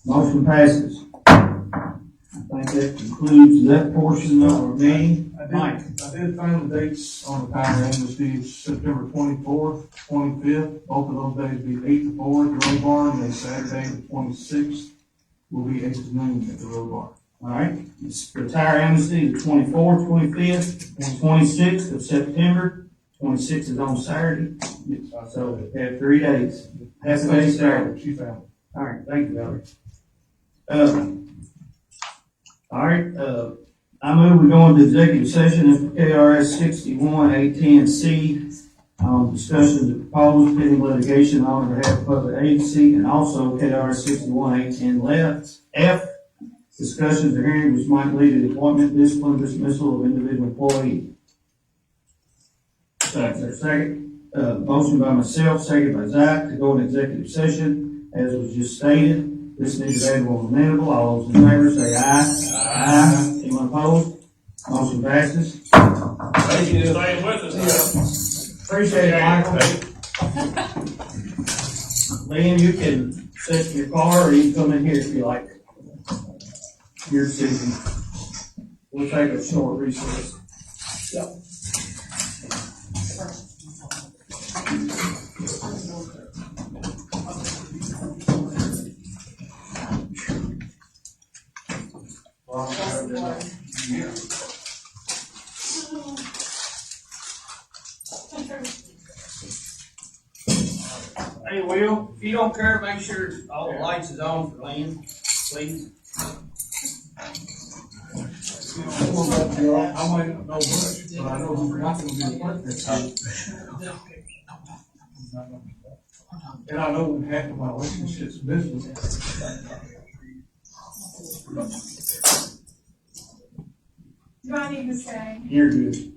Motion passes. I think that concludes that portion of our meeting. Mike? I did find the dates on the power amnesty, it's September 24th, 25th, both of those days be 8 to 4 at the road bar, and then Saturday, the 26th, will be 8 to noon at the road bar. All right, it's for tire amnesty, the 24th, 25th, and 26th of September. 26th is on Saturday, so we have 3 days. Half a day Saturday. She found it. All right, thank you, Valerie. All right, I move we go into executive session as per KRS 61-810C. Discussion of the proposed pending litigation on behalf of public agency, and also KRS 61-810F. Discussions or hearings which might lead to the appointment, discipline, dismissal of individual employee. Is there a second? Motion by myself, second by Zach, to go into executive session, as was just stated. This is available on the Mandible. All those in favor say aye. Aye. Anyone opposed? Motion passes. Thank you for staying with us. Appreciate it, Michael. Liam, you can sit in your car or you can come in here if you like. Your decision. We'll take a short recess. Hey, Will, if you don't care, make sure all the lights is on for Lynn, please. I might not know much, but I know who's not gonna be a partner. And I know half of my relationships business. Do I need to say? You're good.